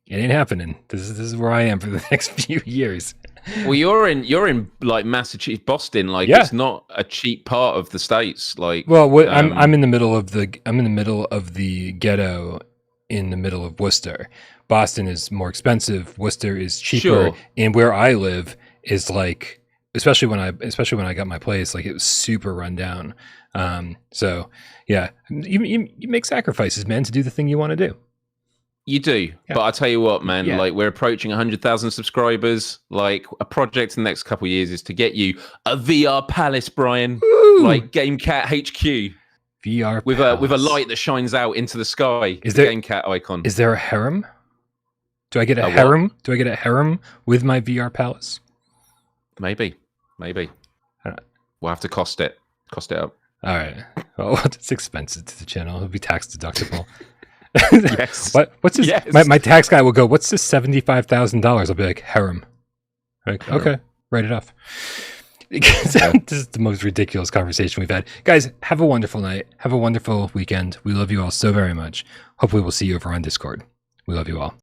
it ain't happening. This is where I am for the next few years. Well, you're in Massachusetts, Boston. It's not a cheap part of the States. I'm in the middle of the ghetto, in the middle of Worcester. Boston is more expensive. Worcester is cheaper, sure. And where I live is especially when I got my place, it was super run down. So yeah, you make sacrifices, man, to do the thing you want to do. You do, but I tell you what, man, we're approaching 100,000 subscribers. A project in the next couple of years is to get you a VR palace, Bryan. Ooh. GameCat HQ. VR with palace. with a light that shines out into the sky. Is there GameCat icon? Is there a harem? Do I get a harem? What? Do I get a harem with my VR palace? Maybe. We'll have to cost it up. All right. Well, it's expensive to the channel. It'll be tax deductible. Yes. What's this? Yes. My tax guy will go, "What's this $75,000?" I'll be like, harem. Okay, write it off. This is the most ridiculous conversation we've had. Guys, have a wonderful night. Have a wonderful weekend. We love you all so very much. Hopefully we'll see you over on Discord. We love you all.